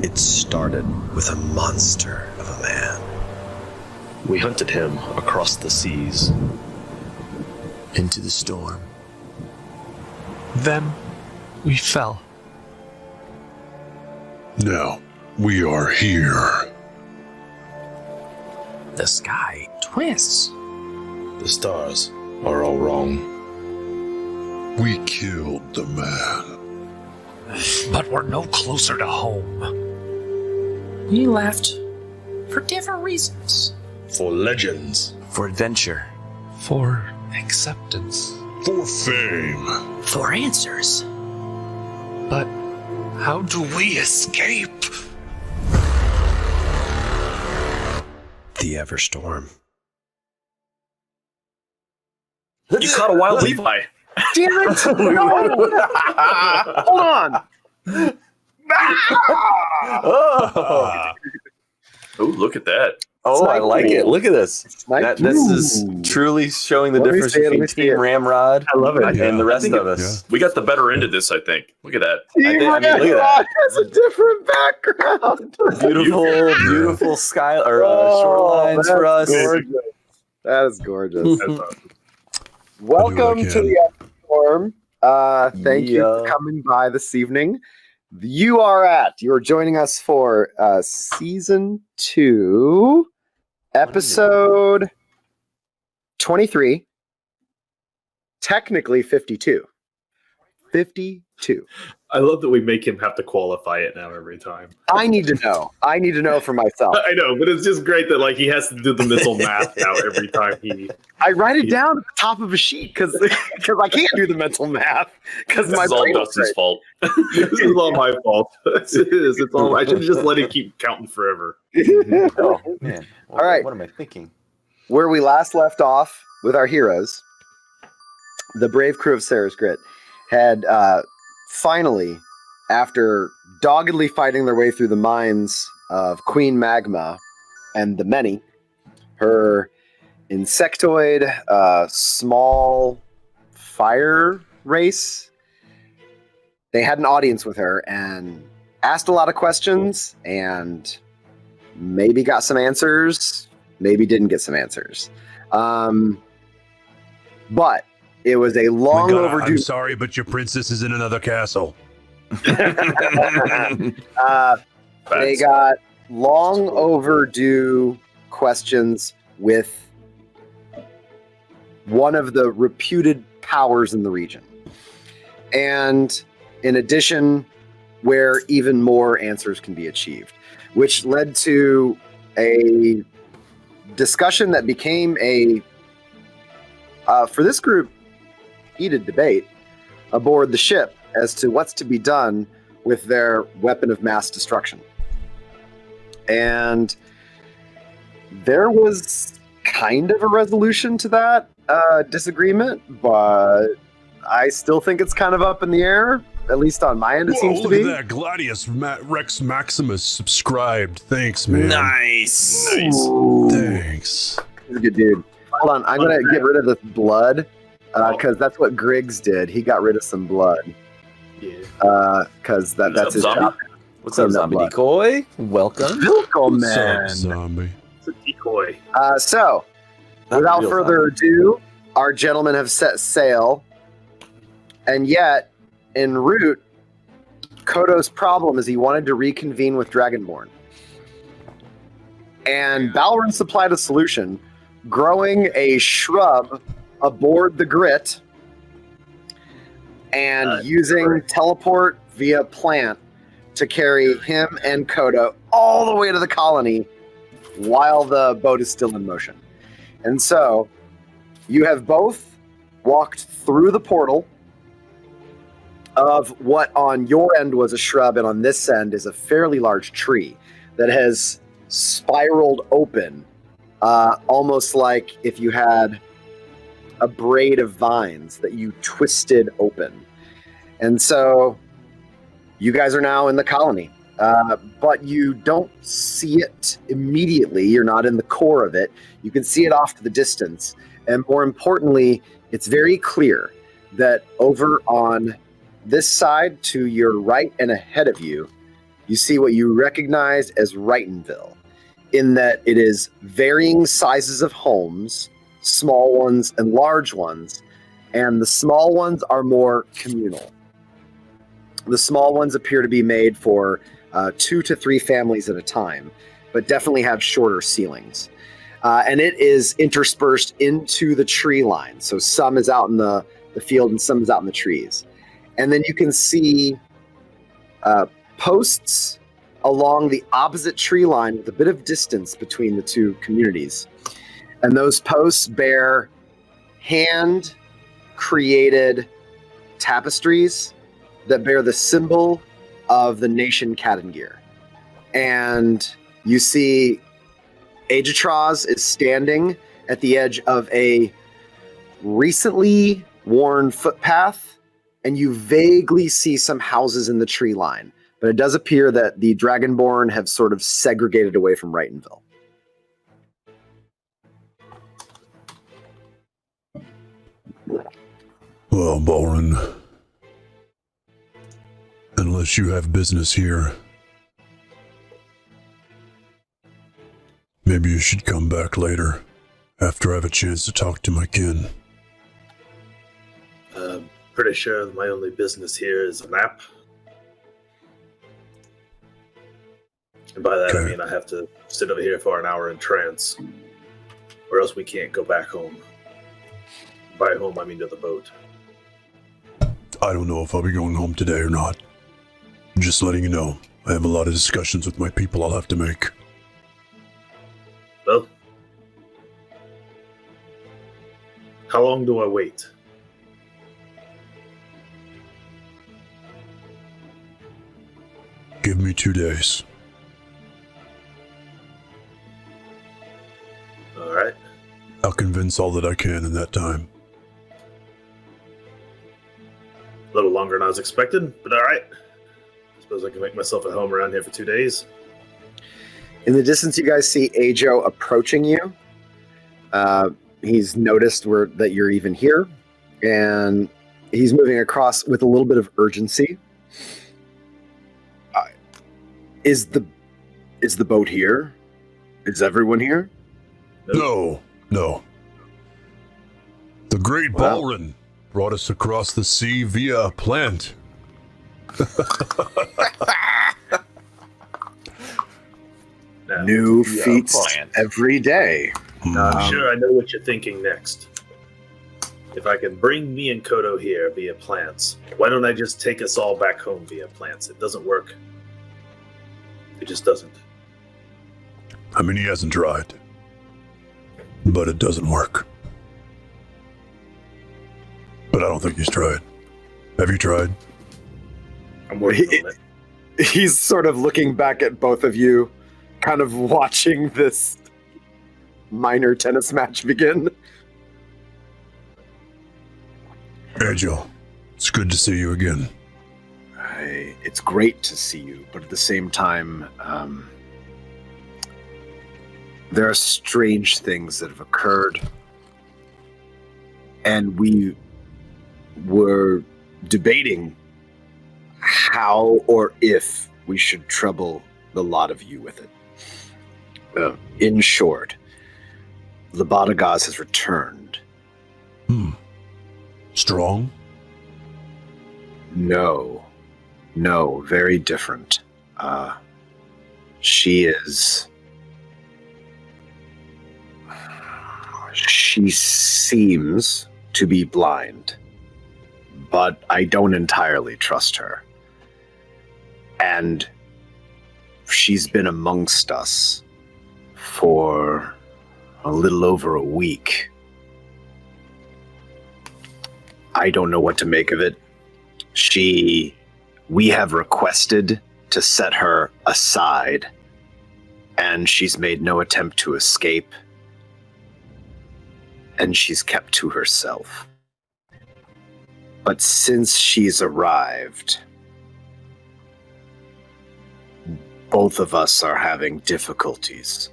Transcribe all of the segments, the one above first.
It started with a monster of a man. We hunted him across the seas, into the storm. Then we fell. Now we are here. The sky twists. The stars are all wrong. We killed the man. But we're no closer to home. We left for different reasons. For legends. For adventure. For acceptance. For fame. For answers. But how do we escape? The Everstorm. You caught a wild Levi. Damn it! No! Hold on! Oh, look at that. Oh, I like it. Look at this. This is truly showing the difference between Team Ramrod and the rest of us. We got the better end of this, I think. Look at that. Team Ramrod has a different background. Beautiful sky or shorelines for us. Gorgeous. That is gorgeous. Welcome to the Everstorm. Thank you for coming by this evening. You are joining us for season 2, episode 23, technically 52. 52. I love that we make him have to qualify it now every time. I need to know. I need to know for myself. I know, but it's just great that he has to do the missile math now every time he. I write it down at the top of a sheet because I can't do the mental math because my It's all brain is Dusty's fault. This is all my fault. It is. It's all. I should have just let him keep counting forever. Oh man! All right. What am I thinking? Where we last left off with our heroes, the brave crew of Sarah's Grit had finally, after doggedly fighting their way through the mines of Queen Magma and the Many, her insectoid, small fire race, they had an audience with her and asked a lot of questions and maybe got some answers, maybe didn't get some answers. But it was a long overdue. I'm sorry, but your princess is in another castle. They got long overdue questions with one of the reputed powers in the region. And in addition, where even more answers can be achieved, which led to a discussion that became for this group, heated debate aboard the ship as to what's to be done with their weapon of mass destruction. And there was kind of a resolution to that disagreement, but I still think it's kind of up in the air. At least on my end, it seems to be. Look at that. Gladius Rex Maximus subscribed. Thanks, man. Nice. Thanks. He's a good dude. Hold on, I'm going to get rid of this blood. Because that's what Griggs did. He got rid of some blood. Yeah. Because that's his job. What's up, zombie decoy? Welcome. Welcome, What's man. up, zombie? It's a decoy. So, without further ado, our gentlemen have set sail. And yet, en route, Koto's problem is he wanted to reconvene with Dragonborn. And Balren supplied a solution, growing a shrub aboard the Grit and using teleport via plant to carry him and Koto all the way to the colony while the boat is still in motion. And so you have both walked through the portal of what on your end was a shrub and on this end is a fairly large tree that has spiraled open, almost like if you had a braid of vines that you twisted open. And so you guys are now in the colony, but you don't see it immediately. You're not in the core of it. You can see it off to the distance. And more importantly, it's very clear that over on this side to your right and ahead of you you see what you recognize as Wrightonville, in that it is varying sizes of homes, small ones and large ones, and the small ones are more communal. The small ones appear to be made for 2 to 3 families at a time, but definitely have shorter ceilings. And it is interspersed into the tree line. So some is out in the field and some is out in the trees. And then you can see posts along the opposite tree line with a bit of distance between the two communities. And those posts bear hand-created tapestries that bear the symbol of the nation Katangir. And you see Aegitraz is standing at the edge of a recently worn footpath, and you vaguely see some houses in the tree line. But it does appear that the Dragonborn have sort of segregated away from Wrightonville. Well, Balren, unless you have business here, maybe you should come back later, after I have a chance to talk to my kin. Pretty sure my only business here is a map. And by that, I mean I have to sit over here for an hour in trance, or else we can't go back home. By home, I mean to the boat. I don't know if I'll be going home today or not. Just letting you know, I have a lot of discussions with my people I'll have to make. Well, how long do I wait? Give me 2 days. All right. I'll convince all that I can in that time. A little longer than I was expecting, but all right. I suppose I can make myself at home around here for 2 days. In the distance, you guys see Ajo approaching you. He's noticed that you're even here, and he's moving across with a little bit of urgency. Is the boat here? Is everyone here? No. The great Balren brought us across the sea via a plant. New feats every day. I'm sure I know what you're thinking next. If I can bring me and Koto here via plants, why don't I just take us all back home via plants? It doesn't work. It just doesn't. I mean, he hasn't tried. But it doesn't work. But I don't think he's tried. Have you tried? I'm working on it. He's sort of looking back at both of you, kind of watching this minor tennis match begin. Angel, it's good to see you again. It's great to see you, but at the same time, there are strange things that have occurred. And we were debating how or if we should trouble the lot of you with it. In short, Labadagaz has returned. Strong? No, very different. She seems to be blind, but I don't entirely trust her. And she's been amongst us for a little over a week. I don't know what to make of it. We have requested to set her aside, and she's made no attempt to escape, and she's kept to herself. But since she's arrived, both of us are having difficulties.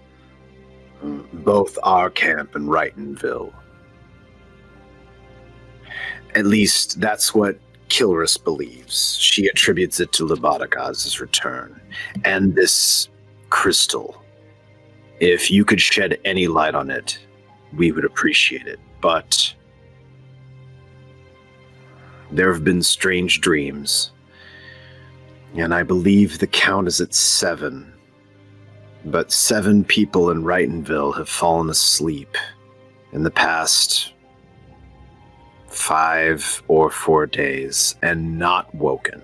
Both our camp and Wrightonville. At least that's what Kilris believes. She attributes it to Labadagaz's return. And this crystal. If you could shed any light on it, we would appreciate it. But there have been strange dreams. And I believe the count is at 7. But 7 people in Wrightonville have fallen asleep in the past 5 or 4 days and not woken.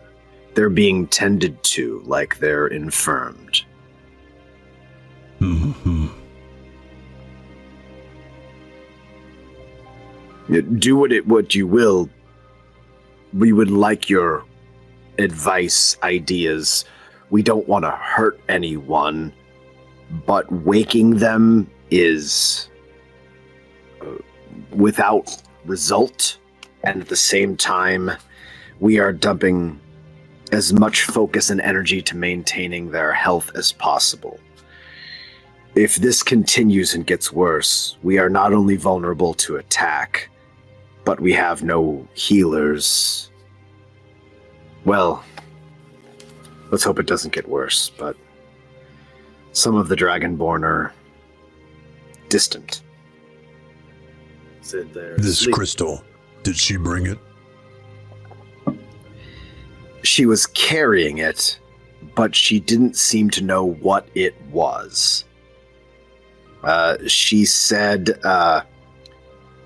They're being tended to like they're infirmed. Mm-hmm. Do what you will. We would like your advice, ideas. We don't want to hurt anyone, but waking them is without result, and at the same time, we are dumping as much focus and energy to maintaining their health as possible. If this continues and gets worse, we are not only vulnerable to attack, but we have no healers. Well, let's hope it doesn't get worse, but some of the Dragonborn are distant. Sit there. This sleep. crystal, did she bring it? She was carrying it, but she didn't seem to know what it was. She said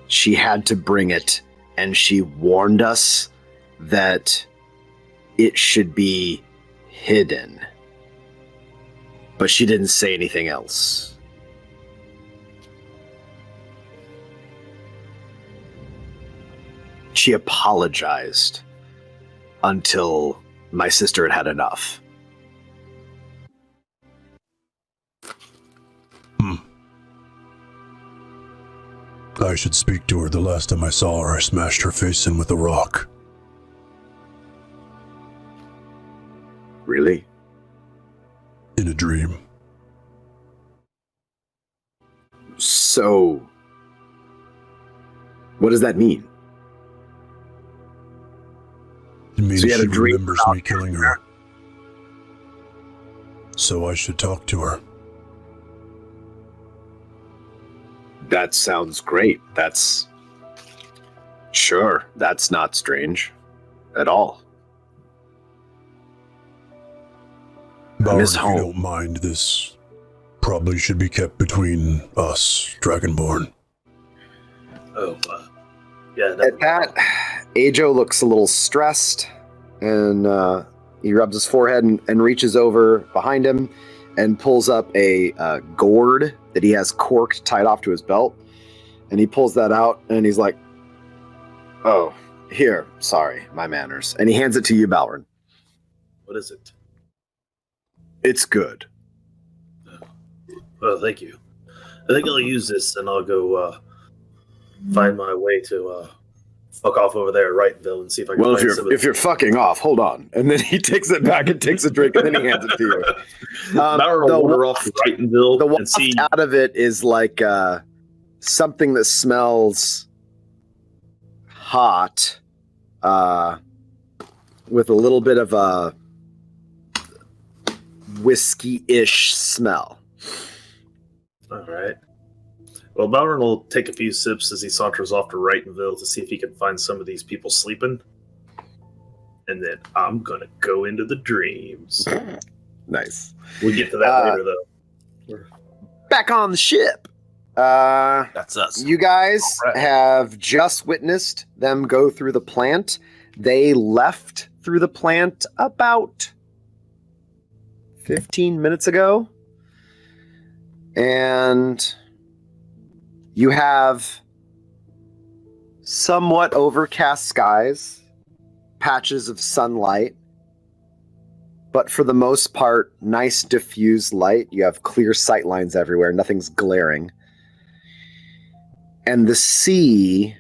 she had to bring it, and she warned us that it should be hidden. But she didn't say anything else. She apologized until my sister had had enough. I should speak to her. The last time I saw her, I smashed her face in with a rock. Really? In a dream. So, what does that mean? It means So you had she a dream remembers about me killing her. So I should talk to her. That sounds great. Sure, that's not strange at all. Balren, Miss if Home. you don't mind, this probably should be kept between us, Dragonborn. Oh, yeah. At that, Ajo looks a little stressed, and he rubs his forehead and reaches over behind him and pulls up a gourd that he has corked tied off to his belt. And he pulls that out, and he's like, "Oh, here, sorry, my manners." And he hands it to you, Balren. What is it? It's good. Well, thank you. I think I'll use this, and I'll go find my way to fuck off over there at Wrightonville and see if I can Well, find some of if you're fucking off, hold on. And then he takes it back and takes a drink, and then he hands it to you. Bauer will wander off to Wrightonville The and waft see. out of it is like something that smells hot, with a little bit of a whiskey-ish smell. All right. Well, Balren will take a few sips as he saunters off to Wrightonville to see if he can find some of these people sleeping. And then I'm going to go into the dreams. Nice. We'll get to that later, though. Back on the ship. That's us. You guys have just witnessed them go through the plant. They left through the plant about 15 minutes ago. And you have somewhat overcast skies, patches of sunlight, but for the most part, nice diffused light. You have clear sight lines everywhere. Nothing's glaring. And the sea,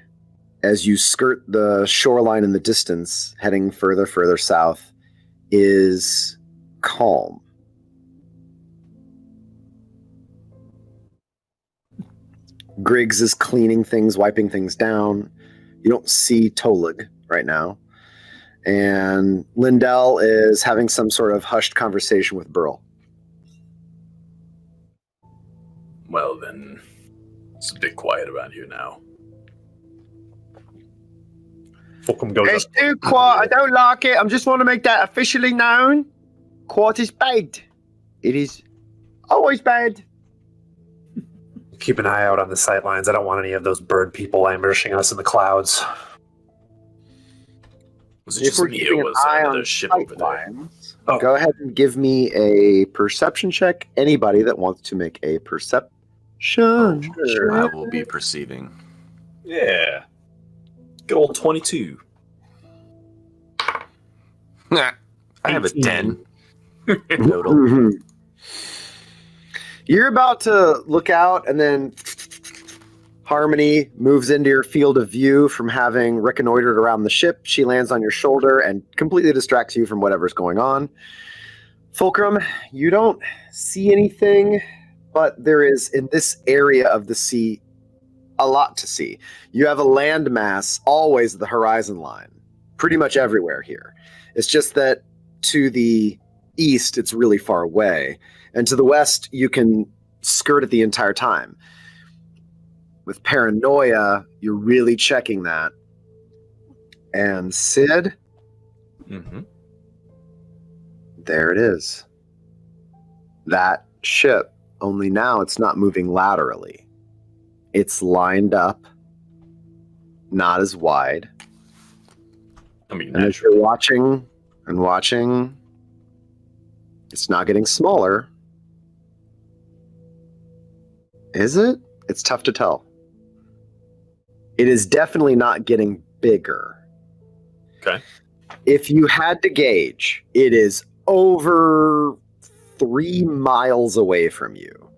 as you skirt the shoreline in the distance, heading further south, is calm. Griggs is cleaning things, wiping things down. You don't see Tolig right now. And Lindell is having some sort of hushed conversation with Burl. Well, then, it's a bit quiet around here now. Fulcrum goes It's up. too quiet. I don't like it. I just want to make that officially known. Quiet is bad. It is always bad. Keep an eye out on the sight lines. I don't want any of those bird people ambushing us in the clouds. Was it just me or was there another ship over there? Oh. Go ahead and give me a perception check. Anybody that wants to make a perception. Sure. I will be perceiving. Yeah. Good old 22. I have a 10. Total. Mm-hmm. You're about to look out, and then Harmony moves into your field of view from having reconnoitered around the ship. She lands on your shoulder and completely distracts you from whatever's going on. Fulcrum, you don't see anything, but there is, in this area of the sea, a lot to see. You have a landmass always at the horizon line, pretty much everywhere here. It's just that to the east, it's really far away. And to the west, you can skirt it the entire time. With paranoia, you're really checking that. And Sid, there it is. That ship, only now it's not moving laterally. It's lined up, not as wide. I mean, and as you're watching and watching, it's not getting smaller. Is it? It's tough to tell. It is definitely not getting bigger. Okay. If you had to gauge, it is over 3 miles away from you.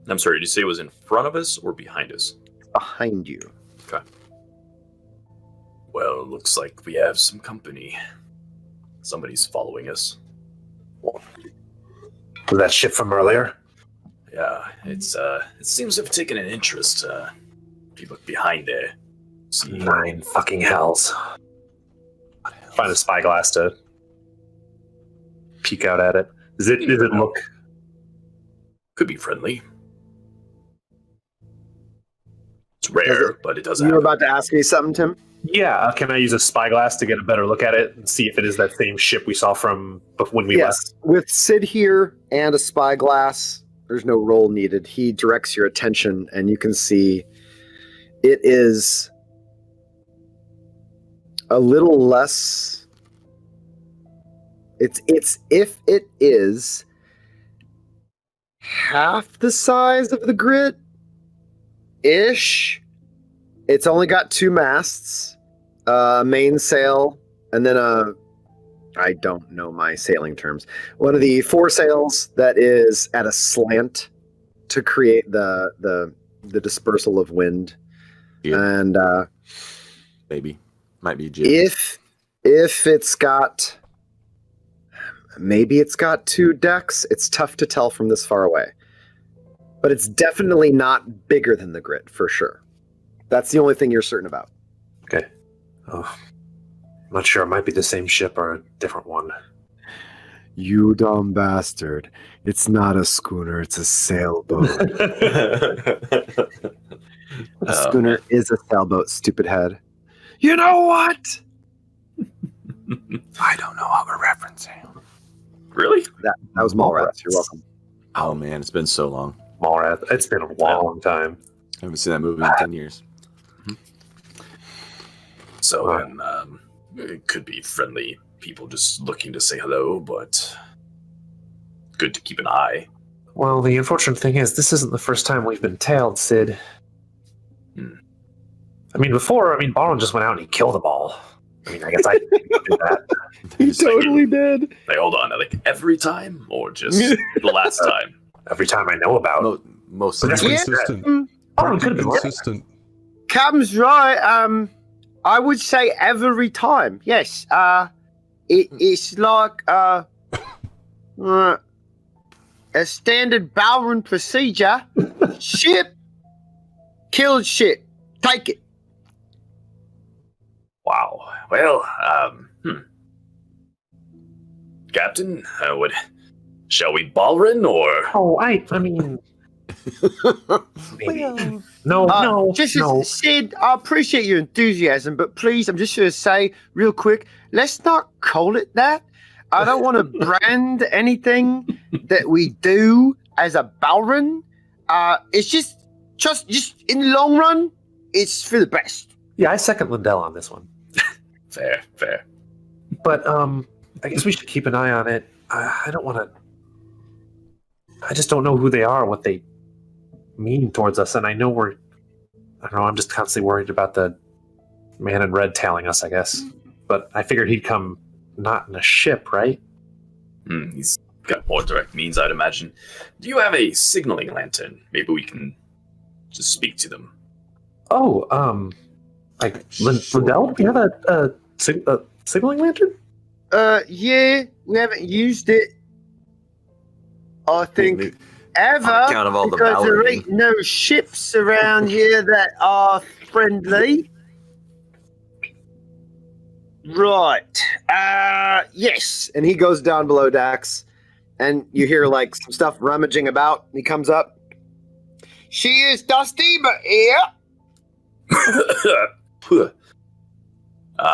I'm sorry, did you say it was in front of us or behind us? Behind you. Okay. Well, looks like we have some company. Somebody's following us. Was that ship from earlier? Yeah, it seems to have taken an interest. If you look behind there. See, 9 fucking hells. Find a spyglass to peek out at it. Does it look... Could be friendly. It's rare, but it does happen. You were about to ask me something, Tim? Yeah, can I use a spyglass to get a better look at it and see if it is that same ship we saw from when we left? With Sid here and a spyglass, there's no roll needed. He directs your attention, and you can see it is a little less. It's if it is half the size of the Grit ish. It's only got 2 masts, mainsail, and then I don't know my sailing terms. One of the foresails that is at a slant to create the dispersal of wind. Yeah. And maybe might be jib. if it's got, maybe it's got 2 decks. It's tough to tell from this far away, but it's definitely not bigger than the Grit for sure. That's the only thing you're certain about. Okay. Oh, I'm not sure. It might be the same ship or a different one. You dumb bastard. It's not a schooner, it's a sailboat. A schooner is a sailboat, stupid head. You know what? I don't know what we're referencing. Really? That was Mallrats. You're welcome. Oh man, it's been so long. Mallrats. It's been a long time. I haven't seen that movie in 10 years. So then, it could be friendly people just looking to say hello, but good to keep an eye. Well, the unfortunate thing is, this isn't the first time we've been tailed, Sid. I mean, Balren just went out and he killed them all. I mean, I guess I did that. He totally did. Like, hold on, like every time or just the last time? Every time I know about. Most Pretty of consistent. Balren could Pretty have been consistent. Captain's right. I would say every time. Yes. It's like a standard Balren procedure. Ship killed ship. Take it. Wow. Well, Captain. What? Shall we Balren or? Oh, I mean, maybe. No. Sid, I appreciate your enthusiasm, but please, I'm just going to say real quick, let's not call it that. I don't want to brand anything that we do as a Balren. It's just in the long run, it's for the best. Yeah, I second Lindell on this one. Fair. But I guess we should keep an eye on it. I don't want to. I just don't know who they are, what they mean towards us, and I know I don't know. I'm just constantly worried about the man in red tailing us, I guess. But I figured he'd come not in a ship, right? He's got more direct means, I'd imagine. Do you have a signaling lantern? Maybe we can just speak to them. Oh, like Lindell? Do you have a signaling lantern? Yeah, we haven't used it. I think ever, on account of all the because there Balren. ain't no ships around here that are friendly. Right. Yes. And he goes down below decks, and you hear like some stuff rummaging about. He comes up. She is dusty, but yeah.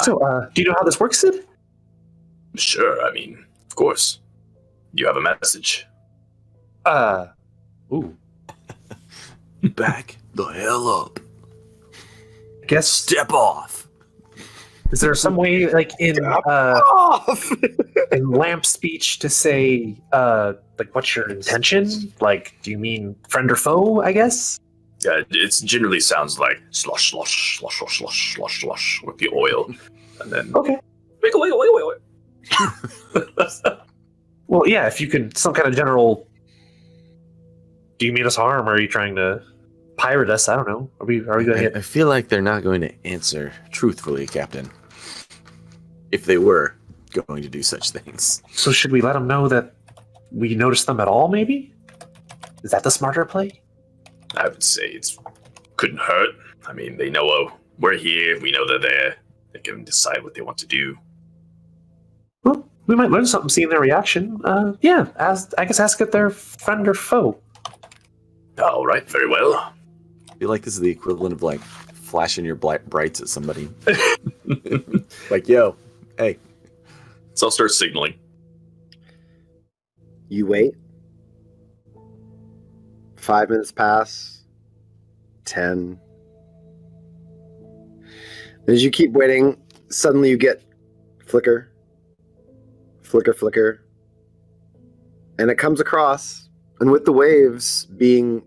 So, do you know how this works, Sid? Sure, I mean, of course. You have a message. Ooh. Back the hell up. I guess. Step off. Is there some way, like in lamp speech, to say, like, what's your intention? Like, do you mean friend or foe? I guess. It generally sounds like slosh, slosh, slosh, slosh, slosh, slosh, slosh with the oil, and then Okay. wait. Well, yeah. If you can, some kind of general. Do you mean us harm, or are you trying to pirate us? I don't know. Are we going to hit? I feel like they're not going to answer truthfully, Captain. If they were going to do such things. So should we let them know that we noticed them at all? Maybe. Is that the smarter play? I would say it couldn't hurt. I mean, they know we're here. We know they're there. They can decide what they want to do. Well, we might learn something seeing their reaction. Yeah. I guess ask if they're friend or foe. All right, very well. I feel like this is the equivalent of like flashing your brights at somebody. Like, yo, hey. So I'll start signaling. You wait. 5 minutes pass. 10. As you keep waiting, suddenly you get flicker. Flicker, flicker. And it comes across, and with the waves being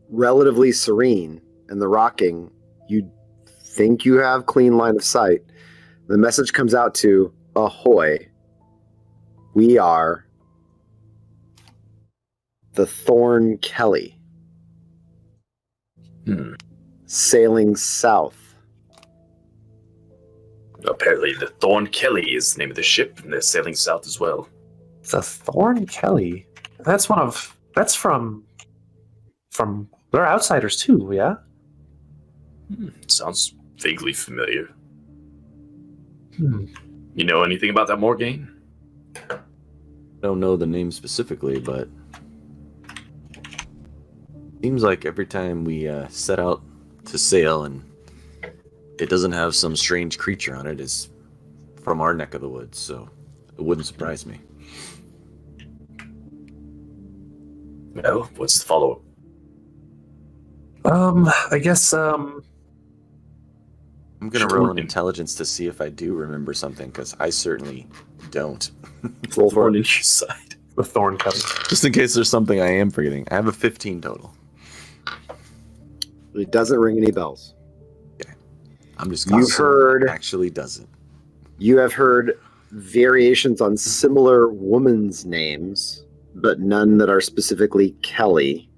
relatively serene and the rocking, you think you have clean line of sight. The message comes out to, ahoy. We are the Thorn Kelly. Sailing south. Apparently, the Thorn Kelly is the name of the ship, and they're sailing south as well. The Thorn Kelly. That's from. They're outsiders too. Yeah. Sounds vaguely familiar. You know anything about that Morgaine? I don't know the name specifically, but seems like every time we set out to sail and it doesn't have some strange creature on it, it's from our neck of the woods, so it wouldn't surprise me. Well, what's the follow-up? I guess I'm gonna roll an intelligence to see if I do remember something, because I certainly don't. Roll for it. Each side. the Thorn Kelly. Just in case there's something I am forgetting. I have a 15 total. It doesn't ring any bells. Okay. I'm just You've heard it actually doesn't. You have heard variations on similar women's names, but none that are specifically Kelly.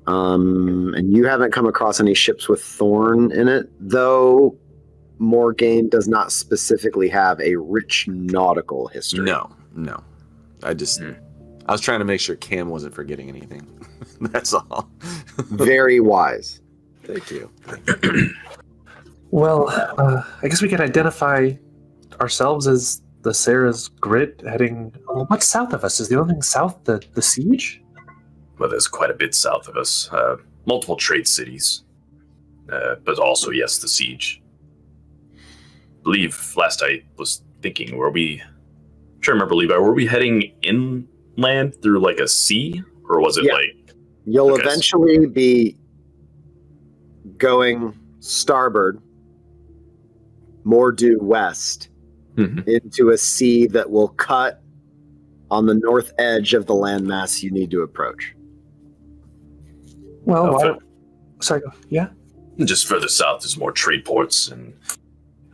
And you haven't come across any ships with Thorn in it, though Morgaine does not specifically have a rich nautical history. No. I was trying to make sure Cam wasn't forgetting anything. That's all. Very wise. Thank you. Well, I guess we can identify ourselves as the Sarah's Grit heading. Well, what's south of us? Is the only thing south the siege? Well, there's quite a bit south of us. Multiple trade cities. But also, yes, the siege. I believe last I was thinking, I'm trying to remember, Levi, were we heading inland through like a sea? Or was it like... You'll eventually be going starboard, more due west, into a sea that will cut on the north edge of the landmass you need to approach. Well, sorry, yeah? Just further south, there's more trade ports, and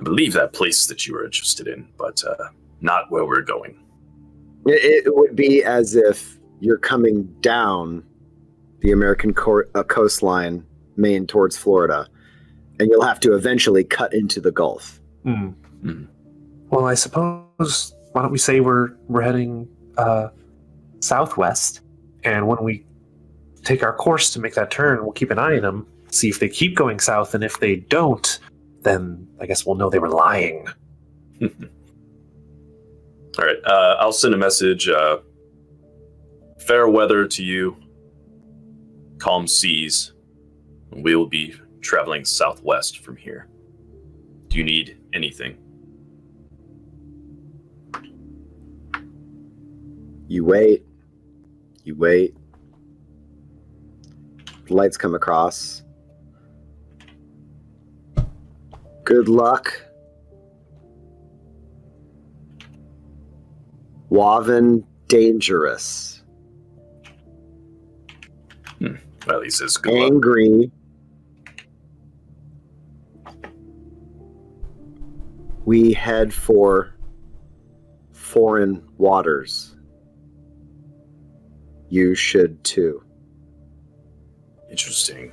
I believe that place that you were interested in, but not where we're going. It would be as if you're coming down the American coastline, Maine towards Florida, and you'll have to eventually cut into the Gulf. Well, I suppose, why don't we say we're heading southwest, and when we take our course to make that turn, we'll keep an eye on them, see if they keep going south, and if they don't, then I guess we'll know they were lying. All right, I'll send a message. Fair weather to you. Calm seas. We will be traveling southwest from here. Do you need anything? You wait. You wait. The lights come across. Good luck. Woven dangerous. Well, he says good luck. Angry. We head for foreign waters. You should too. Interesting.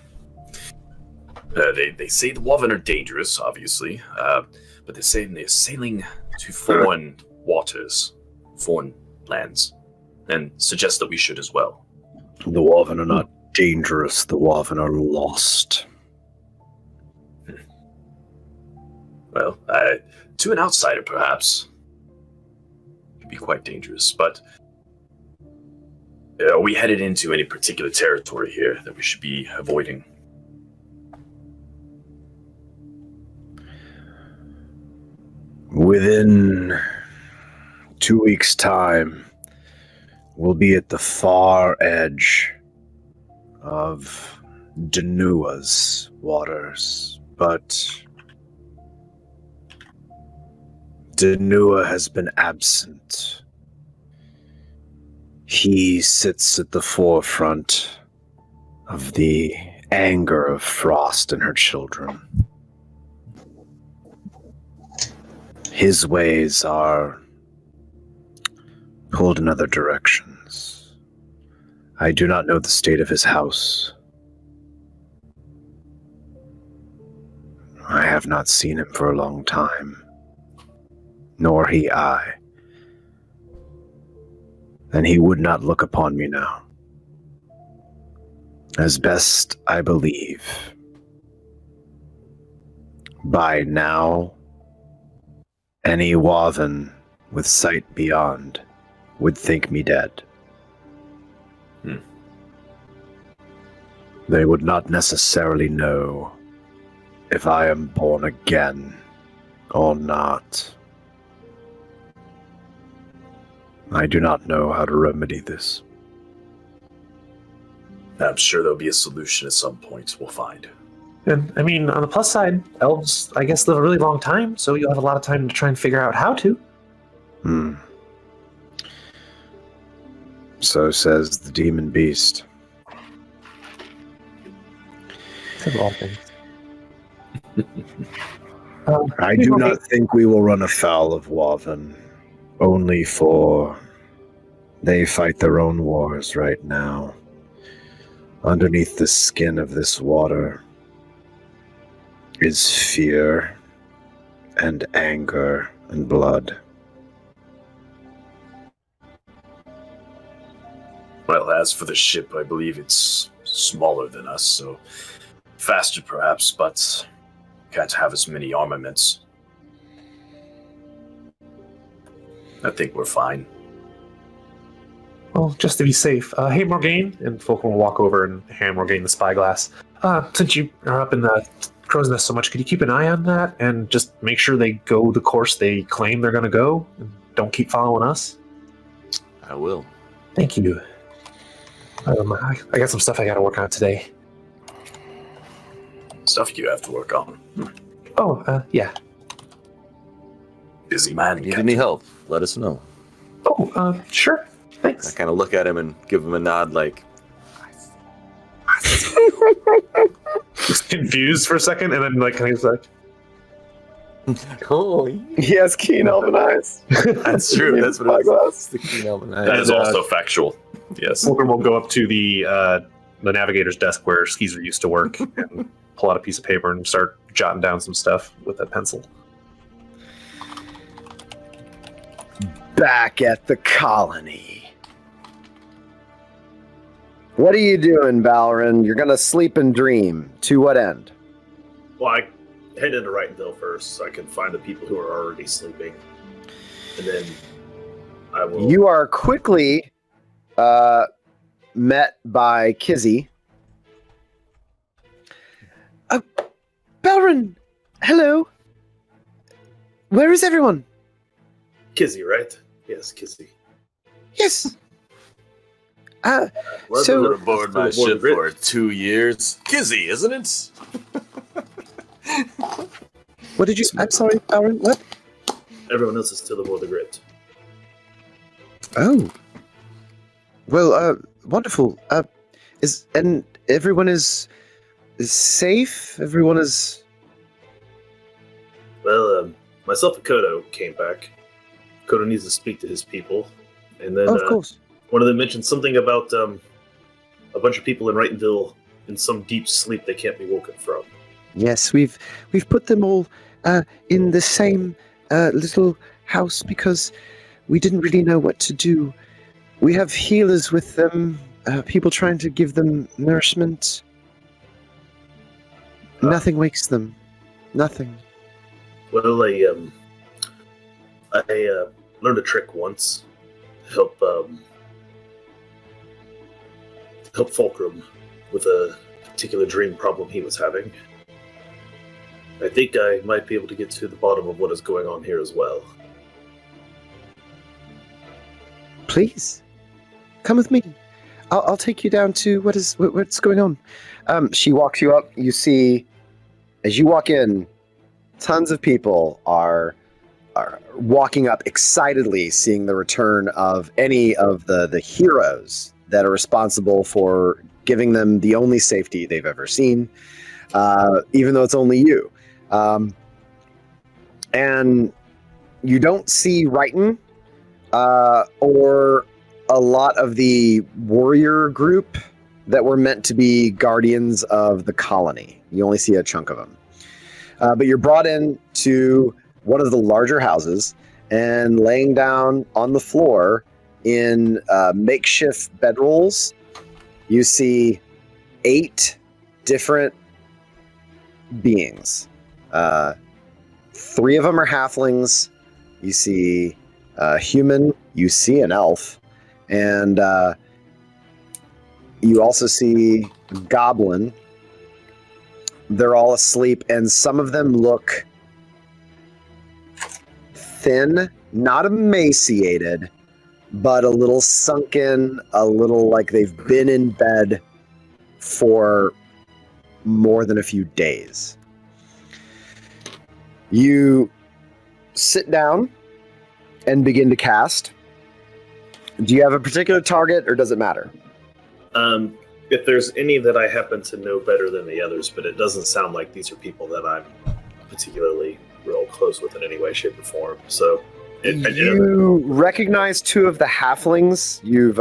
They say the Woven are dangerous, obviously, but they say they're sailing to foreign waters, foreign lands, and suggest that we should as well. The Woven are not dangerous. The Woven are lost. Well, to an outsider, perhaps, it could be quite dangerous, but are we headed into any particular territory here that we should be avoiding? Within 2 weeks' time, we'll be at the far edge of Danua's waters, but Danua has been absent. He sits at the forefront of the anger of Frost and her children. His ways are pulled in other directions. I do not know the state of his house. I have not seen him for a long time, nor he I. And he would not look upon me now. As best I believe, by now, any Woven with sight beyond would think me dead. They would not necessarily know if I am born again or not. I do not know how to remedy this. I'm sure there'll be a solution at some point we'll find. And, I mean, on the plus side, elves, I guess, live a really long time, so you'll have a lot of time to try and figure out how to. So says the demon beast. Of all things. I do not think we will run afoul of Woven, only for they fight their own wars right now. Underneath the skin of this water is fear and anger and blood. Well, as for the ship, I believe it's smaller than us, so faster perhaps, but can't have as many armaments. I think we're fine. Well, just to be safe. Hey, Morgaine, and Fulcrum will walk over and hand Morgaine the spyglass. Since you are up in the crow's nest so much, could you keep an eye on that and just make sure they go the course they claim they're going to go? And don't keep following us? I will. Thank you. I got some stuff I got to work on today. Stuff you have to work on. Oh, yeah. Busy man. Need any help? Let us know. Oh, sure. Thanks. I kind of look at him and give him a nod, like. He's confused for a second, and then like kind of like. Oh, He has keen elven eyes. that's true. That's what it is. The keen elven eyes. That is also factual. Yes. Fulcrum will go up to the navigator's desk where Skeezer used to work and pull out a piece of paper and start jotting down some stuff with a pencil. Back at the colony. What are you doing, Balren? You're gonna sleep and dream. To what end? Well, I head into Wrightonville first so I can find the people who are already sleeping. And then I will... You are quickly met by Kizzy. Balren, hello. Where is everyone? Kizzy, right? Yes, Kizzy. Yes. Well, So- the- aboard my the ship grid. for 2 years. Kizzy, isn't it? What did you? I'm sorry, Balren. What? Everyone else is still aboard the grid. Oh. Well, wonderful. And everyone is safe. Everyone is. Well, myself and Koto came back. Koto needs to speak to his people. And then Oh, of course. one of them mentioned something about a bunch of people in Wrightonville in some deep sleep they can't be woken from. Yes, we've put them all in the same little house because we didn't really know what to do. We have healers with them, people trying to give them nourishment. Nothing wakes them. Nothing. Well, I learned a trick once to help Fulcrum with a particular dream problem he was having. I think I might be able to get to the bottom of what is going on here as well. Please, come with me. I'll take you down to what's going on. She walks you up. You see, as you walk in, tons of people are walking up excitedly, seeing the return of any of the heroes that are responsible for giving them the only safety they've ever seen, even though it's only you. And you don't see Wrighton or a lot of the warrior group that were meant to be guardians of the colony. You only see a chunk of them. But you're brought in to one of the larger houses and laying down on the floor in makeshift bedrolls. You see 8 different beings. 3 of them are halflings. You see a human. You see an elf. And you also see a goblin. They're all asleep, and some of them look thin, not emaciated, but a little sunken, a little like they've been in bed for more than a few days. You sit down and begin to cast. Do you have a particular target, or does it matter? If there's any that I happen to know better than the others, but it doesn't sound like these are people that I'm particularly real close with in any way, shape, or form. So, You recognize 2 of the halflings. You've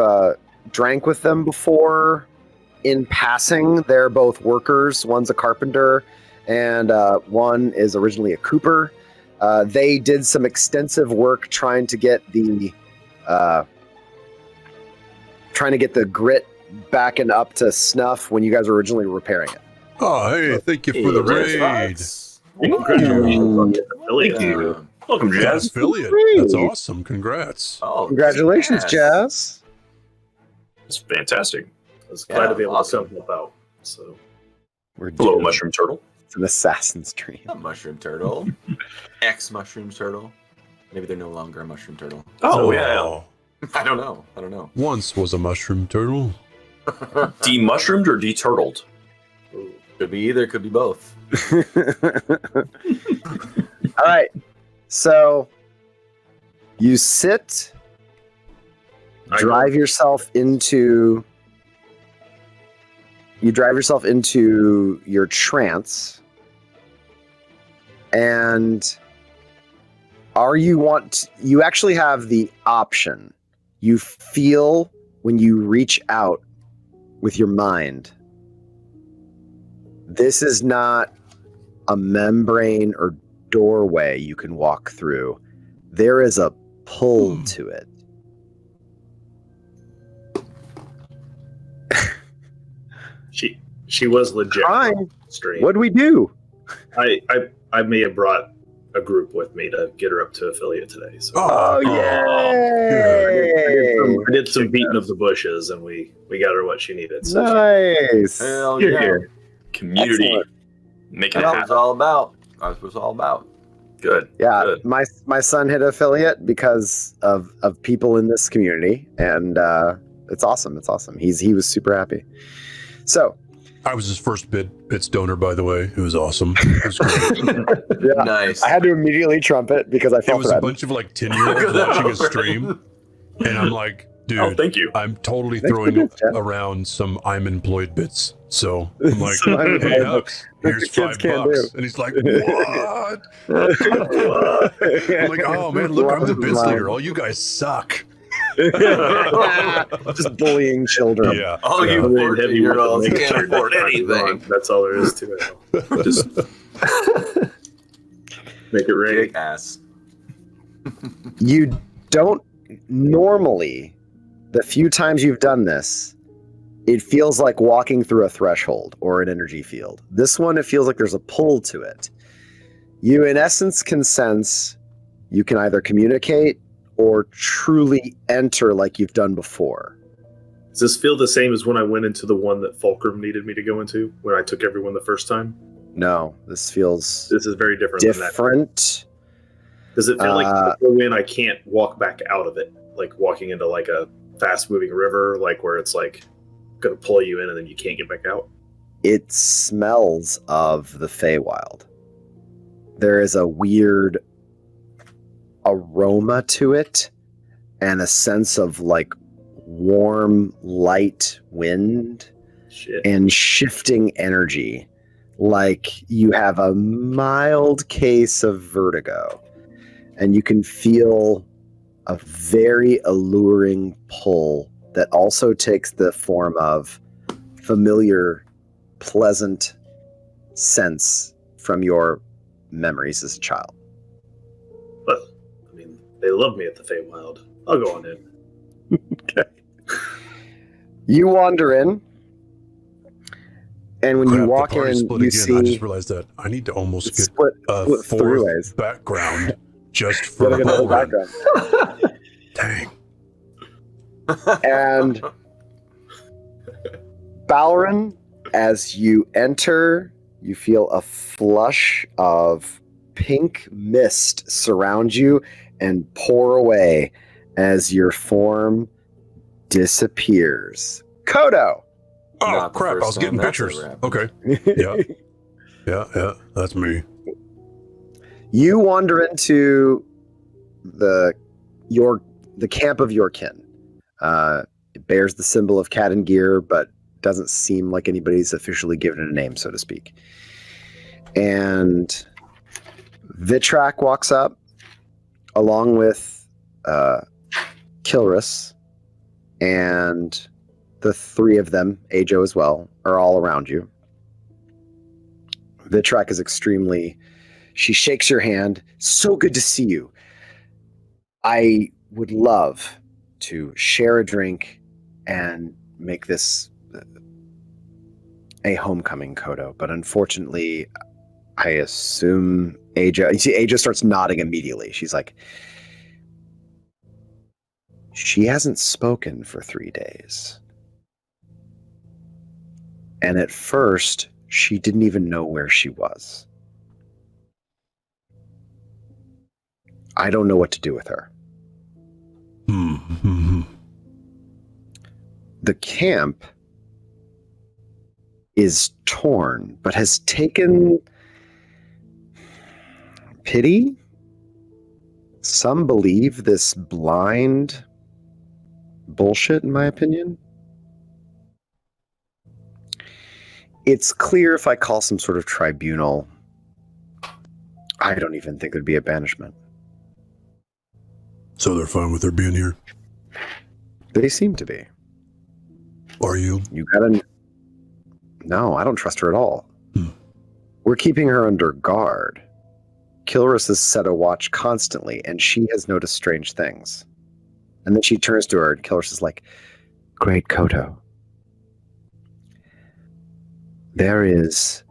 drank with them before in passing. They're both workers. One's a carpenter, and one is originally a cooper. They did some extensive work trying to get the grit back and up to snuff when you guys were originally repairing it. Oh, hey, thank you for the raid. congratulations on getting affiliate. Thank you. Welcome, Jazz. Affiliate. That's awesome. Congrats. Oh, Congratulations, yes. Jazz. It's fantastic. I was glad to be able awesome. to help out. So We're Hello, doomed. Mushroom Turtle. It's an assassin's dream. A mushroom turtle. Ex-mushroom turtle. Maybe they're no longer a mushroom turtle. Oh, yeah. I don't know. Once was a mushroom turtle. De-mushroomed or de-turtled? Could be either, could be both. All right. So you sit, drive yourself into your trance, and you actually have the option. You feel when you reach out with your mind, this is not a membrane or doorway you can walk through. There is a pull to it. she was legit. Fine. Strange. What do we do? I may have brought a group with me to get her up to affiliate today. So Oh, yay! I did some beating of the bushes, and we got her what she needed. So Nice. Hell You're yeah. here. Community. Excellent. Making it That's what happen. it's all about. That's what it's all about. Good. Yeah, Good. my son hit affiliate because of people in this community, and it's awesome. It's awesome. He was super happy. So I was his first bits donor, by the way. It was awesome. It was great. yeah, Nice. I had to immediately trumpet because I It felt was a threatened. bunch of like 10-year-olds watching his stream, and I'm like, dude, Oh, thank you. I'm totally Thanks for throwing this, Jeff. around some I'm employed bits. So I'm like, Some I'm hey, employed Hux, here's the kids can't $5. do. And he's like, what? I'm like, oh man, look, I'm the bits leader. All you guys suck. Just bullying children. Yeah. All you Really heavy 14-year-olds with the can't making afford sure anything. That's all there is to it. Just Make it rain. Kick ass. You don't normally, the few times you've done this, it feels like walking through a threshold or an energy field. This one, it feels like there's a pull to it. You, in essence, can sense you can either communicate or truly enter like you've done before. Does this feel the same as when I went into the one that Fulcrum needed me to go into when I took everyone the first time? No, this feels This is very different than that. different. Does it feel like if I go in, I can't walk back out of it? Like walking into like a fast moving river, like where it's like going to pull you in and then you can't get back out? It smells of the Feywild. There is a weird aroma to it and a sense of like warm, light wind Shit. and shifting energy. Like you have a mild case of vertigo and you can feel a very alluring pull that also takes the form of familiar, pleasant sense from your memories as a child. But, I mean, they love me at the Feywild. I'll go on in. Okay. You wander in, and when Crap, you the walk party in, split you again. I just see realized that I need to almost it's get split, a split three fourth ways. background just for Gotta get another Balren. background. Dang. And Balren, as you enter, you feel a flush of pink mist surround you and pour away as your form disappears. Koto! Oh Not the crap! I first was time getting that's pictures. ever happened. Okay. Yeah. That's me. You wander into the camp of your kin. It bears the symbol of cat and gear, but doesn't seem like anybody's officially given it a name, so to speak. And Vitrak walks up along with Kilrus, and the three of them, Ajo as well, are all around you. Vitrak is she shakes your hand. So good to see you. I would love to share a drink and make this a homecoming, Koto, but unfortunately, I assume Aja. You see, Aja starts nodding immediately. She's like, she hasn't spoken for 3 days. And at first, she didn't even know where she was. I don't know what to do with her. The camp is torn, but has taken pity. Some believe this blind bullshit, in my opinion. It's clear if I call some sort of tribunal, I don't even think there'd be a banishment. So they're fine with her being here? They seem to be. Are you? You gotta... No, I don't trust her at all. We're keeping her under guard. Kilrus has set a watch constantly, and she has noticed strange things. And then she turns to her, and Kilrus is like, Great Koto, there is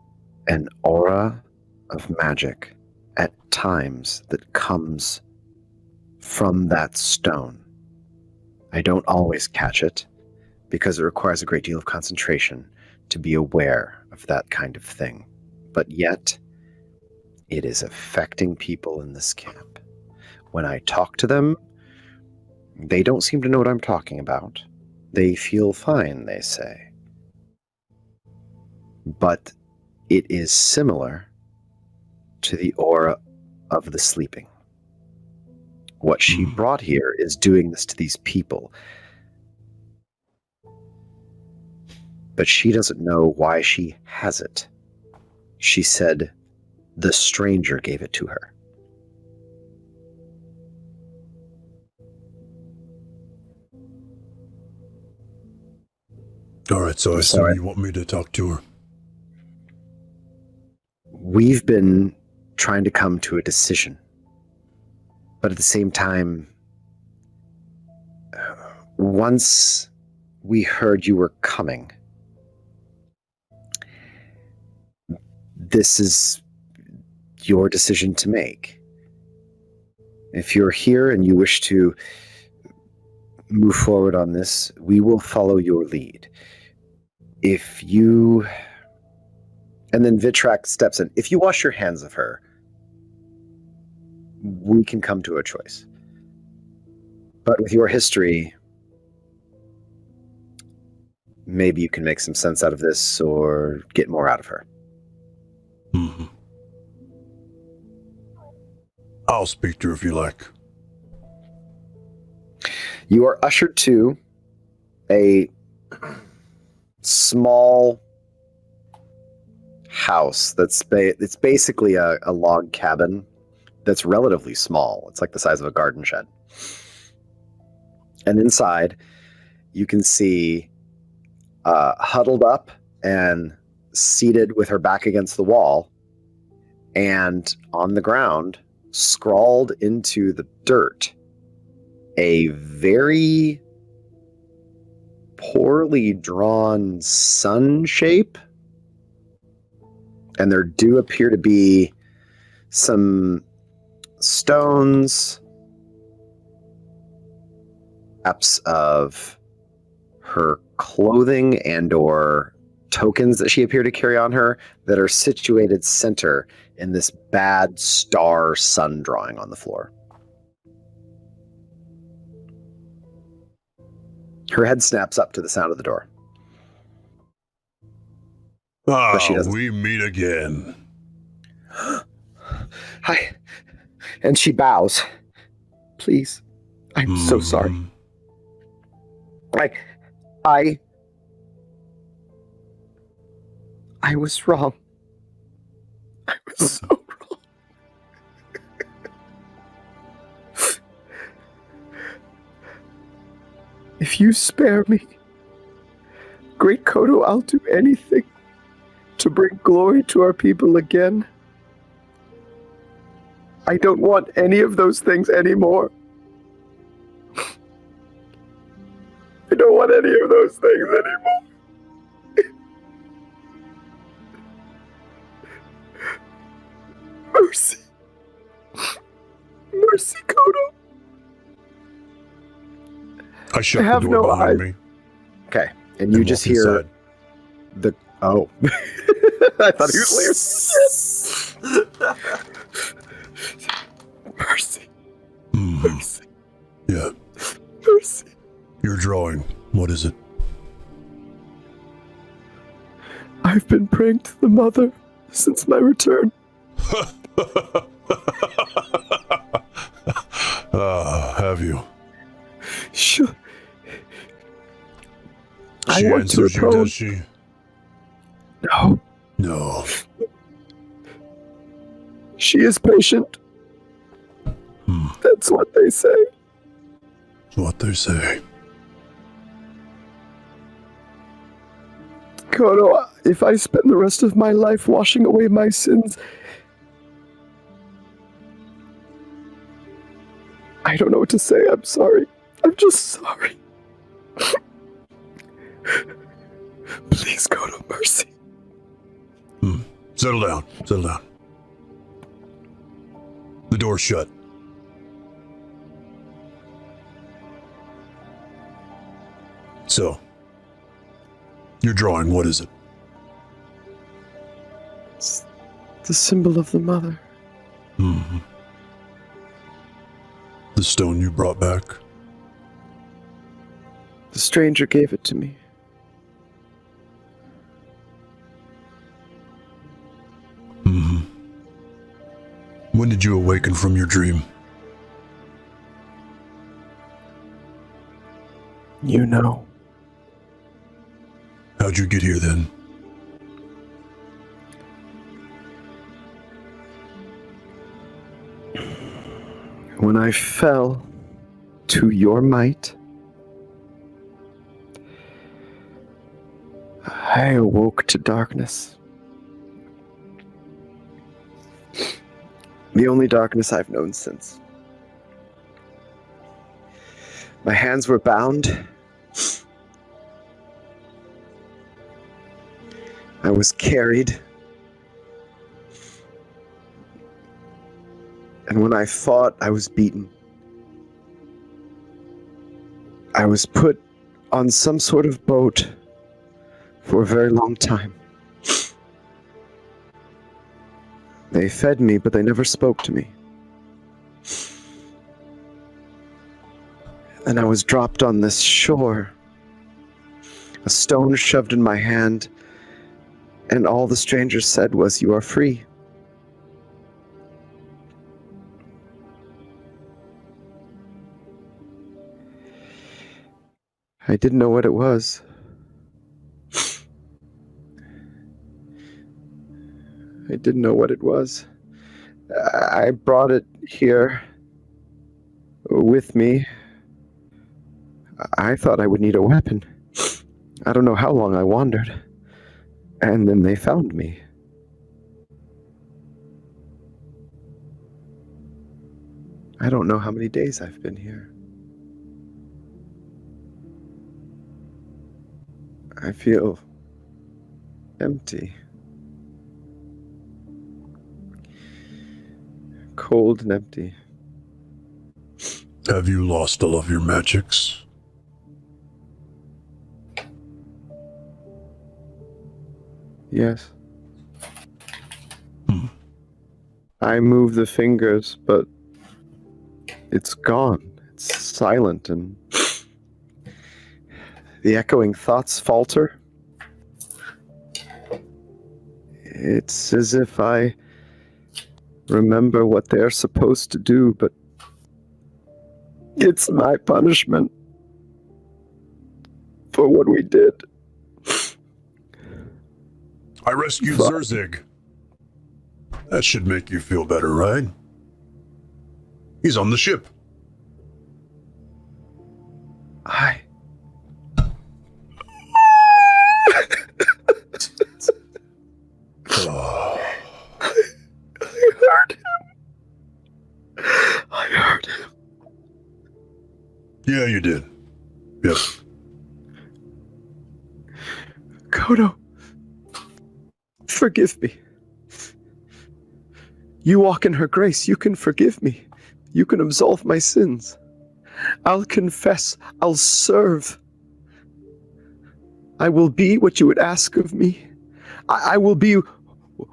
an aura of magic at times that comes from that stone. I don't always catch it, because it requires a great deal of concentration to be aware of that kind of thing. But yet, it is affecting people in this camp. When I talk to them, they don't seem to know what I'm talking about. They feel fine, they say. But it is similar to the aura of the sleeping. What she brought here is doing this to these people. But she doesn't know why she has it. She said the stranger gave it to her. All right, so I assume you want me to talk to her. We've been trying to come to a decision. But at the same time, once we heard you were coming, this is your decision to make. If you're here and you wish to move forward on this, we will follow your lead. If you... And then Vitrak steps in. If you wash your hands of her, we can come to a choice. But with your history, maybe you can make some sense out of this or get more out of her. I'll speak to her if you like. You are ushered to a small house that's it's basically a log cabin that's relatively small. It's like the size of a garden shed. And inside, you can see huddled up and seated with her back against the wall, and on the ground, scrawled into the dirt, a very poorly drawn sun shape. And there do appear to be some stones, perhaps of her clothing and or tokens that she appeared to carry on her that are situated center in this bad star sun drawing on the floor. Her head snaps up to the sound of the door. Ah, she doesn't. We meet again. Hi. And she bows. Please. I'm so sorry. I was wrong. I was so wrong. If you spare me, Great Koto, I'll do anything to bring glory to our people again. I don't want any of those things anymore. I don't want any of those things anymore. Mercy. Mercy, Koto. I shut have the door no behind eyes. me. Okay, and you just walk hear inside. the... Oh. I thought he was leaving. Mercy. Mercy. Yeah. Mercy. You're drawing. What is it? I've been praying to the mother since my return. Have you? Sure. I She want to answers you, atone. does she? No. No. She is patient. That's what they say. That's what they say. Koto, if I spend the rest of my life washing away my sins, I don't know what to say. I'm sorry. I'm just sorry. Please, Koto, mercy. Settle down. Settle down. The door's shut. So, you're drawing. What is it? It's the symbol of the mother. The stone you brought back? The stranger gave it to me. When did you awaken from your dream? You know. How'd you get here then? When I fell to your might, I awoke to darkness. The only darkness I've known since. My hands were bound. I was carried. And when I fought, I was beaten. I was put on some sort of boat for a very long time. They fed me, but they never spoke to me. And I was dropped on this shore. A stone shoved in my hand, and all the stranger said was, "You are free." I didn't know what it was. I didn't know what it was. I brought it here with me. I thought I would need a weapon. I don't know how long I wandered. And then they found me. I don't know how many days I've been here. I feel empty. Cold and empty. Have you lost all of your magics? Yes. I move the fingers, but it's gone. It's silent, and the echoing thoughts falter. It's as if I remember what they're supposed to do, but it's my punishment for what we did. I rescued Zerzig. That should make you feel better, right? He's on the ship. I heard him. Yeah, you did. Yep. Koto, forgive me. You walk in her grace. You can forgive me. You can absolve my sins. I'll confess. I'll serve. I will be what you would ask of me. I will be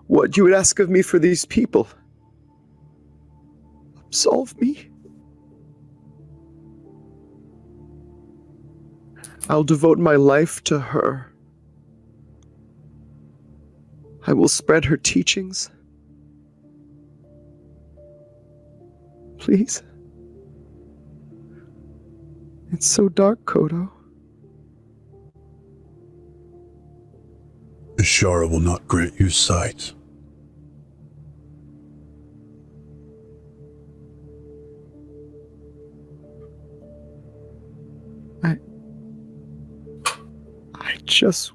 what you would ask of me for these people. Absolve me. I'll devote my life to her. I will spread her teachings. Please. It's so dark, Koto. Ishara will not grant you sight. I just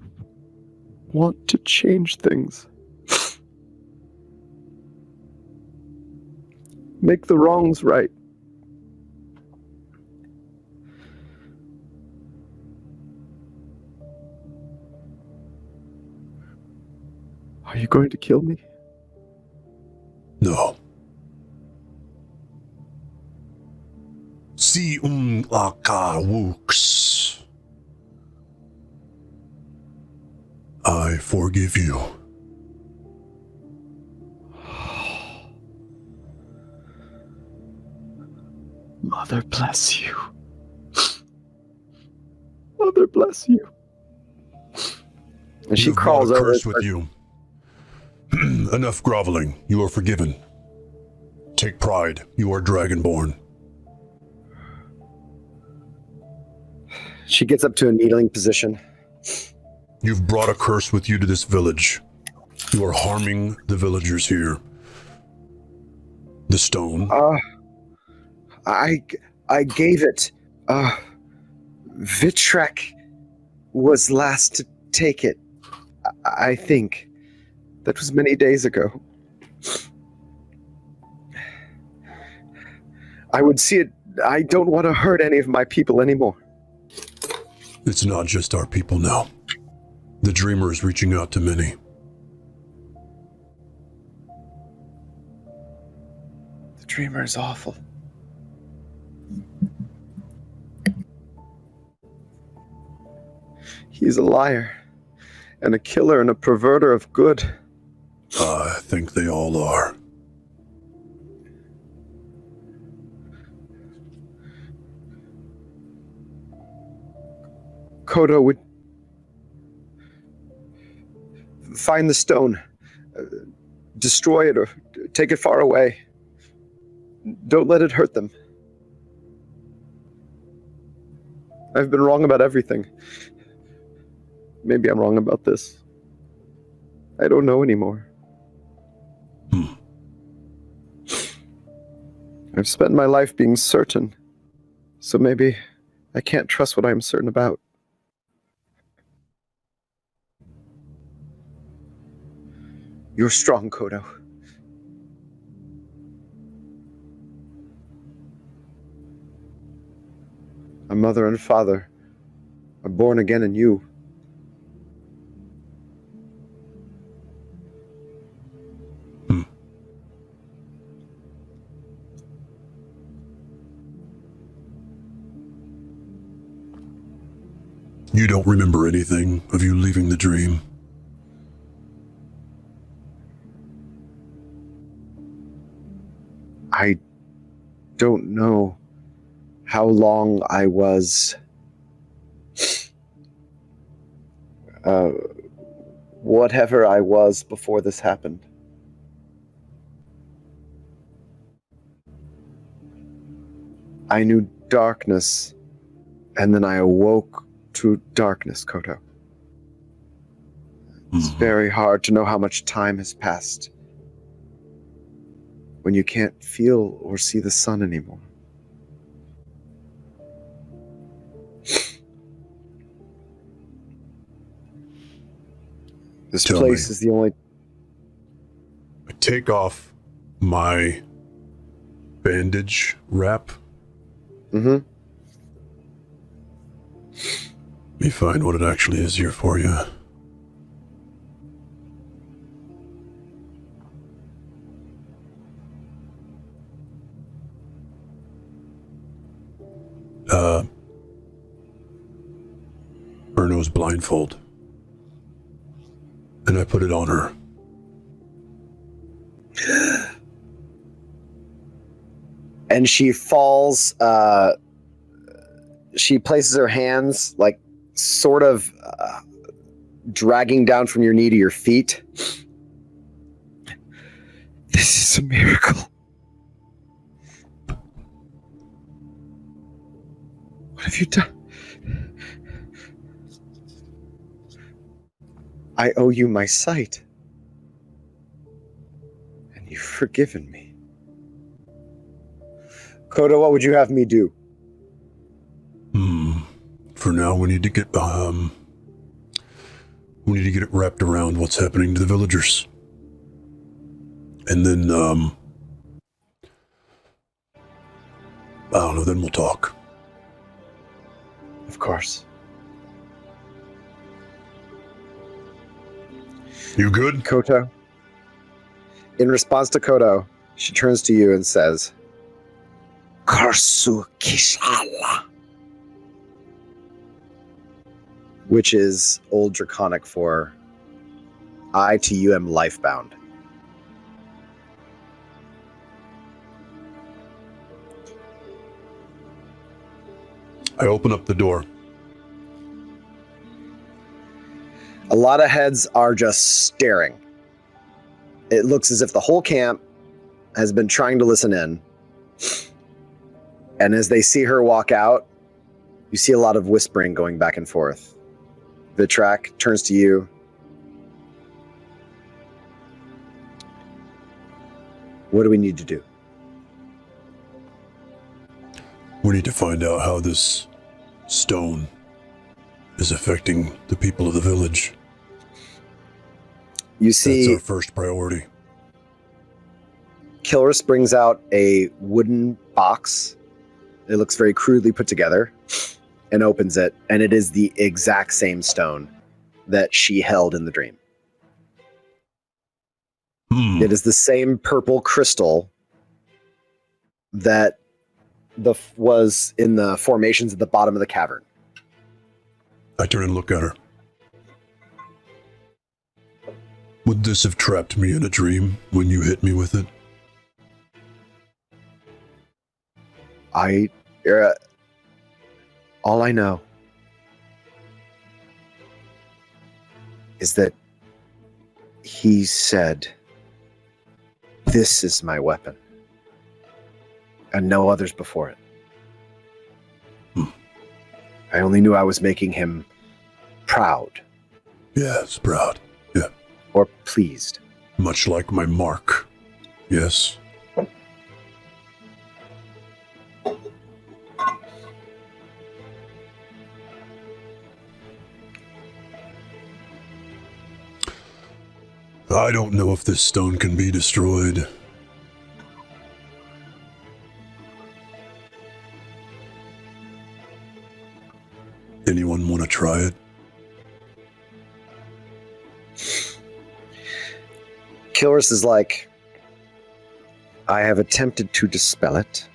want to change things. Make the wrongs right. Are you going to kill me? No. Si laka wooks. I forgive you. Mother bless you. Mother bless you. And she crawls over. Curse with you. Enough groveling. You are forgiven. Take pride. You are dragonborn. She gets up to a kneeling position. You've brought a curse with you to this village. You are harming the villagers here. The stone. I gave it. Vitrek was last to take it. I think. That was many days ago. I would see it. I don't want to hurt any of my people anymore. It's not just our people now. The Dreamer is reaching out to many. The Dreamer is awful. He's a liar, and a killer, and a perverter of good. I think they all are. Koto would find the stone, destroy it, or take it far away. Don't let it hurt them. I've been wrong about everything. Maybe I'm wrong about this. I don't know anymore. I've spent my life being certain, so maybe I can't trust what I'm certain about. You're strong, Koto. A mother and father are born again in you. You don't remember anything of you leaving the dream? I don't know how long I was whatever I was before this happened. I knew darkness, and then I awoke to darkness, Koto. It's very hard to know how much time has passed when you can't feel or see the sun anymore. This place is the only... I take off my bandage wrap. Mm-hmm. Let me find what it actually is here for you. blindfold. And I put it on her. And she falls, she places her hands, like, sort of dragging down from your knee to your feet. This is a miracle. What have you done? I owe you my sight. And you've forgiven me. Koto, what would you have me do? For now, we need to get it wrapped around what's happening to the villagers. And then, I don't know, then we'll talk. Of course. You good? Koto. In response to Koto, she turns to you and says, Karsu Kishala. Which is Old Draconic for I to you am lifebound. I open up the door. A lot of heads are just staring. It looks as if the whole camp has been trying to listen in. And as they see her walk out, you see a lot of whispering going back and forth. Vitrak turns to you. What do we need to do? We need to find out how this stone is affecting the people of the village. You see, that's our first priority. Kilris brings out a wooden box. It looks very crudely put together, and opens it, and it is the exact same stone that she held in the dream. It is the same purple crystal that was in the formations at the bottom of the cavern. I turn and look at her. Would this have trapped me in a dream when you hit me with it? All I know is that he said, "This is my weapon," and no others before it. I only knew I was making him proud. Yes, proud. Yeah. Or pleased. Much like my mark. Yes. I don't know if this stone can be destroyed. Anyone want to try it? Kilris is like, I have attempted to dispel it,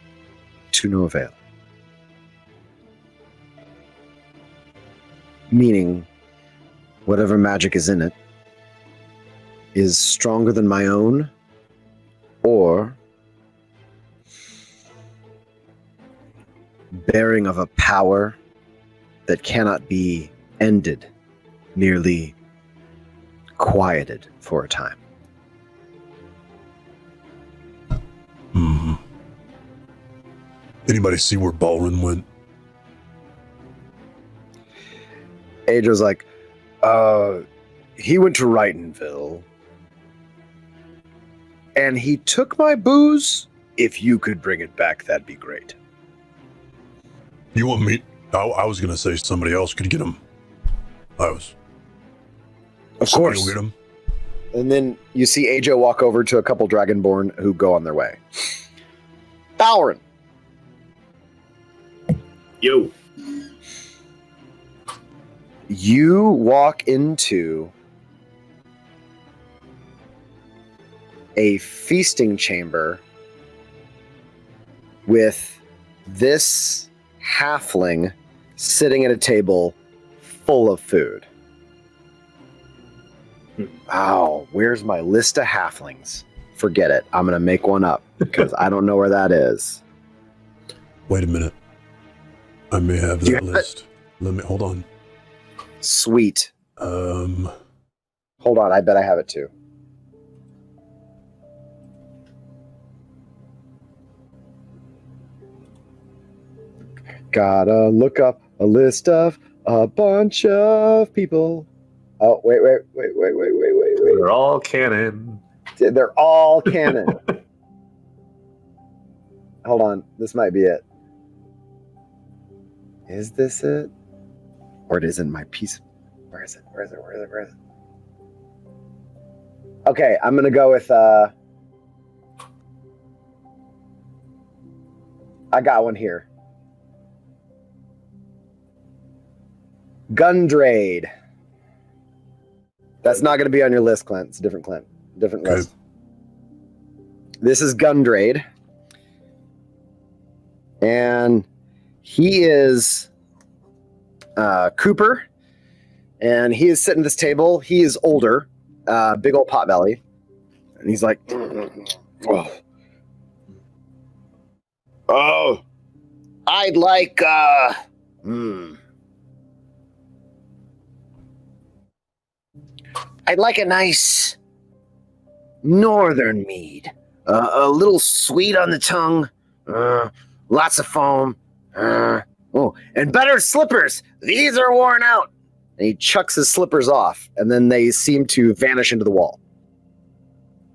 to no avail. Meaning, whatever magic is in it is stronger than my own, or bearing of a power that cannot be ended, merely quieted for a time. Anybody see where Balren went? Adriel's like, he went to Wrightonville, and he took my booze. If you could bring it back, that'd be great. You want me? I was going to say somebody else could get him. Of course. Will get him. And then you see AJ walk over to a couple Dragonborn who go on their way. Balren. Yo. You walk into a feasting chamber with this halfling sitting at a table full of food. Oh, where's my list of halflings? Forget it. I'm going to make one up because I don't know where that is. Wait a minute. I may have that list. Let me hold on. Sweet. Hold on. I bet I have it too. Gotta look up a list of a bunch of people. Oh, wait. They're all canon. They're all canon. Hold on. This might be it. Is this it? Or it isn't my piece. Where is it? Okay, I'm going to go with... I got one here. Gundrade. That's not going to be on your list, Clint. It's a different Clint. Different list. This is Gundrade. And he is Cooper. And he is sitting at this table. He is older. Big old potbelly. And he's like... Oh, I'd like... I'd like a nice northern mead. A little sweet on the tongue. Lots of foam. And better slippers. These are worn out. And he chucks his slippers off, and then they seem to vanish into the wall.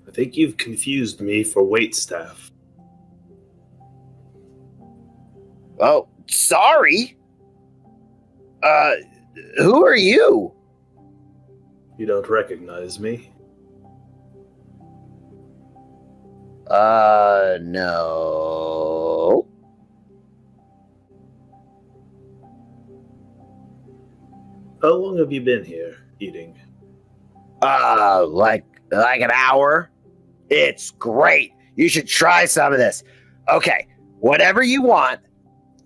I think you've confused me for waitstaff. Oh, sorry. Who are you? You don't recognize me? No. How long have you been here, eating? Like an hour. It's great. You should try some of this. Okay, whatever you want,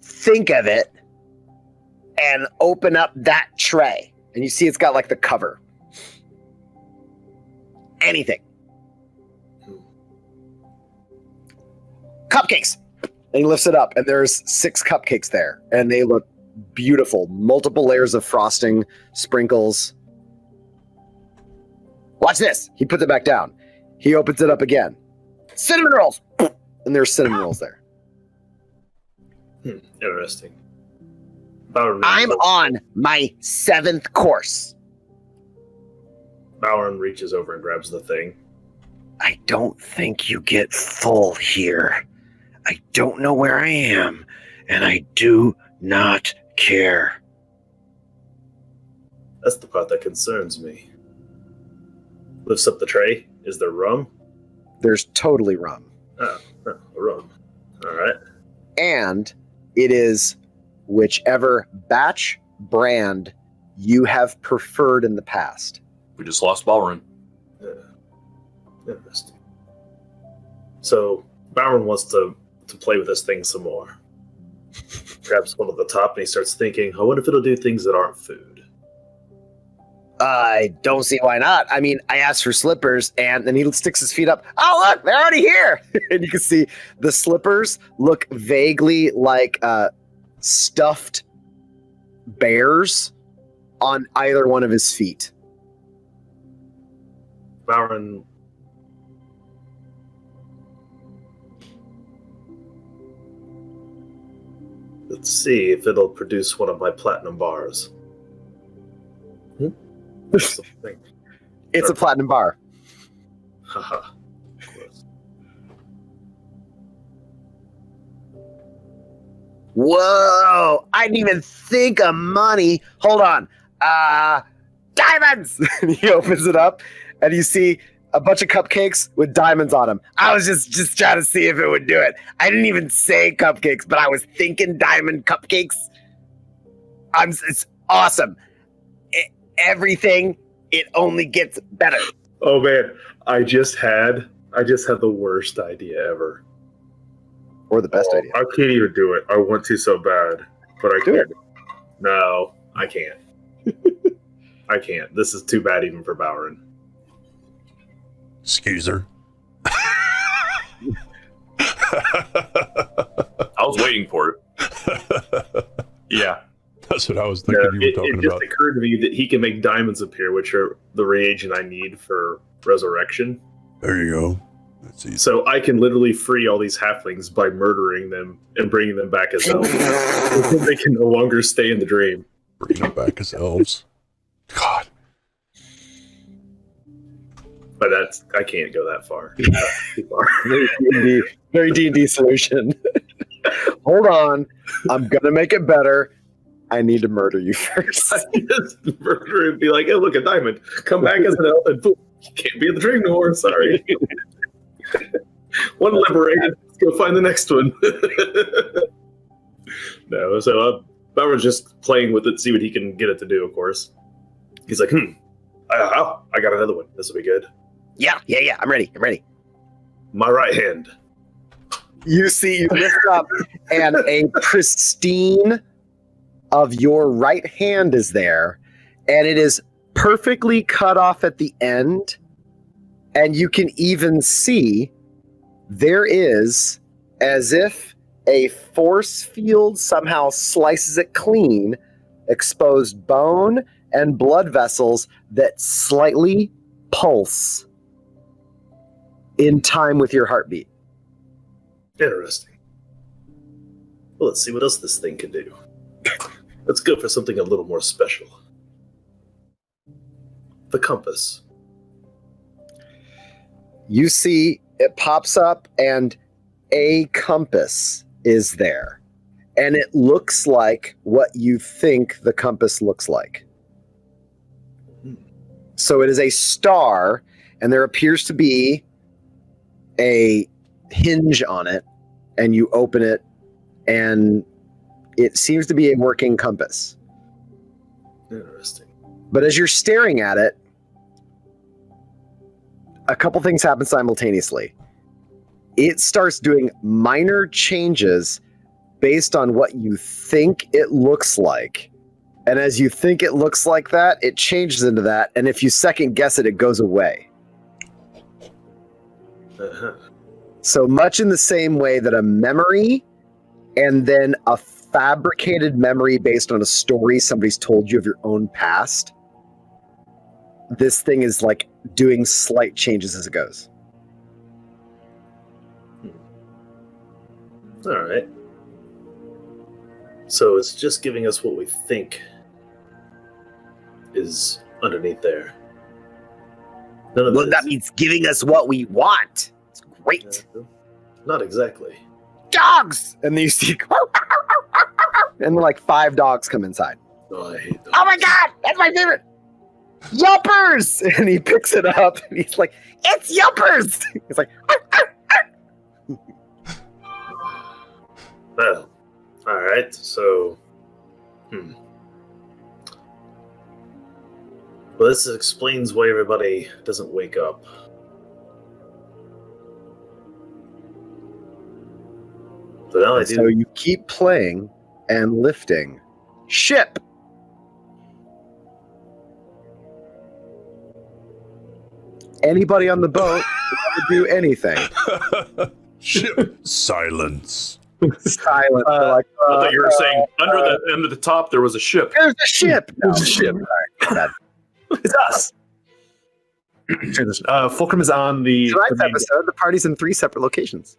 think of it, and open up that tray. And you see it's got like the cover. Anything. Cupcakes. And he lifts it up, and there's 6 cupcakes there, and they look beautiful. Multiple layers of frosting, sprinkles. Watch this. He puts it back down. He opens it up again. Cinnamon rolls. And there's cinnamon rolls there. Interesting. I'm on my 7th course. Balren reaches over and grabs the thing. I don't think you get full here. I don't know where I am, and I do not care. That's the part that concerns me. Lifts up the tray. Is there rum? There's totally rum. Oh, rum. All right. And it is whichever batch brand you have preferred in the past. We just lost Balren. Yeah. Interesting. So Balren wants to play with this thing some more. Grabs one at the top and he starts thinking, I wonder if it'll do things that aren't food. I don't see why not. I mean, I asked for slippers, and then he sticks his feet up. Oh, look, they're already here. And you can see the slippers look vaguely like stuffed bears on either one of his feet. Balren let's see if it'll produce one of my platinum bars. It's a platinum bar. Haha. Whoa! I didn't even think of money. Hold on. Diamonds! And he opens it up, and you see a bunch of cupcakes with diamonds on them. I was just trying to see if it would do it. I didn't even say cupcakes, but I was thinking diamond cupcakes. It's awesome. Everything, it only gets better. Oh man, I just had the worst idea ever. Or the best idea. I can't even do it. I want to so bad, but I can't. No, I can't. I can't. This is too bad even for Balren. Skeezer. I was waiting for it. Yeah. That's what I was thinking you were talking about. It just occurred to me that he can make diamonds appear, which are the reagent I need for resurrection. There you go. That's easy. So I can literally free all these halflings by murdering them and bringing them back as elves. They can no longer stay in the dream. Bring them back as elves. God. But I can't go that far. That's too far. Very D&D solution. Hold on. I'm going to make it better. I need to murder you first. I just murder and be like, hey, look, a diamond. Come back as an elf and boom, you can't be in the dream no more. Sorry. One liberated. Let's go find the next one. No, so Balren's just playing with it, see what he can get it to do, of course. He's like, I got another one. This will be good. Yeah. I'm ready. My right hand. You lift up, and a pristine of your right hand is there, and it is perfectly cut off at the end, and you can even see there is, as if a force field somehow slices it clean, exposed bone and blood vessels that slightly pulse in time with your heartbeat. Interesting. Well, let's see what else this thing can do. Let's go for something a little more special. The compass. You see it pops up and a compass is there. And it looks like what you think the compass looks like. So it is a star, and there appears to be a hinge on it, and you open it, and it seems to be a working compass. Interesting. But as you're staring at it, a couple things happen simultaneously. It starts doing minor changes based on what you think it looks like. And as you think it looks like that, it changes into that. And if you second guess it, it goes away. Uh-huh. So much in the same way that a memory and then a fabricated memory based on a story somebody's told you of your own past, this thing is like doing slight changes as it goes. All right. So it's just giving us what we think is underneath there. Well, that means giving us what we want. It's great. Not exactly. Dogs! And then you see, and then like 5 dogs come inside. Oh, I hate dogs. Oh my God, that's my favorite. Yuppers! And he picks it up and he's like, it's Yuppers! He's like, Well, all right. So, well, this explains why everybody doesn't wake up. So now I do. So you keep playing and lifting. Ship! Anybody on the boat do anything. Ship. Silence. Silent. I thought you were saying under the top there was a ship. There's a ship. There's a ship. All right. It's us. Fulcrum is on the Tonight's main episode, the party's in 3 separate locations.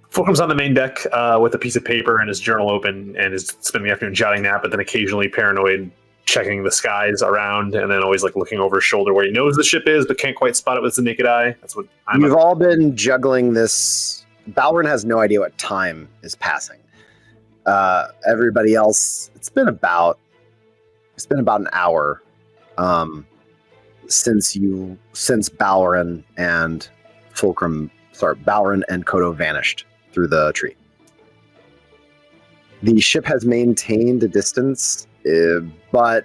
Fulcrum's on the main deck with a piece of paper and his journal open and is spending the afternoon jotting that, but then occasionally paranoid, checking the skies around and then always like looking over his shoulder where he knows the ship is but can't quite spot it with the naked eye. That's what You've all been juggling this. Balren has no idea what time is passing. Everybody else, it's been about an hour since Balren and Balren and Koto vanished through the tree. The ship has maintained a distance, but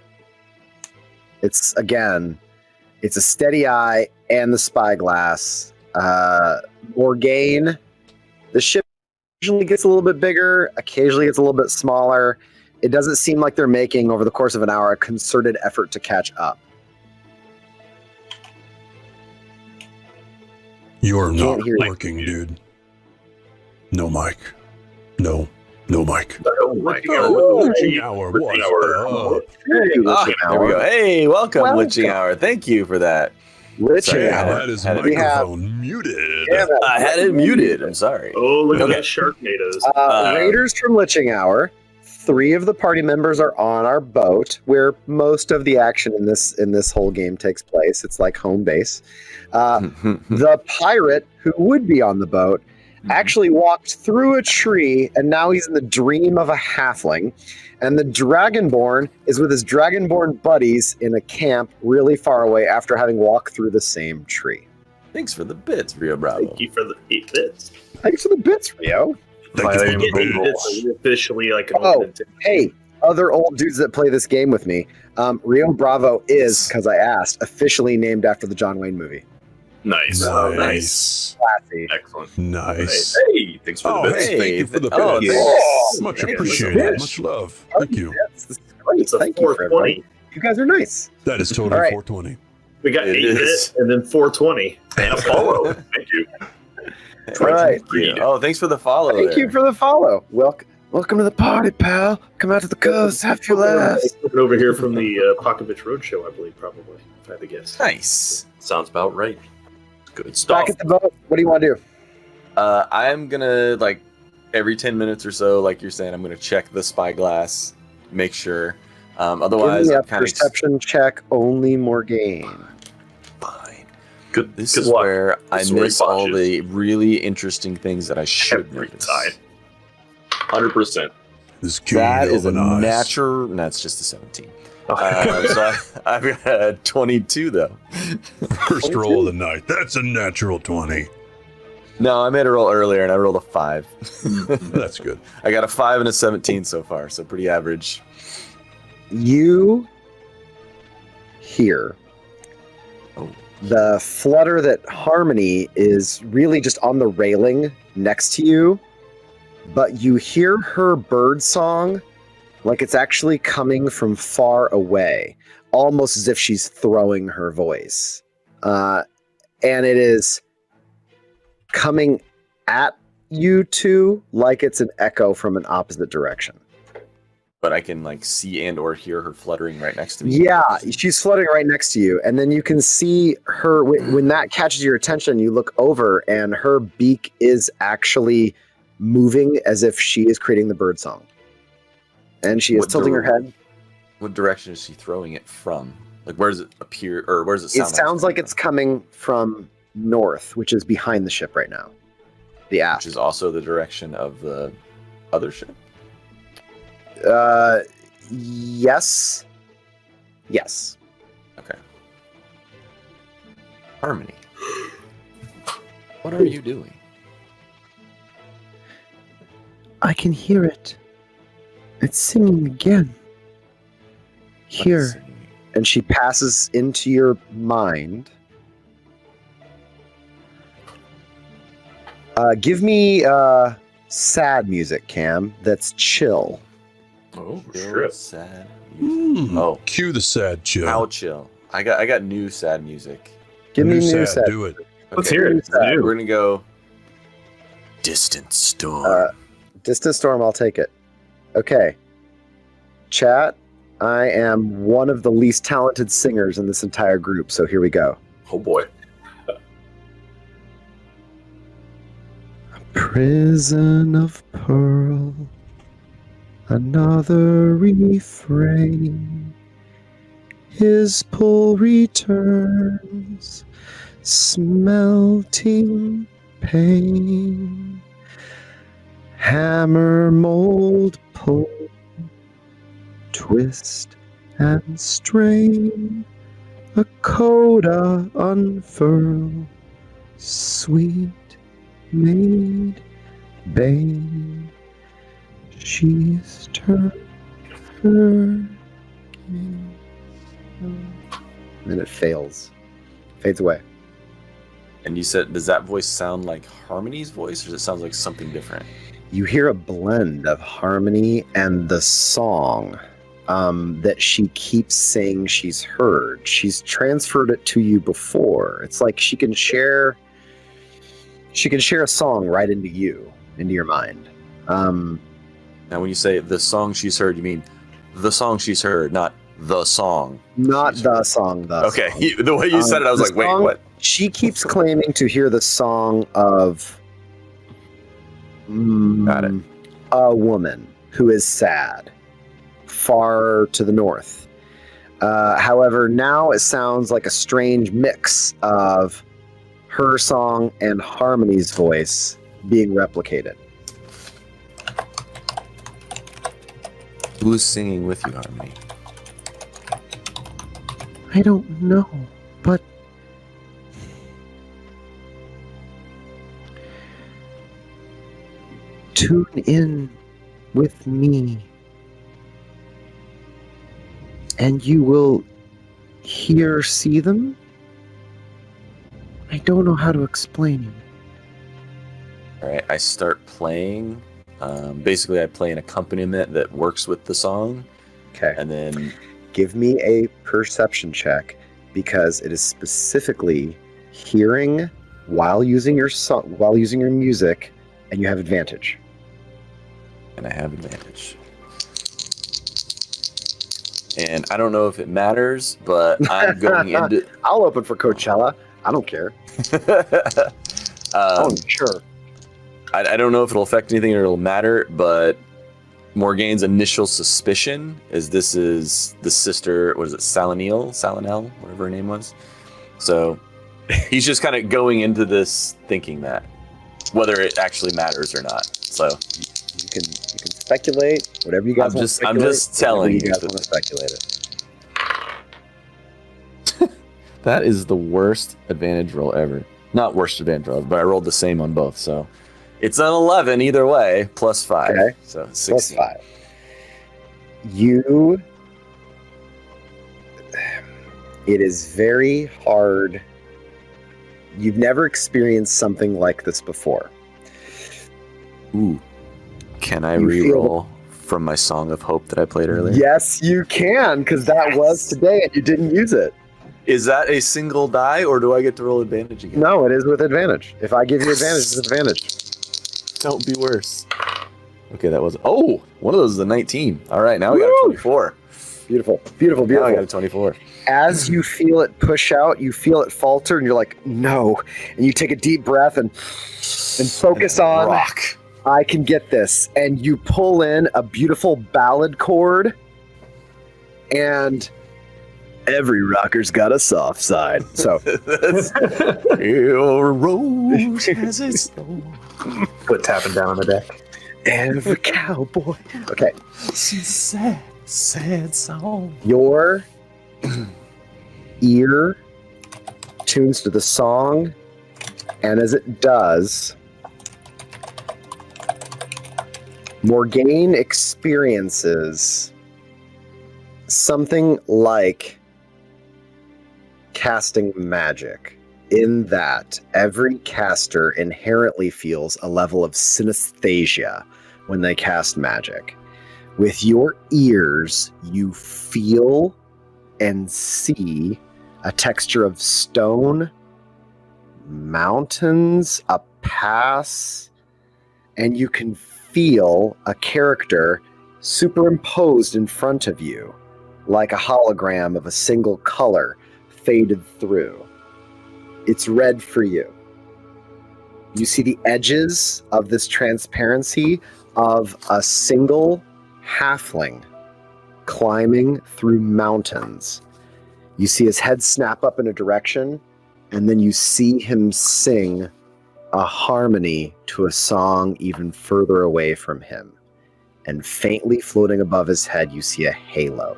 it's a steady eye and the spyglass. Morgaine, the ship occasionally gets a little bit bigger, occasionally gets a little bit smaller. it doesn't seem like they're making, over the course of an hour, a concerted effort to catch up. You're Can't not hear you. working, dude. No mic. No mic. Oh my Witching hour. What's up? Hey, Witching There we go. Hour. Hey, welcome, Welcome. Witching Hour. Thank you for that. Witching Sorry, Yeah, Hour. that is Had it- microphone muted. I had it muted. I'm sorry. Oh, look at Okay. that Sharknadoes. Raiders from Liching Hour. 3 of the party members are on our boat, where most of the action in this whole game takes place. It's like home base. The pirate who would be on the boat actually walked through a tree, and now he's in the dream of a halfling. And the Dragonborn is with his Dragonborn buddies in a camp really far away after having walked through the same tree. Thanks for the bits, Rio Bravo. Thank you for the 8 bits. Thanks for the bits, Rio. Thank you If for you the get 8 visuals. bits, you're officially like an Oh, open intent. hey, other old dudes that play this game with me. Rio Bravo is, because I asked, officially named after the John Wayne movie. Nice. Nice. Classy. Excellent. Nice. Hey, thanks for Oh, the bits. hey, thank you for the Oh, bits. thanks. Much Thank you. appreciated. Much love. Thank you. Yes, this is great. It's a Thank you for everybody. 420. You guys are nice. That is totally All right. 420. We got It 8 is. bits and then 420. And a follow. Thank you. All right. Oh, thanks for the follow. Thank there. you for the follow. Welcome to the party, pal. Come out to the coast, have a few laughs. Looking over here from the Pocket Bitch Roadshow, I believe, probably. If I had to guess. Nice. Sounds about right. Good stuff. Back at the boat. What do you want to do? I'm gonna every 10 minutes or so, like you're saying, I'm gonna check the spyglass, make sure. Otherwise, Give me a I'm kind of perception check only, Morgaine. fine. Good. This good is luck. where I Sorry, miss all Botches. the really interesting things that I should Every notice. time. 100%. This king That is a Elven eyes. natural. That's just a 17. So I've got a 22 though. First roll of the night. That's a natural 20. No, I made a roll earlier and I rolled a 5. That's good. I got a 5 and a 17 so far, so pretty average. You hear the flutter that Harmony is really just on the railing next to you, but you hear her bird song like it's actually coming from far away, almost as if she's throwing her voice. And it is coming at you two like it's an echo from an opposite direction. But I can see and or hear her fluttering right next to me. Yeah, she's fluttering right next to you, and then you can see her when that catches your attention. You look over, and her beak is actually moving as if she is creating the bird song, and she is What tilting her head. What direction is she throwing it from? Where does it appear, or where does it sound? It sounds like it's coming from north, which is behind the ship right now. The aft, which is also the direction of the other ship. Yes. Okay. Harmony. What are you doing? I can hear it. It's singing again. Here. And she passes into your mind. Give me sad music, Cam. That's chill. Oh, Chill, sad. Oh, cue the sad chill. How chill? I got new sad music. Give me new sad. sad. Do it. Let's hear it. We're gonna go. Distant storm. Distant Storm, I'll take it. Okay. Chat, I am one of the least talented singers in this entire group, so here we go. Oh boy. Prison of pearl, another refrain. His pull returns, smelting pain. Hammer, mold, pull, twist and strain. A coda unfurl, sweet maid bane. She's turned her gaze. Then it fades away. And you said, does that voice sound like Harmony's voice, or does it sound like something different? You hear a blend of harmony and the song that she keeps saying she's heard. She's transferred it to you before. It's like she can share a song right into your mind. Now, when you say the song she's heard, you mean the song she's heard, not the song. Not the song, okay, song. The way you said it, I was like, wait, what? She keeps claiming to hear the song of Got it. A woman who is sad, far to the north. However, now it sounds like a strange mix of her song and Harmony's voice being replicated. Who's singing with you, Harmony? I don't know, but tune in with me and you will see them. I don't know how to explain it. All right, I start playing. Basically, I play an accompaniment that works with the song. Okay. And then give me a perception check, because it is specifically hearing while using your music, and you have advantage. And I have advantage. And I don't know if it matters, but I'm going into... I'll open for Coachella. I don't care. Sure. I don't know if it'll affect anything or it'll matter, but Morgaine's initial suspicion is this is the sister, what is it, Salanel, whatever her name was. So he's just kind of going into this thinking that, whether it actually matters or not. So you can speculate whatever you guys want to speculate. I'm just telling you guys want to speculate it. That is the worst advantage roll ever. Not worst advantage roll, but I rolled the same on both, so it's an 11 either way, plus 5. Okay. So 16. Plus 5. It is very hard. You've never experienced something like this before. Ooh. Can I re-roll from my Song of Hope that I played earlier? Yes, you can, because that was today and you didn't use it. Is that a single die, or do I get to roll advantage again? No, it is with advantage. If I give you advantage, it's advantage. Don't be worse. Okay, that was... Oh! One of those is a 19. All right, now we got a 24. Beautiful. Now I got a 24. As you feel it push out, you feel it falter, and you're like, no. And you take a deep breath and focus on... Rock. I can get this. And you pull in a beautiful ballad chord, and every rocker's got a soft side. So your rose has its Quit tapping down on the deck. Every cowboy. Okay. She's sad, sad song. Your ear tunes to the song, and as it does, Morgaine experiences something like casting magic, in that every caster inherently feels a level of synesthesia when they cast magic. With your ears, you feel and see a texture of stone, mountains, a pass, and you can feel a character superimposed in front of you, like a hologram of a single color faded through. It's red for you. You see the edges of this transparency of a single halfling climbing through mountains. You see his head snap up in a direction, and then you see him sing a harmony to a song even further away from him. And faintly floating above his head, you see a halo.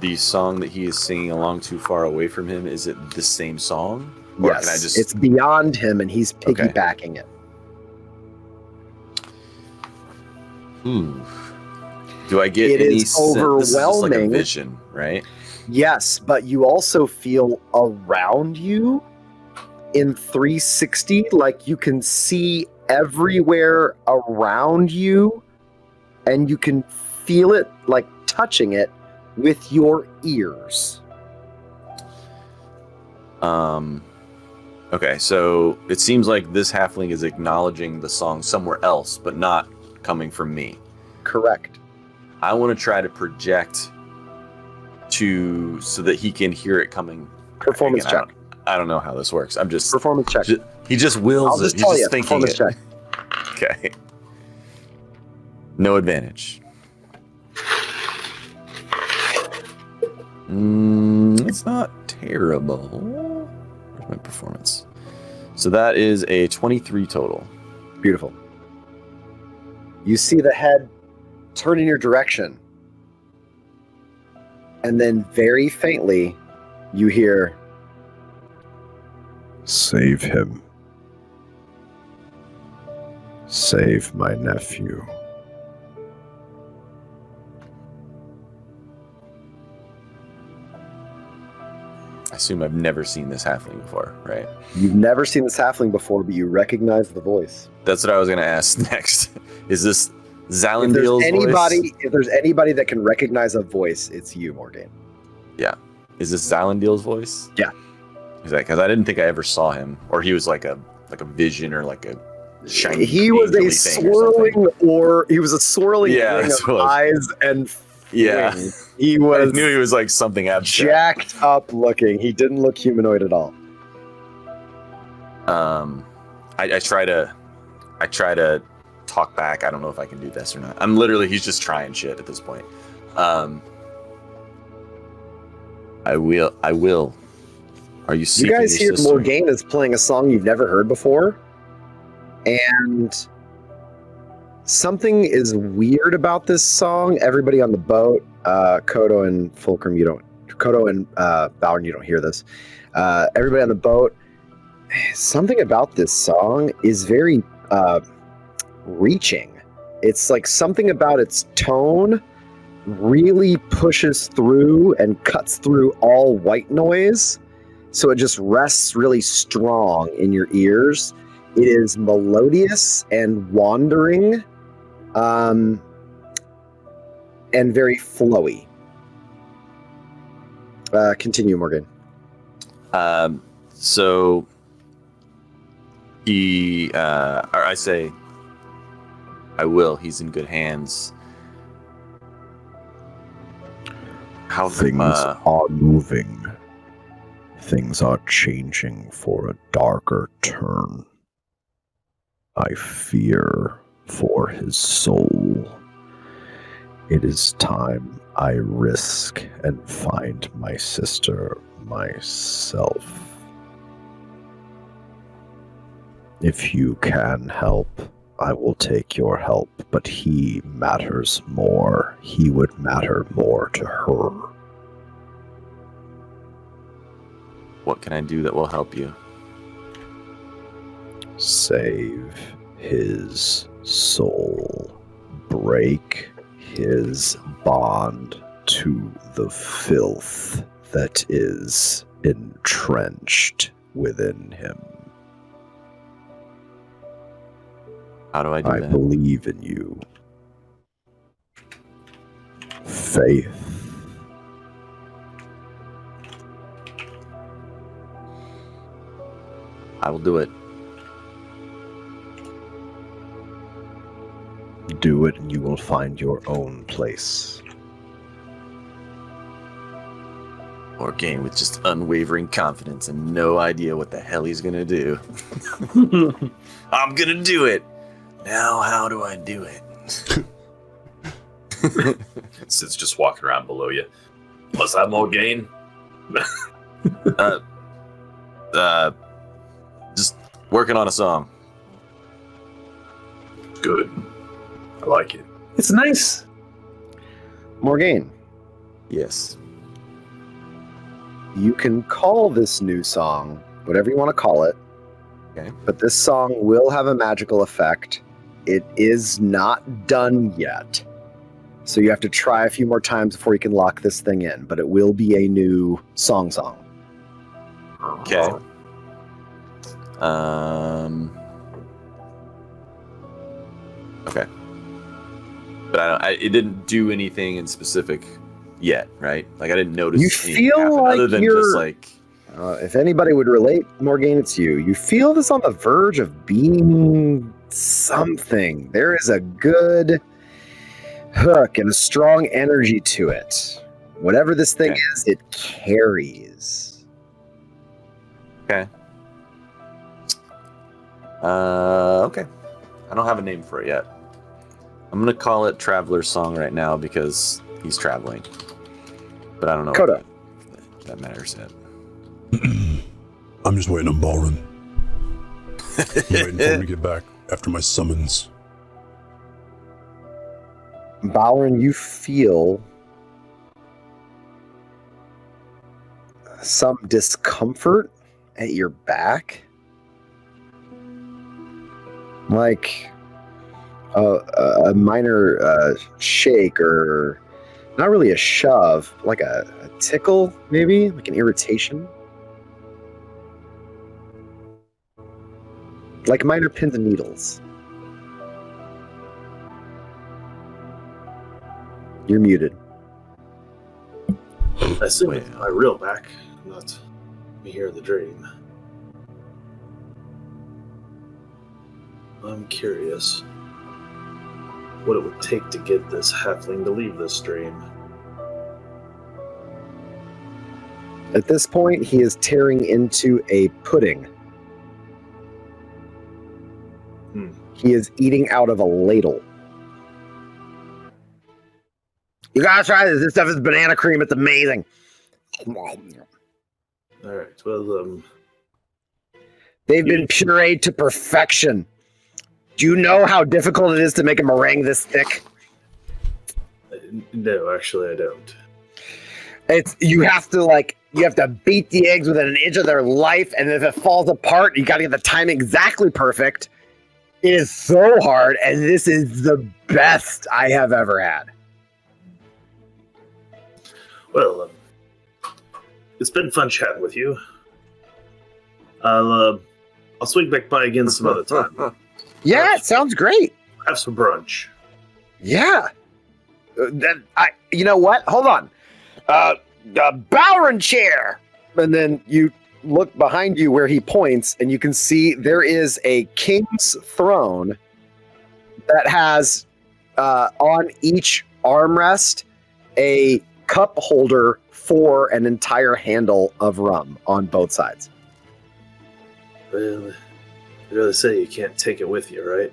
The song that he is singing along too far away from him, is it the same song? Or Yes, can I just... it's beyond him, and he's piggybacking it. Do I get It any is sense? This is just like a overwhelming. vision, right? Yes, but you also feel around you in 360, like you can see everywhere around you, and you can feel it, like touching it with your ears. Okay, so it seems like this halfling is acknowledging the song somewhere else, but not coming from me. Correct. I want to try to project so that he can hear it coming. Performance check. I don't know how this works. I'm just performance check. He just wills it. He's just thinking it. Check. Okay. No advantage. It's not terrible. Where's my performance? So that is a 23 total. Beautiful. You see the head turn in your direction. And then very faintly, you hear, "Save him. Save my nephew." I assume I've never seen this halfling before, right? You've never seen this halfling before, but you recognize the voice. That's what I was going to ask next. Is this Zalandil's voice? If there's anybody that can recognize a voice, it's you, Morgan. Yeah. Is this Zalandil's voice? Yeah. Because I didn't think I ever saw him, or he was like a vision or like a shiny. He was a swirling ring of eyes and. Yeah, he was. I knew he was like something abstract. Jacked up looking. He didn't look humanoid at all. I try to talk back. I don't know if I can do this or not. He's just trying shit at this point. I will. Are you seeking You guys hear sister? Morgane is playing a song you've never heard before, and something is weird about this song. Everybody on the boat, Koto and Fulcrum, Koto and Balren, you don't hear this. Everybody on the boat, something about this song is very reaching. It's like something about its tone really pushes through and cuts through all white noise. So it just rests really strong in your ears. It is melodious and wandering. And very flowy. Continue, Morgan. So he, or I say, I will. He's in good hands. How things are moving. Things are changing for a darker turn. I fear for his soul. It is time I risk and find my sister myself. If you can help, I will take your help, but he matters more. He would matter more to her. What can I do that will help you? Save his soul. Break his bond to the filth that is entrenched within him. How do I do that? I believe in you. Faith. I will do it. Do it and you will find your own place. Morgane with just unwavering confidence and no idea what the hell he's gonna do. I'm gonna do it. Now how do I do it? Sid's just walking around below you. What's that, Morgane? Just working on a song. Good. I like it. It's nice. Morgane, Yes. you can call this new song whatever you want to call it. Okay. But this song will have a magical effect. It is not done yet. So you have to try a few more times before you can lock this thing in. But it will be a new song. Okay. Okay. But it didn't do anything in specific yet, right? Like I didn't notice. You anything feel happen like other than you're just like. If anybody would relate, Morgaine, it's you. You feel this on the verge of being something. There is a good hook and a strong energy to it. Whatever this thing is, it carries. Okay. Okay. I don't have a name for it yet. I'm gonna call it Traveler's Song right now because he's traveling. But I don't know. Koto. If that matters yet. I'm just waiting on Balren. I'm waiting for him to get back after my summons. Balren, you feel some discomfort at your back. Like a minor shake, or not really a shove, like a tickle, maybe, like an irritation. Like minor pins and needles. You're muted. I assume it's my real back, not me here in the dream. I'm curious what it would take to get this halfling to leave this dream. At this point, he is tearing into a pudding. He is eating out of a ladle. You gotta try this. This stuff is banana cream. It's amazing. All right. Well, they've been pureed to perfection. Do you know how difficult it is to make a meringue this thick? No, actually, I don't. You have to beat the eggs within an inch of their life, and if it falls apart, you gotta get the timing exactly perfect. It is so hard, and this is the best I have ever had. Well, it's been fun chatting with you. I'll swing back by again some other time. Yeah, it sounds great. Have some brunch. Yeah. You know what? Hold on. The Balren chair. And then you look behind you where he points, and you can see there is a king's throne that has on each armrest a cup holder for an entire handle of rum on both sides. Well, you really say you can't take it with you, right?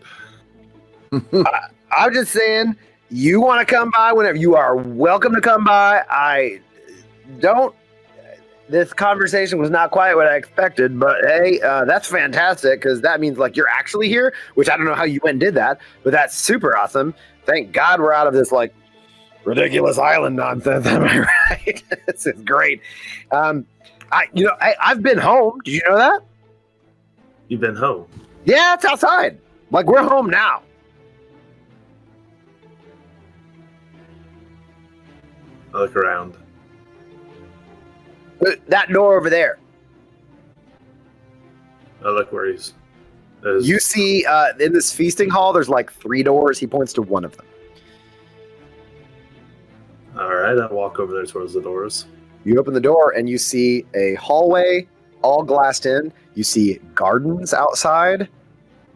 I'm just saying, you want to come by whenever, you are welcome to come by. This conversation was not quite what I expected, but hey, that's fantastic, because that means like you're actually here, which I don't know how you went and did that, but that's super awesome. Thank God we're out of this like ridiculous island nonsense. Am I right? This is great. I've been home. Did you know that? You've been home? Yeah, it's outside. Like, we're home now. I look around. That door over there. I look where he's. You see, in this feasting hall, there's like 3 doors. He points to one of them. All right, I walk over there towards the doors. You open the door, and you see a hallway, all glassed in. You see gardens outside,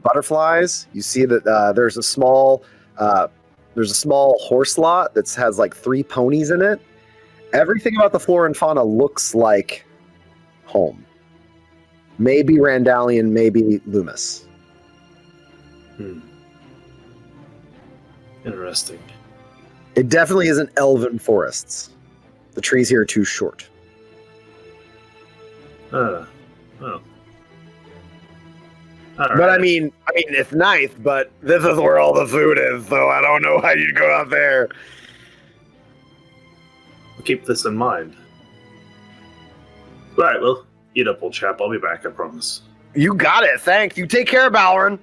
butterflies. You see that there's a small horse lot that has like 3 ponies in it. Everything about the flora and fauna looks like home. Maybe Randallian, maybe Loomis. Interesting. It definitely isn't elven forests. The trees here are too short. Oh. But right. I mean, it's nice, but this is where all the food is, so I don't know how you'd go out there. I'll keep this in mind. All right, well, eat up, old chap. I'll be back, I promise. You got it. Thanks. You take care, Balren.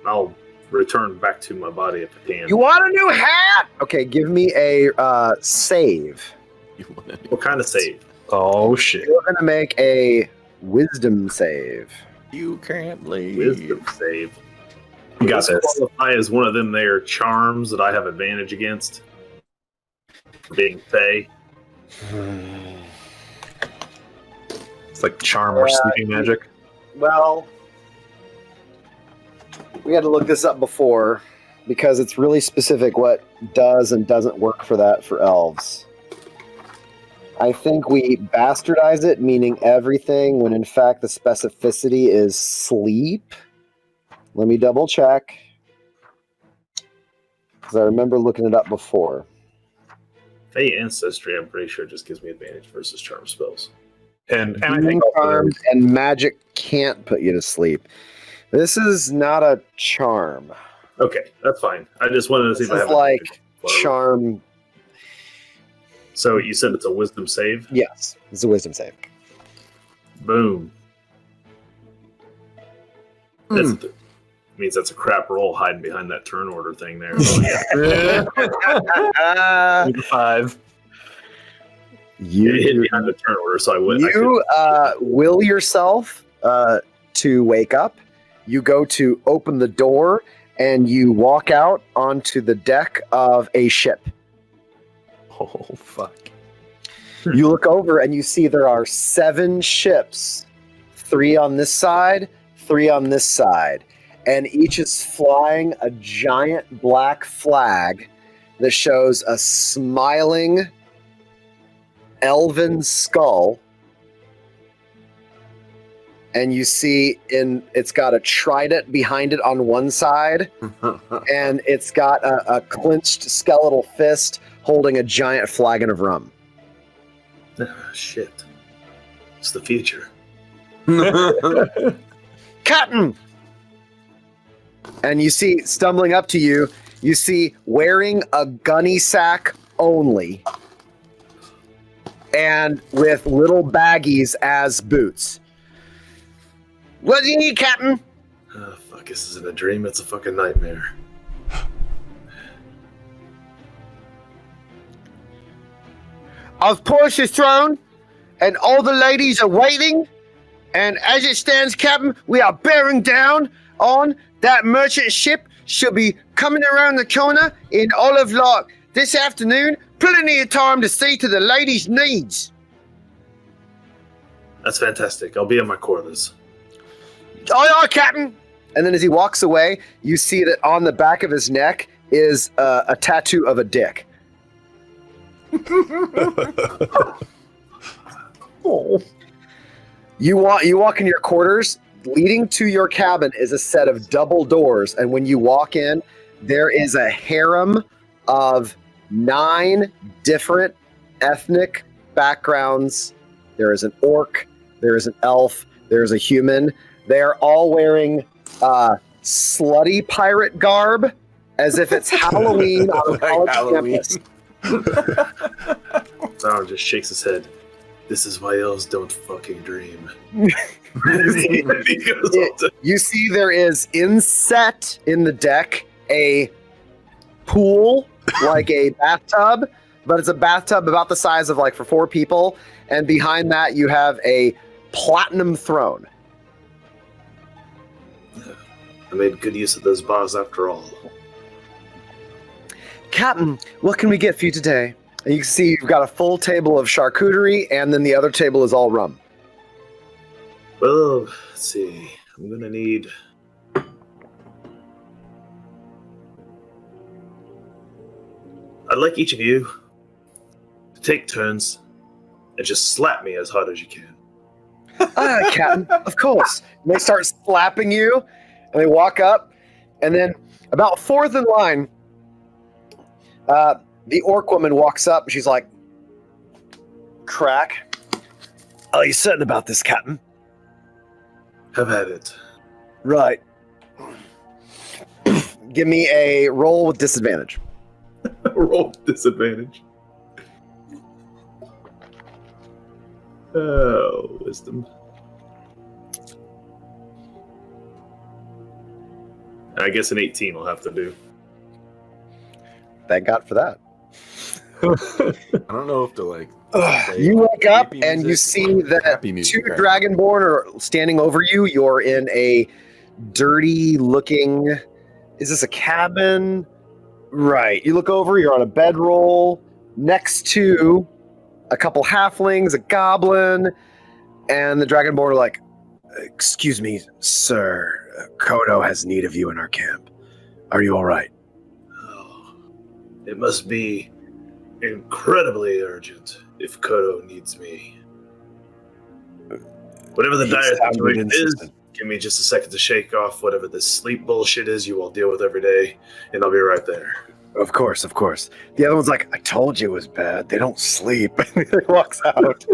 I'll return back to my body if I can. You want a new hat? Okay, give me a save. What kind of save? Oh, shit. You're going to make a wisdom save. You can't leave. Wisdom save. You got this. Qualify as one of them there charms that I have advantage against. For being Fey. It's like charm or sleeping magic. Well, we had to look this up before because it's really specific what does and doesn't work for that for elves. I think we bastardize it, meaning everything, when in fact the specificity is sleep. Let me double check. Because I remember looking it up before. Fey Ancestry, I'm pretty sure, just gives me advantage versus charm spells. And I think charm and magic can't put you to sleep. This is not a charm. Okay, that's fine. I just wanted to see This if I is have like advantage. charm. So you said it's a wisdom save? Yes, it's a wisdom save. Boom. That means that's a crap roll hiding behind that turn order thing there. So, yeah. 5. It hit behind the turn order, so I wouldn't. You will yourself to wake up. You go to open the door, and you walk out onto the deck of a ship. Oh, fuck. You look over, and you see there are 7 ships. 3 on this side, 3 on this side. And each is flying a giant black flag that shows a smiling elven skull, and you see it's got a trident behind it on one side, and it's got a clenched skeletal fist holding a giant flagon of rum. Shit. It's the future. Captain! And you see, stumbling up to you, you see wearing a gunny sack only, and with little baggies as boots. What do you need, Captain? Oh, fuck, this isn't a dream, it's a fucking nightmare. I've poised his throne, and all the ladies are waiting. And as it stands, Captain, we are bearing down on that merchant ship. She'll be coming around the corner in Olive Lock this afternoon. Plenty of time to see to the ladies' needs. That's fantastic. I'll be in my quarters. Aye, aye, Captain. And then as he walks away, you see that on the back of his neck is a tattoo of a dick. Oh. You walk in your quarters. Leading to your cabin is a set of double doors, and when you walk in, there is a harem of 9 different ethnic backgrounds. There is an orc, there is an elf, there is a human. They are all wearing slutty pirate garb, as if it's Halloween on a college campus. Sauron just shakes his head. This is why elves don't fucking dream. You see there is inset in the deck a pool, like a bathtub, but it's a bathtub about the size of like for 4 people. And behind that you have a platinum throne. I made good use of those bars after all. Captain, what can we get for you today? And you can see you've got a full table of charcuterie, and then the other table is all rum. Well, let's see. I'm gonna need... I'd like each of you to take turns and just slap me as hard as you can. Captain, of course. And they start slapping you, and they walk up, and then about 4th in line, the orc woman walks up, and she's like, "Crack. Are you certain about this, Captain?" Have at it. Right. Give me a roll with disadvantage. Roll disadvantage. Oh, wisdom. I guess an 18 will have to do. Thank God for that. I don't know if to like. You wake up Happy and you music see that happy music, two right? Dragonborn are standing over you. You're in a dirty-looking. Is this a cabin? Right. You look over. You're on a bedroll next to a couple halflings, a goblin, and the Dragonborn are like, "Excuse me, sir. Koto has need of you in our camp. Are you all right?" Oh, it must be incredibly urgent if Koto needs me. Whatever the He dire sounded situation is, insistent. give me just a second to shake off whatever this sleep bullshit is you all deal with every day, and I'll be right there. Of course, of course. The other one's like, "I told you it was bad. They don't sleep." He walks out.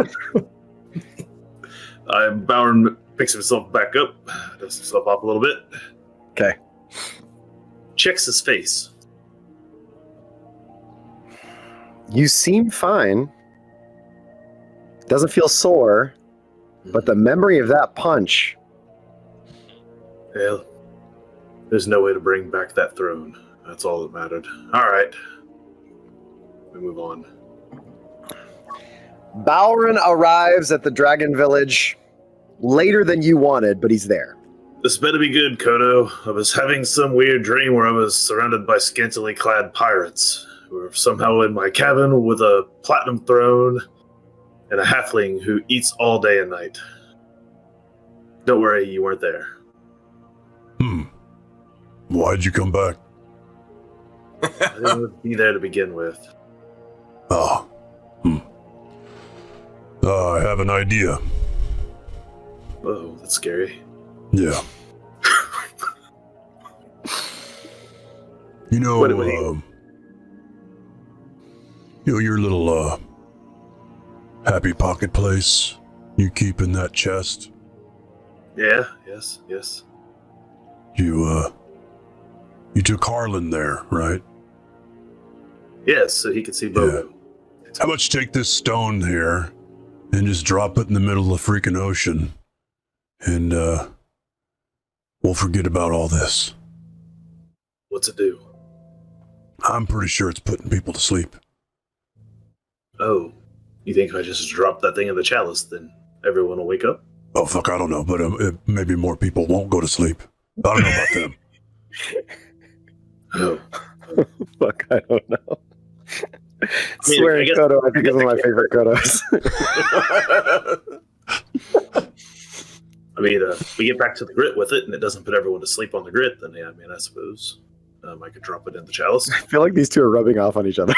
Balren picks himself back up, dusts himself up a little bit. Okay. Checks his face. You seem fine. Doesn't feel sore, but the memory of that punch. Well, there's no way to bring back that throne. That's all that mattered. All right. We move on. Balren arrives at the Dragon Village later than you wanted, but he's there. This better be good, Koto. I was having some weird dream where I was surrounded by scantily clad pirates who were somehow in my cabin with a platinum throne and a halfling who eats all day and night. Don't worry, you weren't there. Why'd you come back? I didn't be there to begin with. Oh. I have an idea. Oh, that's scary. Yeah. You know, What do we- your little happy pocket place you keep in that chest. Yeah, yes. You took Harlan there, right? Yes, so he could see Bogo. How about you take this stone here and just drop it in the middle of the freaking ocean, and we'll forget about all this. What's it do? I'm pretty sure it's putting people to sleep. Oh, you think if I just drop that thing in the chalice, then everyone will wake up? Oh, fuck, I don't know, but maybe more people won't go to sleep. I don't know about them. Oh. Fuck, I don't know. I Swearing guess- Koto, I think is one of my favorite Kotos. I mean, we get back to the grit with it, and it doesn't put everyone to sleep on the grit, then yeah, I mean, I suppose I could drop it in the chalice. I feel like these two are rubbing off on each other.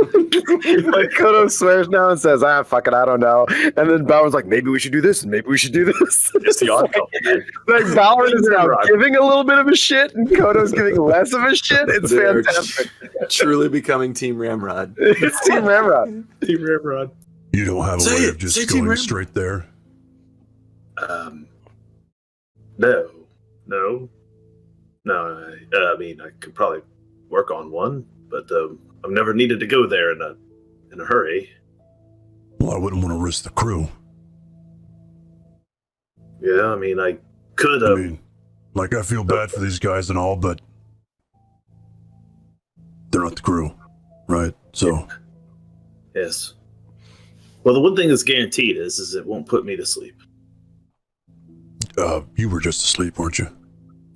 Like Koto swears now and says, fuck it, I don't know. And then Balren's like, maybe we should do this, and maybe we should do this. It's the odd couple, man. Like Balren is now giving a little bit of a shit, and Koto's giving less of a shit. It's They're fantastic. Truly becoming Team Ramrod. It's Team Ramrod. Team Ramrod. You don't have a Say way it. of just Say Team going Ram. straight there? No. I mean, I could probably work on one, but I've never needed to go there in a hurry. Well, I wouldn't want to risk the crew. Yeah, I mean, I could. I mean, like, I feel bad for these guys and all, but they're not the crew, right? So, Yes. Well, the one thing that's guaranteed is it won't put me to sleep. you were just asleep, weren't you?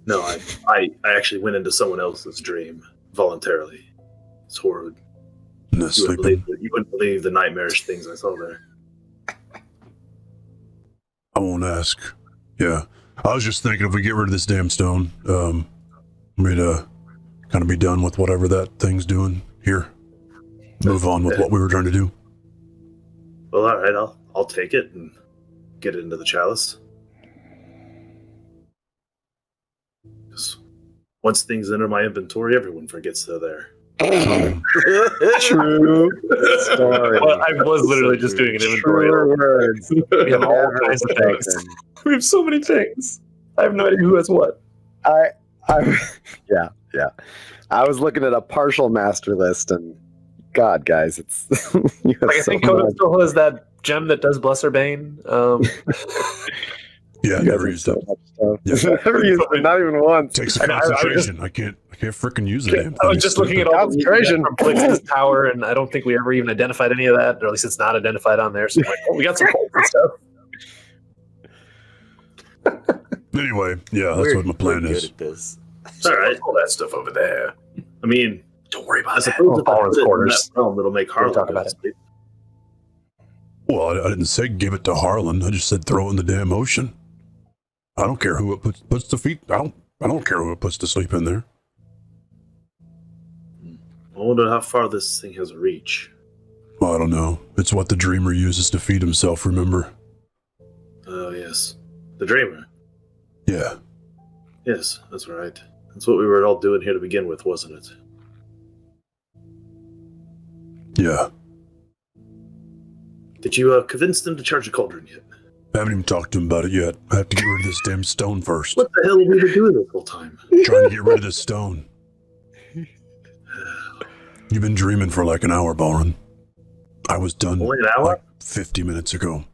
No, I actually went into someone else's dream voluntarily. It's horrid. No, You wouldn't believe the nightmarish things I saw there. I won't ask. Yeah. I was just thinking if we get rid of this damn stone, we'd kind of be done with whatever that thing's doing here. Move on with what we were trying to do. Well, all right, I'll take it and get it into the chalice. 'Cause once things enter my inventory, everyone forgets they're there. True story. Well, I was literally just doing an inventory. True words. We have all kinds of things. We have so many things. I have no idea who has what. Yeah. I was looking at a partial master list, and God, guys, it's you have Like, I so think Kodo much. still has that gem that does Blesser Bane. Yeah, I never used it. Yeah. Never used it, not even once. Takes a concentration. I can't freaking use the damn thing. I was just looking at all the Concentration. from Blix's tower, and I don't think we ever even identified any of that, or at least it's not identified on there. So I'm like, oh, we got some bolts and stuff. Anyway, yeah, that's what my plan is. This. All right. All that stuff over there. I mean, Don't worry I about that. suppose if I Balren's put it in quarters. that realm, it'll make Harlan talk go about to it. sleep. Well, I didn't say give it to Harlan. I just said throw it in the damn ocean. I don't care who it puts to feet. I don't care who it puts to sleep in there. I wonder how far this thing has reach. Well, I don't know. It's what the dreamer uses to feed himself, remember? Oh, yes. The Dreamer. Yeah. Yes, that's right. That's what we were all doing here to begin with, wasn't it? Yeah. Did you convince them to charge a cauldron yet? I haven't even talked to him about it yet. I have to get rid of this damn stone first. What the hell have we been doing this whole time? Trying to get rid of this stone. You've been dreaming for like an hour, Balren. I was done Only an hour? like 50 minutes ago.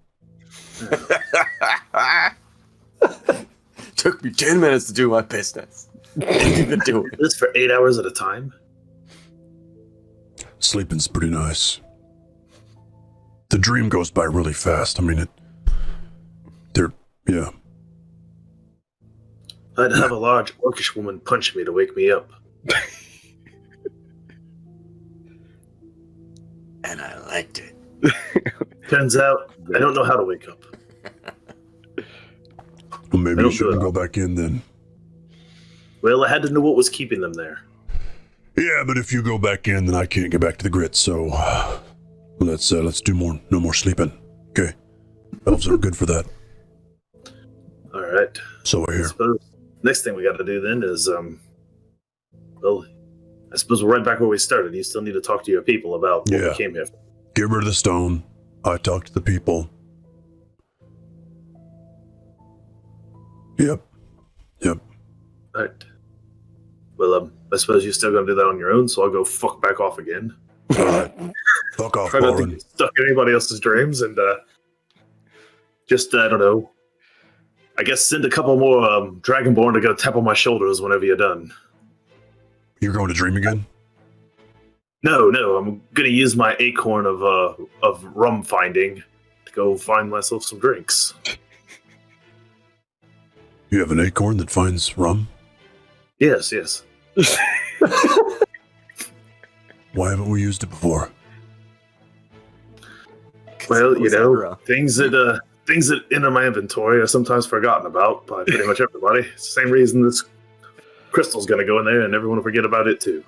Took me 10 minutes to do my business. Didn't even do it. This for 8 hours at a time? Sleeping's pretty nice. The dream goes by really fast. I mean, yeah. I'd have a large orcish woman punch me to wake me up. And I liked it. Turns out, I don't know how to wake up. Well, maybe I you don't shouldn't do go back in then. Well, I had to know what was keeping them there. Yeah, but if you go back in, then I can't get back to the grit. So let's do no more sleeping. Okay, elves are good for that. All right. So I I hear. suppose next thing we got to do then is, well, I suppose we're right back where we started. You still need to talk to your people about what we came here for. Get rid of the stone. I talked to the people. Yep. All right. Well, I suppose you're still going to do that on your own, so I'll go fuck back off again. All right. Fuck off, Try not to Balren. get stuck in anybody else's dreams, and just, I don't know, I guess send a couple more Dragonborn to go tap on my shoulders whenever you're done. You're going to dream again? No, I'm going to use my acorn of rum finding to go find myself some drinks. You have an acorn that finds rum? Yes. Why haven't we used it before? Well, you know, things that enter my inventory are sometimes forgotten about by pretty much everybody. It's the same reason this crystal's going to go in there, and everyone will forget about it too.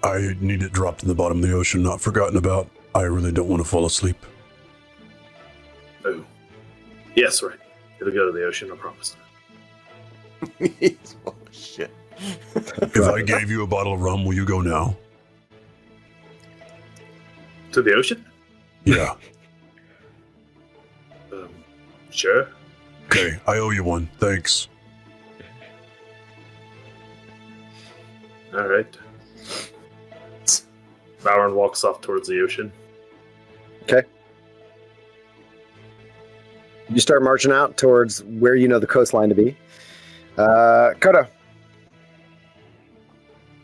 I need it dropped in the bottom of the ocean, not forgotten about. I really don't want to fall asleep. Oh, yes, right. It'll go to the ocean, I promise. Oh, shit. If I gave you a bottle of rum, will you go now? To the ocean? Yeah. Sure. Okay, I owe you one. Thanks. All right. Balren walks off towards the ocean. You start marching out towards where you know the coastline to be. Koto.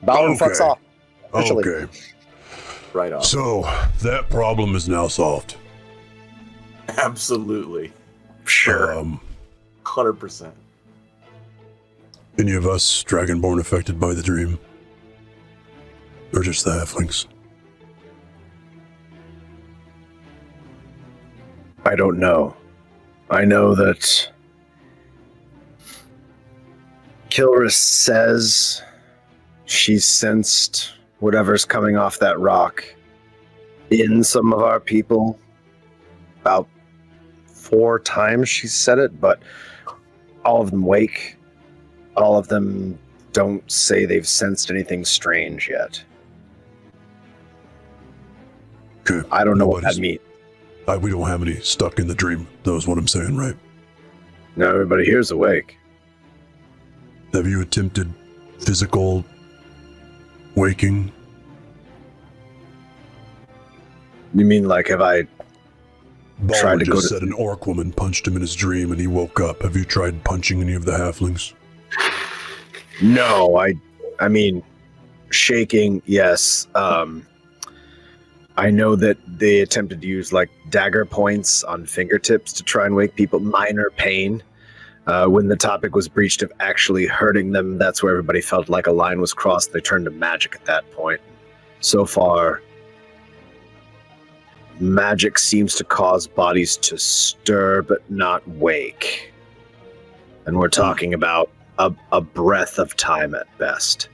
Balren fucks off. Officially. Okay. Right off. So, that problem is now solved. Absolutely. Sure. 100%. Any of us Dragonborn affected by the dream? Or just the halflings? I don't know. I know that Kilris says she sensed whatever's coming off that rock in some of our people. About 4 times she said it, but all of them wake. All of them don't say they've sensed anything strange yet. Okay. I don't know what that means. We don't have any stuck in the dream. That was what I'm saying, right? No, everybody here's awake. Have you attempted physical waking? You mean like have I tried to go just to... said an orc woman punched him in his dream and he woke up. Have you tried punching any of the halflings? No, I mean, shaking, yes. I know that they attempted to use like dagger points on fingertips to try and wake people. Minor pain. When the topic was breached of actually hurting them, that's where everybody felt like a line was crossed. They turned to magic at that point. So far, magic seems to cause bodies to stir but not wake. And we're talking about a breath of time at best.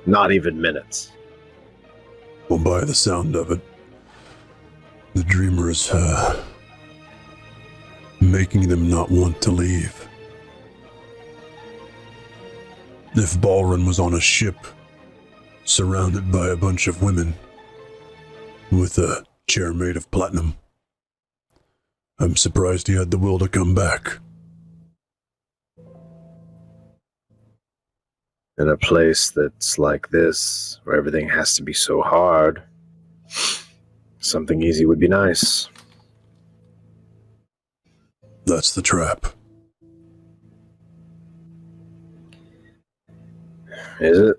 Not even minutes. Well, by the sound of it, the dreamer is making them not want to leave. If Balren was on a ship, surrounded by a bunch of women, with a chair made of platinum, I'm surprised he had the will to come back. In a place that's like this, where everything has to be so hard, something easy would be nice. That's the trap. Is it?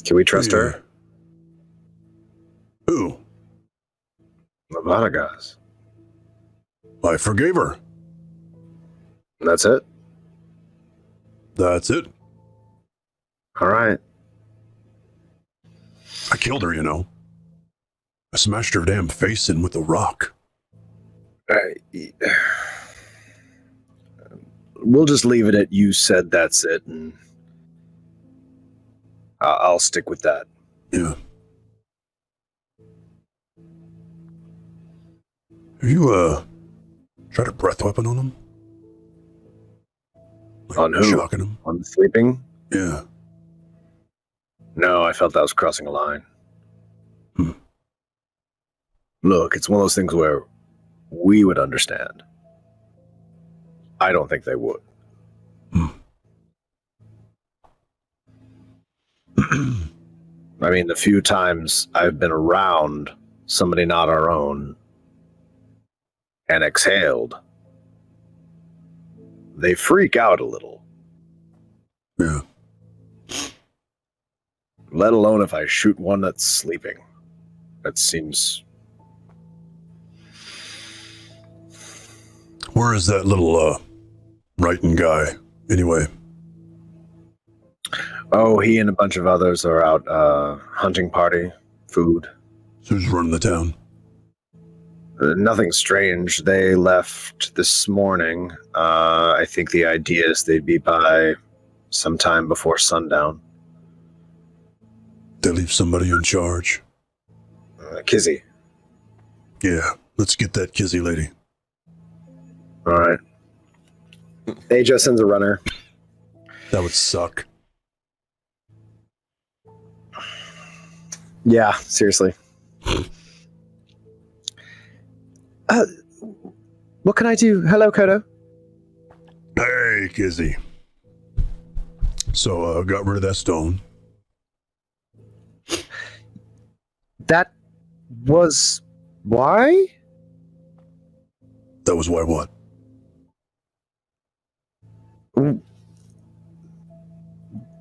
Can we trust her? Who? Lavadagas. I forgave her. That's it? That's it. All right. I killed her, you know. I smashed her damn face in with a rock. We'll just leave it at you said that's it, and I'll stick with that. Yeah. Have you, tried a breath weapon on him? Like on who? Shocking him? On the sleeping? Yeah. No, I felt that was crossing a line. Look, it's one of those things where we would understand. I don't think they would. I mean, the few times I've been around somebody not our own and exhaled, they freak out a little. Yeah. Let alone if I shoot one that's sleeping. That seems... Where is that little, writing guy, anyway? Oh, he and a bunch of others are out, hunting party, food. So who's running the town? Nothing strange. They left this morning. I think the idea is they'd be by sometime before sundown. They leave somebody in charge. Kizzy. Yeah, let's get that Kizzy lady. All right. Aja sends a runner. That would suck. Yeah, seriously. What can I do? Hello, Koto. Hey, Kizzy. So, got rid of that stone. That was why? That was why what?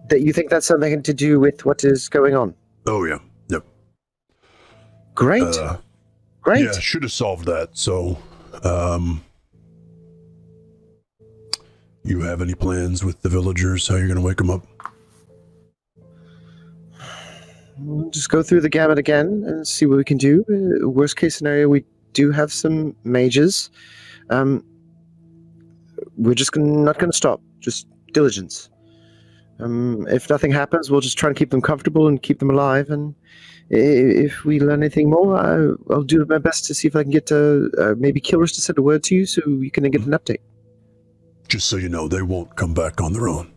That you think that's something to do with what is going on? Oh, yeah. Yep. Great. Great. Yeah, should have solved that. So, you have any plans with the villagers? How you're going to wake them up? We'll just go through the gamut again and see what we can do. Worst case scenario, we do have some mages. We're just not going to stop. Just diligence. If nothing happens, we'll just try and keep them comfortable and keep them alive. And if we learn anything more, I'll do my best to see if I can get maybe Killers to send a word to you so you can get an update. Just so you know, they won't come back on their own.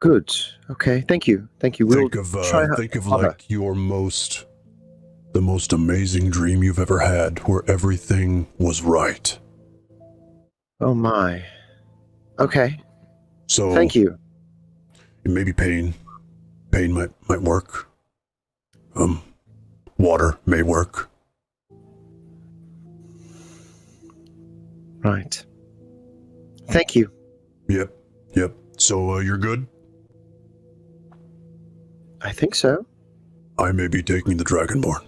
Good. Okay. Thank you. We'll think of like the most amazing dream you've ever had, where everything was right. Oh my. Okay. So thank you. It may be pain, champagne might work. Water may work. Right. Thank you. Yep. So you're good? I think so. I may be taking the Dragonborn.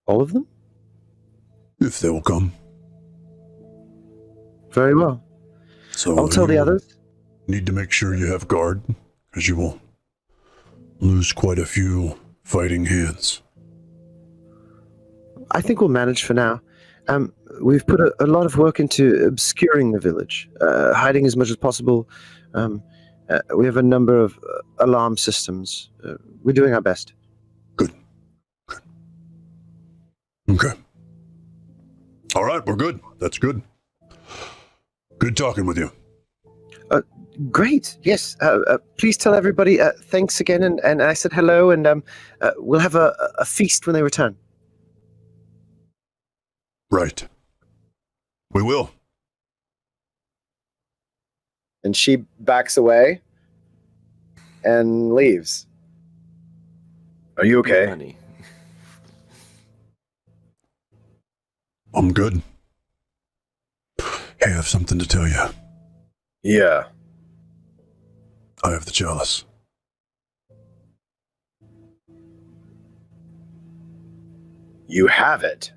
All of them? If they will come. Very well. So I'll tell the others. Need to make sure you have guard, because you will lose quite a few fighting hands. I think we'll manage for now. We've put a lot of work into obscuring the village, hiding as much as possible. We have a number of alarm systems. We're doing our best. Good. Okay. All right, we're good. That's good. Good talking with you. Great. Yes. Please tell everybody thanks again, and I said hello, and we'll have a feast when they return. Right. We will. And she backs away and leaves. Are you okay? Funny. I'm good. Hey, I have something to tell you. Yeah. I have the chalice. You have it?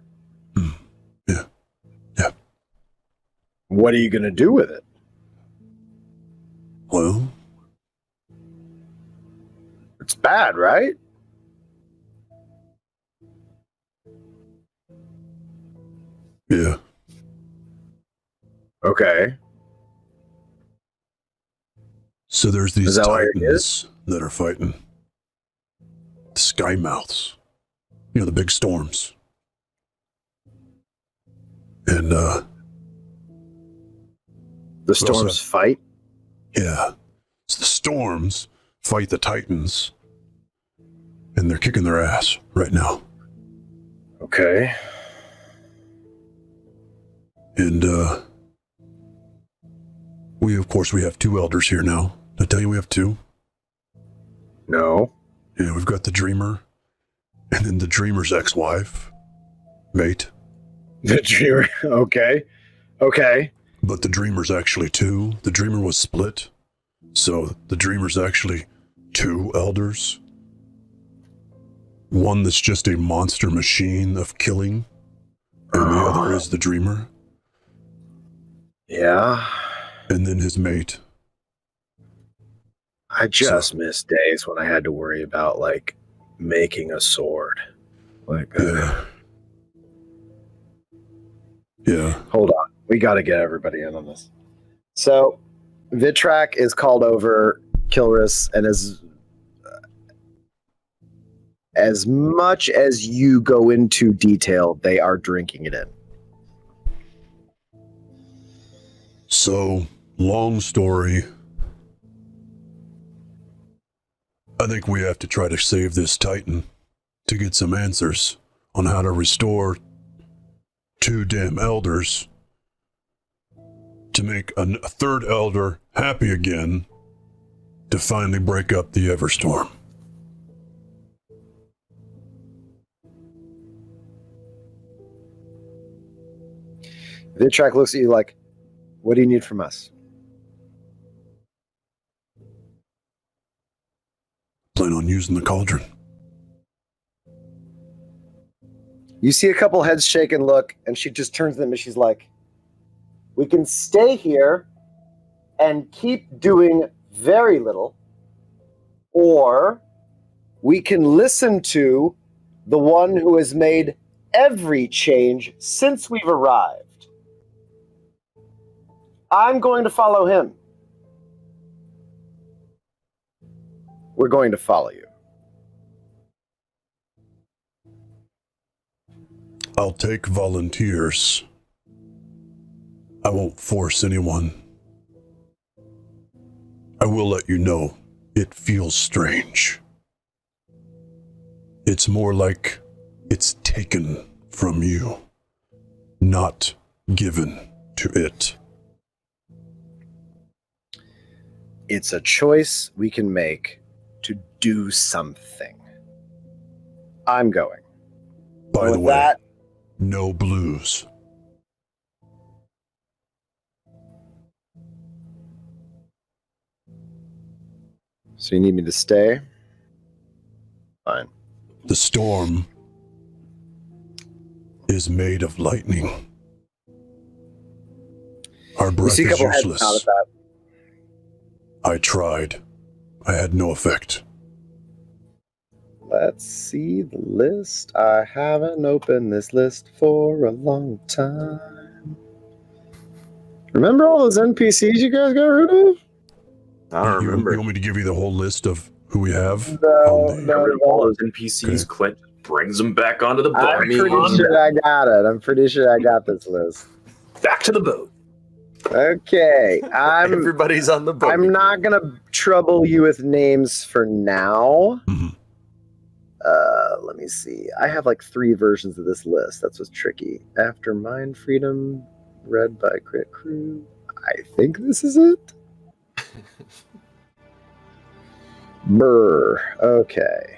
Yeah. What are you going to do with it? Well, it's bad, right? Yeah. Okay. So there's these Is that what it titans that are fighting. The sky mouths. You know, the big storms. And, the storms fight? Yeah. So the storms fight the titans. And they're kicking their ass right now. Okay. And, we have 2 elders here now. Did I tell you we have 2? No. Yeah, we've got the Dreamer, and then the Dreamer's ex-wife, mate. The Dreamer, okay. But the Dreamer's actually 2. The Dreamer was split, so the Dreamer's actually 2 elders. One that's just a monster machine of killing, and the other is the Dreamer. Yeah. And then his mate. I just miss days when I had to worry about, like, making a sword. Like, Yeah. Hold on. We got to get everybody in on this. So, Vitrak is called over Kilris, and as much as you go into detail, they are drinking it in. So, long story. I think we have to try to save this Titan to get some answers on how to restore 2 damn elders to make a 3rd elder happy again to finally break up the Everstorm. Vitrak looks at you like, what do you need from us? Plan on using the cauldron. You see a couple heads shake and look, and she just turns to them and she's like, we can stay here and keep doing very little, or we can listen to the one who has made every change since we've arrived. I'm going to follow him. We're going to follow you. I'll take volunteers. I won't force anyone. I will let you know it feels strange. It's more like it's taken from you, not given to it. It's a choice we can make to do something. I'm going. By With the way, that, no blues. so you need me to stay? Fine. The storm is made of lightning. Our You breath see a is couple heads useless. out of that. I tried. I had no effect. Let's see the list. I haven't opened this list for a long time. Remember all those NPCs you guys got rid of? I don't remember. You want me to give you the whole list of who we have? No, Get rid of all those NPCs. Okay. Clint brings them back onto the boat. I'm pretty sure I got it. I'm pretty sure I got this list. Back to the boat. Okay, Everybody's on the boat. I'm not gonna trouble you with names for now. Mhm. Let me see. I have like 3 versions of this list. That's what's tricky. After Mind Freedom, read by Crit Crew. I think this is it. Brr. Okay.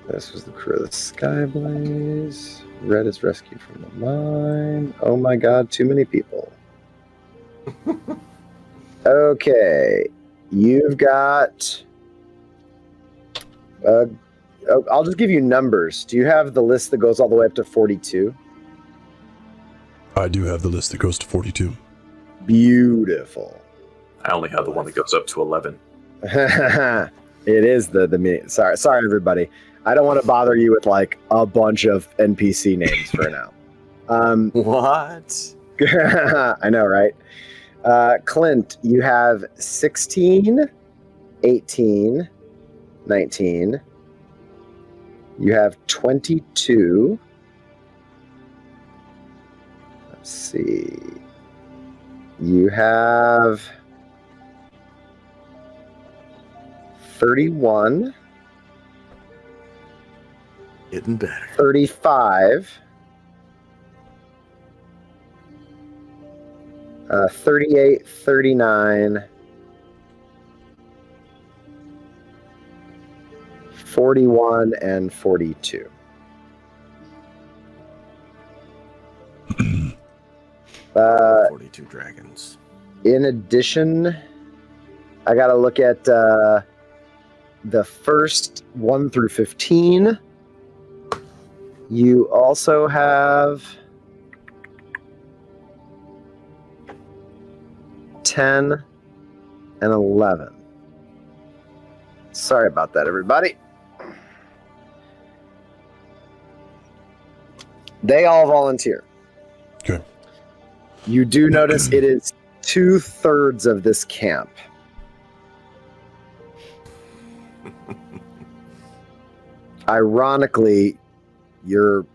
This was the crew of the Skyblaze. Red is rescued from the mine. Oh my god, too many people. Okay. You've got... I'll just give you numbers. Do you have the list that goes all the way up to 42? I do have the list that goes to 42. Beautiful. I only have the one that goes up to 11. It is the sorry everybody. I don't want to bother you with like a bunch of NPC names for now. What? I know, right? Clint, you have 16, 18, 19. You have 22. Let's see. You have 31. Getting better. 35. 38, 39. 41 and 42. Uh, 42 dragons. In addition, I got to look at the first 1 through 15. You also have 10 and 11. Sorry about that, everybody. They all volunteer. Okay. You do notice it is 2/3 of this camp. Ironically, your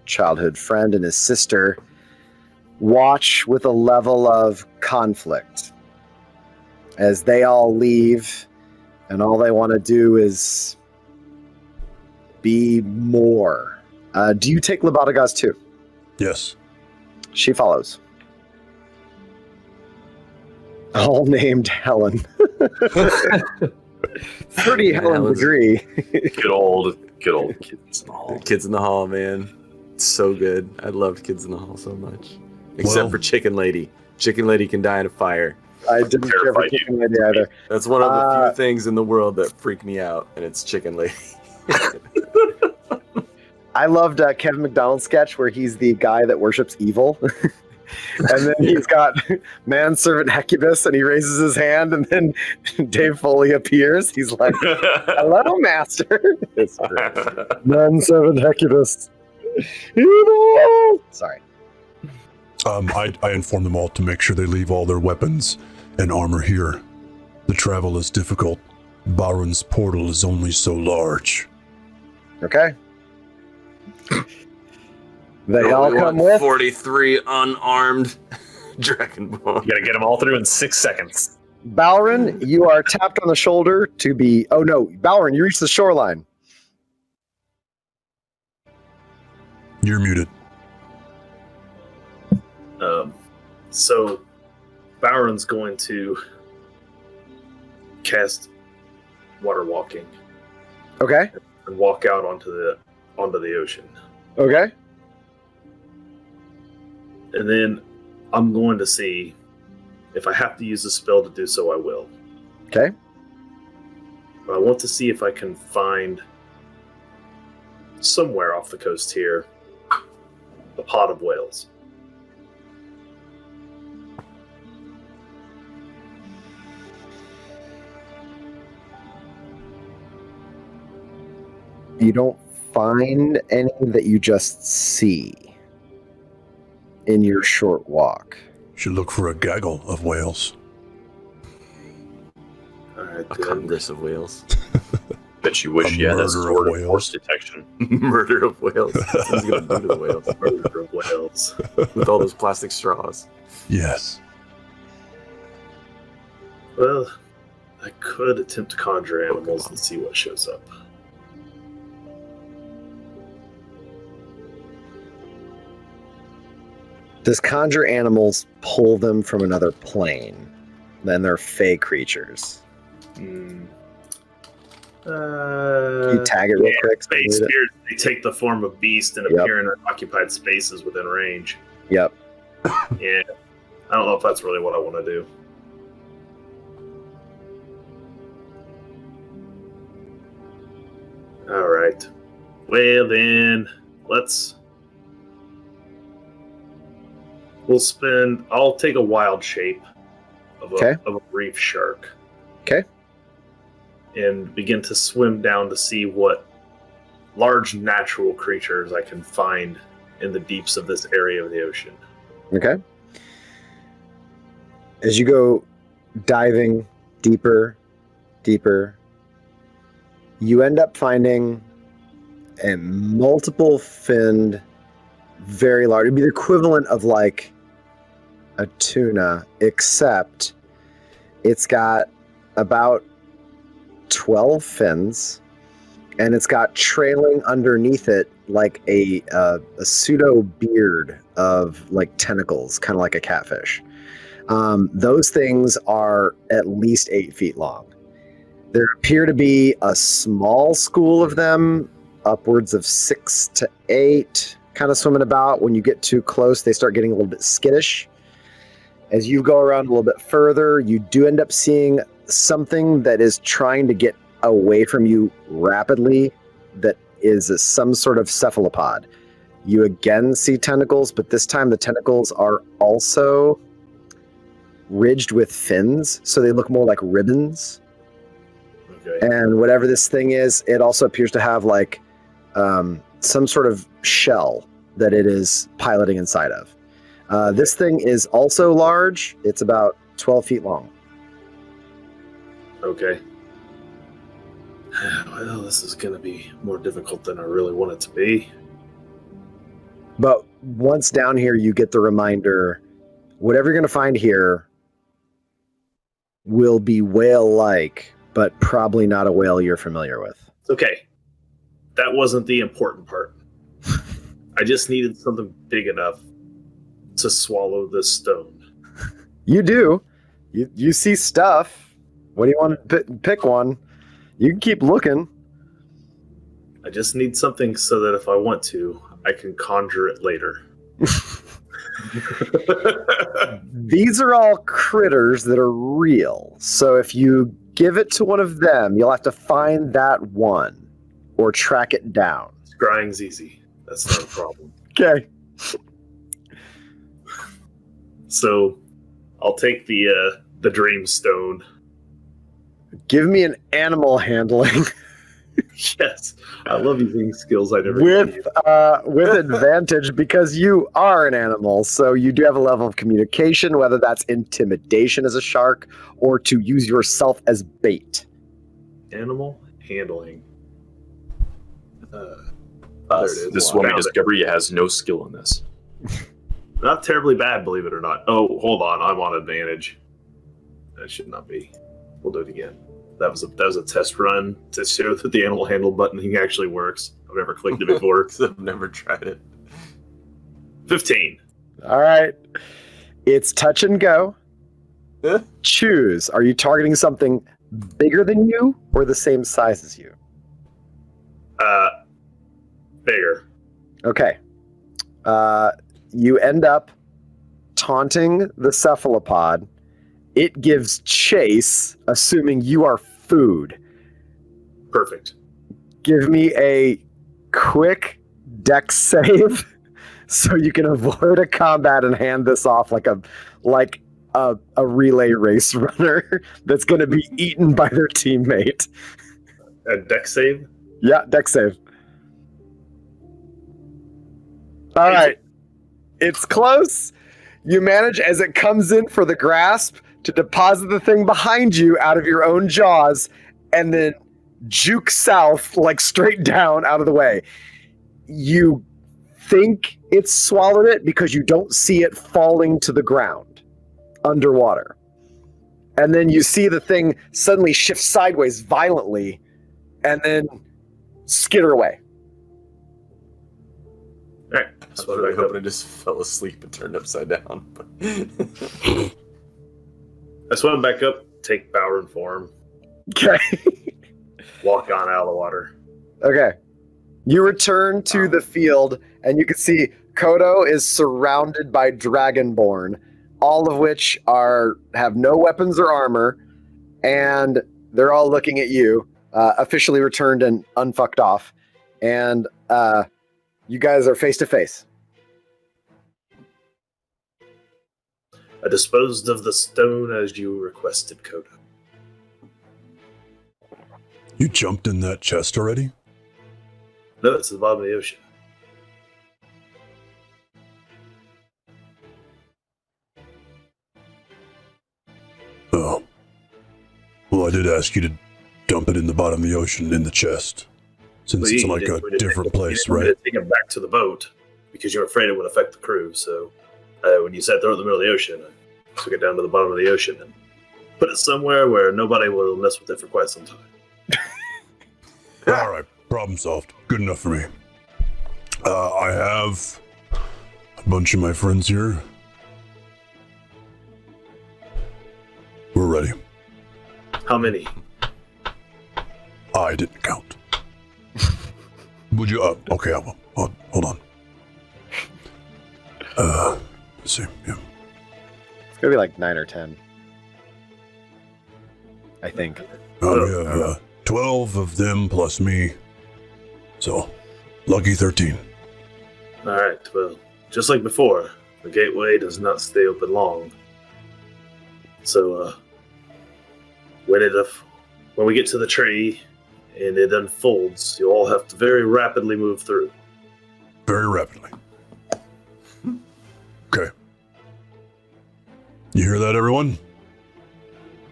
childhood friend and his sister watch with a level of conflict as they all leave, and all they want to do is be more. Do you take Labadagas too? Yes. She follows. All named Helen. Pretty Helen degree. Good old Kids in the Hall. Kids in the Hall, man. It's so good. I loved Kids in the Hall so much. Except Well- for Chicken Lady. Chicken Lady can die in a fire. I didn't care for Terrified you. Chicken Lady either. That's one of the few things in the world that freak me out, and it's Chicken Lady. I loved Kevin McDonald's sketch where he's the guy that worships evil. And then he's got manservant Hecubus, and he raises his hand, and then Dave Foley appears. He's like, "Hello, master." It's great. Manservant Hecubus. Evil. Sorry. I informed them all to make sure they leave all their weapons and armor here. The travel is difficult. Balren's portal is only so large. Okay. They all come with 43 unarmed Dragonborn. You gotta get them all through in 6 seconds. Balren. You are tapped on the shoulder to be. Oh no, Balren! You reach the shoreline. You're muted. So Balren's going to cast water walking Okay. and walk out onto the ocean. Okay. And then I'm going to see if I have to use a spell to do so, I will. Okay. But I want to see if I can find somewhere off the coast here a pod of whales. You don't find any that you just see in your short walk. Should look for a gaggle of whales. All right, A then. congress of whales. Bet you wish A you had a murder of sword of whales. force detection. Murder of whales. What's he gonna do to the whales Murder of whales. with all those plastic straws? Yes. Well, I could attempt to conjure animals and see what shows up. Does conjure animals pull them from another plane? Then they're fey creatures. Can you tag it real quick? so I Fey can read it? spirits, they take the form of beast and Yep. appear in unoccupied spaces within range. Yep. Yeah. I don't know if that's really what I want to do. All right. Well, then, I'll take a wild shape of Okay. a reef shark. Okay. And begin to swim down to see what large natural creatures I can find in the deeps of this area of the ocean. Okay. As you go diving deeper, you end up finding a multiple finned, very large. It'd be the equivalent of like a tuna, except it's got about 12 fins, and it's got trailing underneath it like a pseudo beard of like tentacles, kind of like a catfish. Those things are at least 8 feet long. There appear to be a small school of them, upwards of 6 to 8, kind of swimming about. When you get too close, they start getting a little bit skittish. As you go around a little bit further, you do end up seeing something that is trying to get away from you rapidly, that is some sort of cephalopod. You again see tentacles, but this time the tentacles are also ridged with fins, so they look more like ribbons. Okay. And whatever this thing is, it also appears to have like some sort of shell that it is piloting inside of. This thing is also large. It's about 12 feet long. Okay. Well, this is going to be more difficult than I really want it to be. But once down here, you get the reminder, whatever you're going to find here will be whale-like, but probably not a whale you're familiar with. It's okay. That wasn't the important part. I just needed something big enough to swallow this stone. You do. You see stuff. What do you want to pick one? You can keep looking. I just need something so that if I want to, I can conjure it later. These are all critters that are real. So if you give it to one of them, you'll have to find that one or track it down. Scrying's easy. That's not a problem. Okay. So I'll take the dream stone. Give me an animal handling Yes, I love using skills I never with used. advantage because you are an animal. So you do have a level of communication, whether that's intimidation as a shark or to use yourself as bait. Animal handling. There it is. This is when we Found it. discover he has no skill in this. Not terribly bad, believe it or not. Oh, hold on, I'm on advantage. That should not be. We'll do it again. That was a test run to show that the animal handle button actually works. I've never clicked it before. I've never tried it. 15. All right. It's touch and go. Choose. Are you targeting something bigger than you or the same size as you? Bigger. Okay. You end up taunting the cephalopod. It gives chase, assuming you are food. Perfect. Give me a quick dex save so you can avoid a combat and hand this off like a relay race runner that's going to be eaten by their teammate. A dex save? Yeah, dex save. All right. It's close. You manage, as it comes in for the grasp, to deposit the thing behind you out of your own jaws and then juke south, like straight down out of the way. You think it's swallowed it because you don't see it falling to the ground underwater. And then you see the thing suddenly shift sideways violently and then skitter away. All right. I was really hoping I just fell asleep and turned upside down. I swim back up, take Balren form. Okay. Walk on out of the water. Okay. You return to the field, and you can see Koto is surrounded by Dragonborn, all of which have no weapons or armor, and they're all looking at you, officially returned and unfucked off. And you guys are face to face. I disposed of the stone as you requested, Koto. You jumped in that chest already? No, it's at the bottom of the ocean. Oh. Well, I did ask you to dump it in the bottom of the ocean in the chest. Since it's like a different place, right? Take it back to the boat because you're afraid it would affect the crew. So when you said throw it in the middle of the ocean, I took it down to the bottom of the ocean and put it somewhere where nobody will mess with it for quite some time. All right, problem solved. Good enough for me. I have a bunch of my friends here. We're ready. How many? I didn't count. Would you? Okay, I will. Hold on. Let's see. Yeah. It's gonna be like 9 or 10. I think. We have 12 of them plus me. So, lucky 13. All right. Well, just like before, the gateway does not stay open long. So, when we get to the tree and it unfolds, you all have to very rapidly move through. Very rapidly. Okay. You hear that, everyone?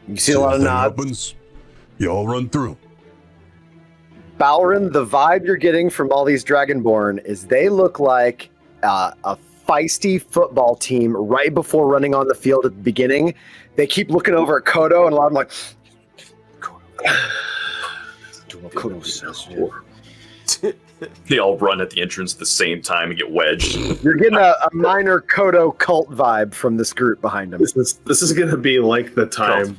You see a lot of nods. Opens, you all run through. Balren, the vibe you're getting from all these Dragonborn is they look like a feisty football team right before running on the field at the beginning. They keep looking over at Koto, and a lot of them like, do what Koto says. They all run at the entrance at the same time and get wedged. You're getting a minor Koto cult vibe from this group behind him. This is going to be like the time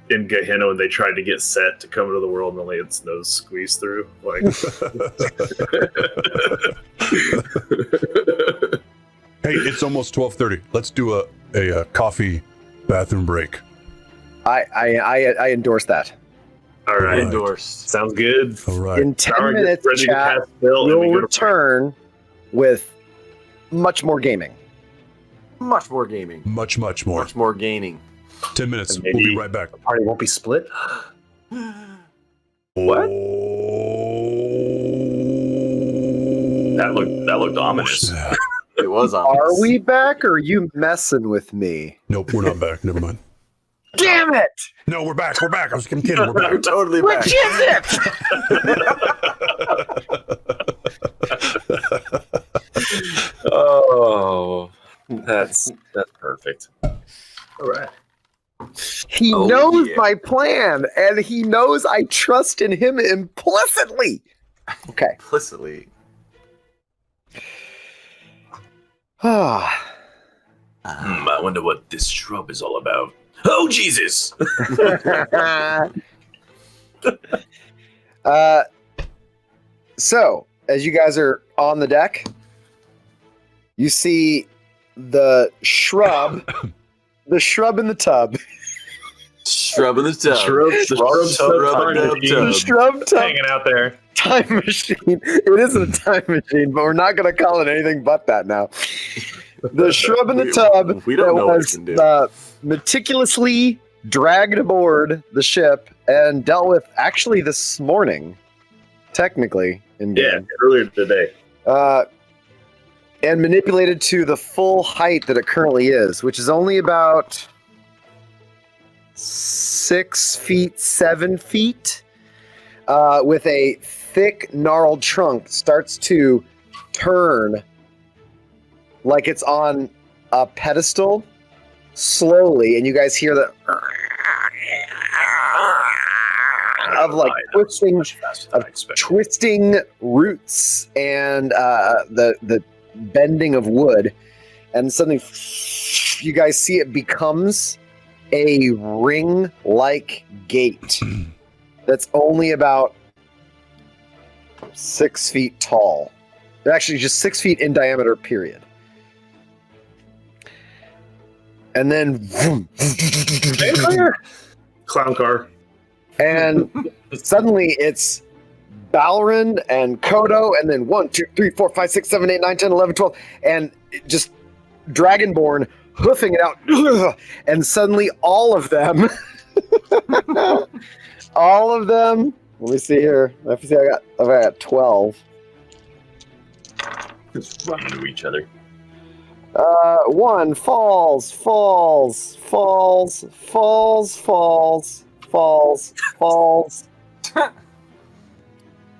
in Gehenna when they tried to get Set to come into the world and only its nose squeezed through. Like, hey, it's almost 12:30. Let's do a coffee bathroom break. I endorse that. All right. Endorsed. Sounds good. All right. In 10 minutes, chat, we'll return with much more gaming. Much more gaming. Much more. Much more gaining. 10 minutes. We'll be right back. The party won't be split. What? That looked ominous. It was ominous. Are we back, or are you messing with me? Nope, we're not back. Never mind. Damn it! No, we're back. We're back. I was kidding. We're back. We're totally back. Which is it? Oh, that's perfect. All right. He knows my plan, and he knows I trust in him implicitly. Okay. Implicitly. I wonder what this shrub is all about. Oh, Jesus! So, as you guys are on the deck, you see the shrub in the tub. Shrub in the tub. Shrub tub Hanging out there. time machine. It isn't a time machine, but we're not going to call it anything but that now. The shrub in the tub we don't that know what was we can do. meticulously dragged aboard the ship and dealt with actually this morning, technically, in game. Yeah, earlier today. And manipulated to the full height that it currently is, which is only about 6 feet, 7 feet, with a thick, gnarled trunk, starts to turn like it's on a pedestal slowly, and you guys hear the of like twisting roots and the bending of wood, and suddenly you guys see it becomes a ring-like gate that's only about 6 feet tall. Actually, just 6 feet in diameter, period. And then Clown car. and suddenly it's Balren and Koto, and then 1, 2, 3, 4, 5, 6, 7, 8, 9, 10, 11, 12, and just Dragonborn hoofing it out, and suddenly all of them, let me see here. I have to see, I got 12. Just run into each other. 1 falls,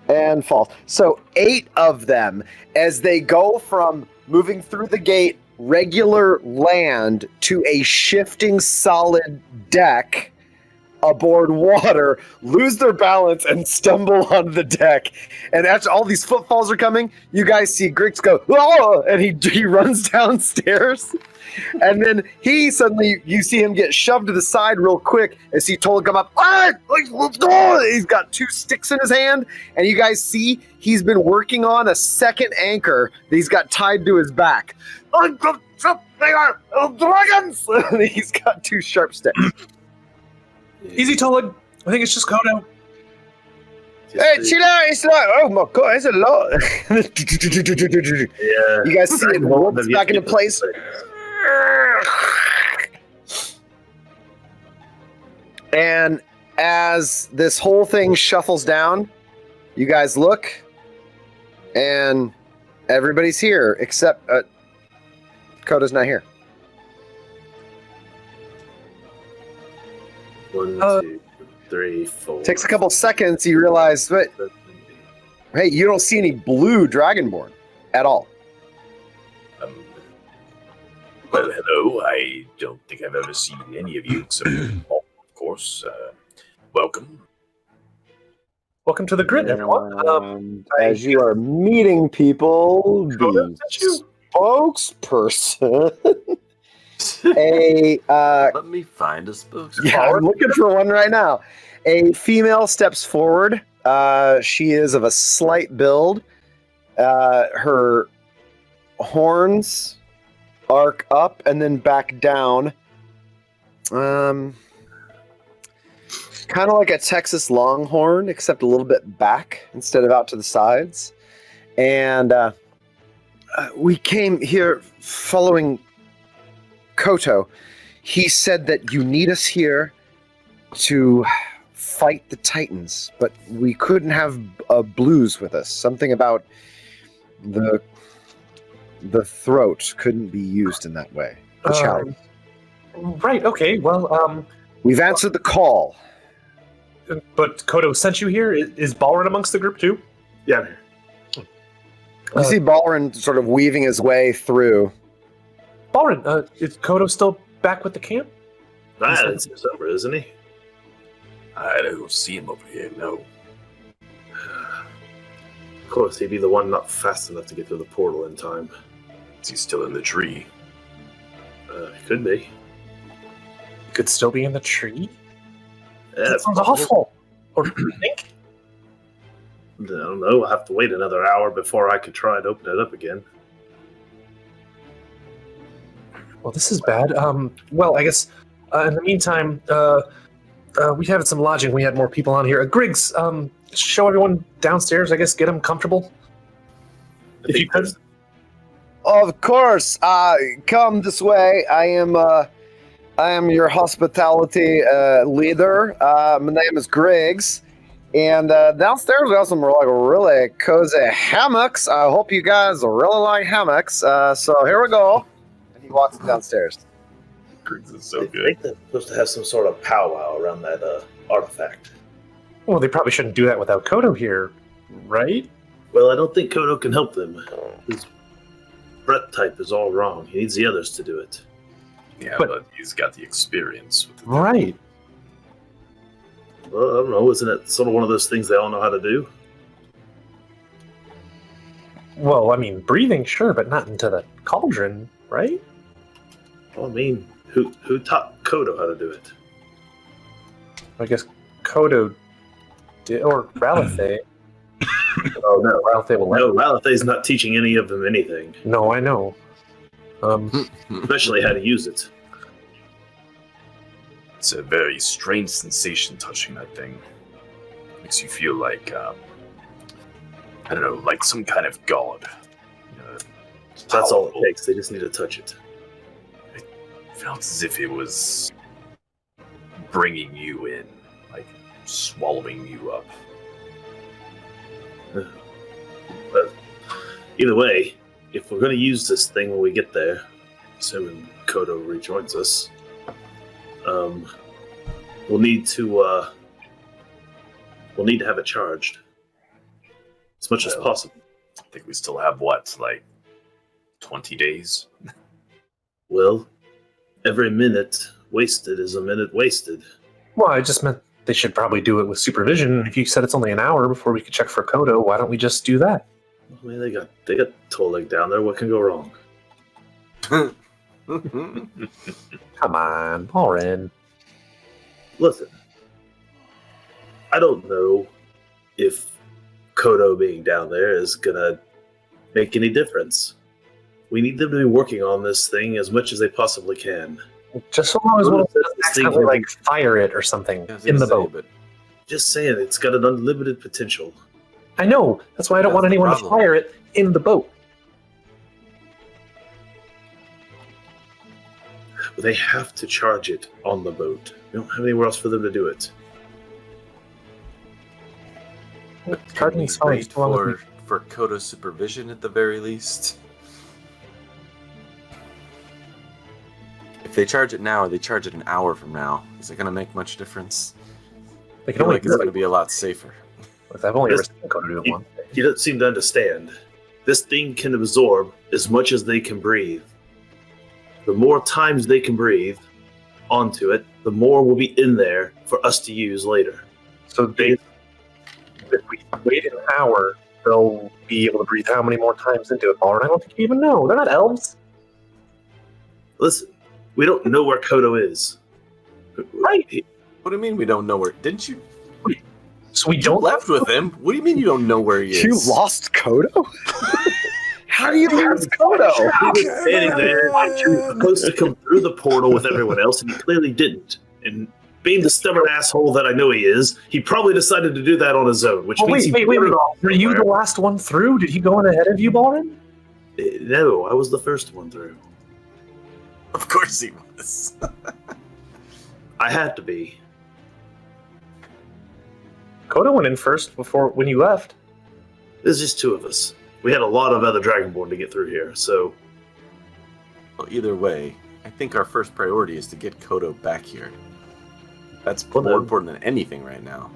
and falls. So 8 of them, as they go from moving through the gate, regular land, to a shifting solid deck aboard water, lose their balance and stumble onto the deck. And after all these footfalls are coming, you guys see Grix go, "Oh!" and he runs downstairs. And then you see him get shoved to the side real quick as he told him to come up. "Ah, let's go!" He's got 2 sticks in his hand, and you guys see he's been working on a second anchor that he's got tied to his back. They are dragons! And he's got 2 sharp sticks. Easy, Tolan. I think it's just Koto. Hey, chill out! It's like, oh my god, it's a lot. Yeah. You guys see it whoops back into place. And as this whole thing shuffles down, you guys look, and everybody's here except Kota's not here. 1, 2, 3, 4. Takes a couple seconds. You realize, but hey, you don't see any blue Dragonborn at all. Well, hello. I don't think I've ever seen any of you, except of course. Welcome. Welcome to the grid, everyone. As you are meeting people, the spokesperson. Let me find a spokesperson. Yeah, I'm looking for one right now. A female steps forward. She is of a slight build. Her horns arc up and then back down. Kind of like a Texas Longhorn, except a little bit back instead of out to the sides. And we came here following Koto. He said that you need us here to fight the Titans, but we couldn't have blues with us. Something about the throat couldn't be used in that way. The challenge. Right, okay, well, We've answered the call. but Koto sent you here? Is Balren amongst the group too? Yeah, I'm here. You see Balren sort of weaving his way through. Balren, is Koto still back with the camp? That's over, isn't he? I don't see him over here, no. Of course, he'd be the one not fast enough to get through the portal in time. Is he still in the tree? Could be. Could still be in the tree? Yeah, That sounds awful. Or do you think? I don't know. I'll have to wait another hour before I could try and open it up again. Well, this is bad. Well, I guess in the meantime, we had some lodging. We had more people on here. Griggs, show everyone downstairs. I guess get them comfortable. If you could. Of course. Come this way. I am your hospitality leader. My name is Griggs. And downstairs we have some really cozy hammocks. I hope you guys really like hammocks. So here we go. And he walks downstairs. Griggs is so I good. think they're supposed to have some sort of powwow around that artifact. Well, they probably shouldn't do that without Koto here, right? Well, I don't think Koto can help them. His breath type is all wrong. He needs the others to do it. Yeah, but he's got the experience with it. Right. Well, I don't know. Isn't it sort of one of those things they all know how to do? Well, I mean, breathing, sure, but not into the cauldron, right? Well, I mean, who taught Koto how to do it? I guess Koto did, or Ralithe. Oh, no. Ralithe will let No, Ralithe's not teaching any of them anything. No, I know. Especially how to use it. It's a very strange sensation touching that thing. Makes you feel like, I don't know, like some kind of god. That's all it takes. They just need to touch it. It felt as if it was bringing you in, like swallowing you up. But either way, if we're going to use this thing when we get there, assuming Koto rejoins us, we'll need to have it charged as much as possible. I think we still have what, like 20 days? Well, every minute wasted is a minute wasted. Well, I just meant they should probably do it with supervision. If you said it's only an hour before we could check for Koto, why don't we just do that? I mean, they got Tolik down there. What can go wrong? Come on, Balren. Listen, I don't know if Koto being down there is gonna make any difference. We need them to be working on this thing as much as they possibly can. Just so long as one of them doesn't accidentally, like, fire it or something in the boat. But just saying, it's got an unlimited potential. I know. That's why I don't want anyone to fire it in the boat. But they have to charge it on the boat. We don't have anywhere else for them to do it. Charging's fine for Koto supervision at the very least. If they charge it now or they charge it an hour from now, is it going to make much difference? They I feel like it's going to be a lot safer. I've only ever seen Koto do it once. You don't seem to understand. This thing can absorb as much as they can breathe. The more times they can breathe onto it, the more will be in there for us to use later. So if we wait an hour, they'll be able to breathe how many more times into it, Balren? I don't think you even know. They're not elves. Listen, we don't know where Koto is. Right. What do you mean we don't know where? Didn't you? So we don't left with him. What do you mean you don't know where he is? You lost Koto? How do you lose Koto? He was standing there. He was supposed to come through the portal with everyone else, and he clearly didn't. And being the stubborn asshole that I know he is, he probably decided to do that on his own. Which means wait. Were you the last one through? Did he go in ahead of you, Balren? No, I was the first one through. Of course he was. I had to be. Koto went in first when you left. There's just two of us. We had a lot of other Dragonborn to get through here, so... Well, either way, I think our first priority is to get Koto back here. That's more important than anything right now.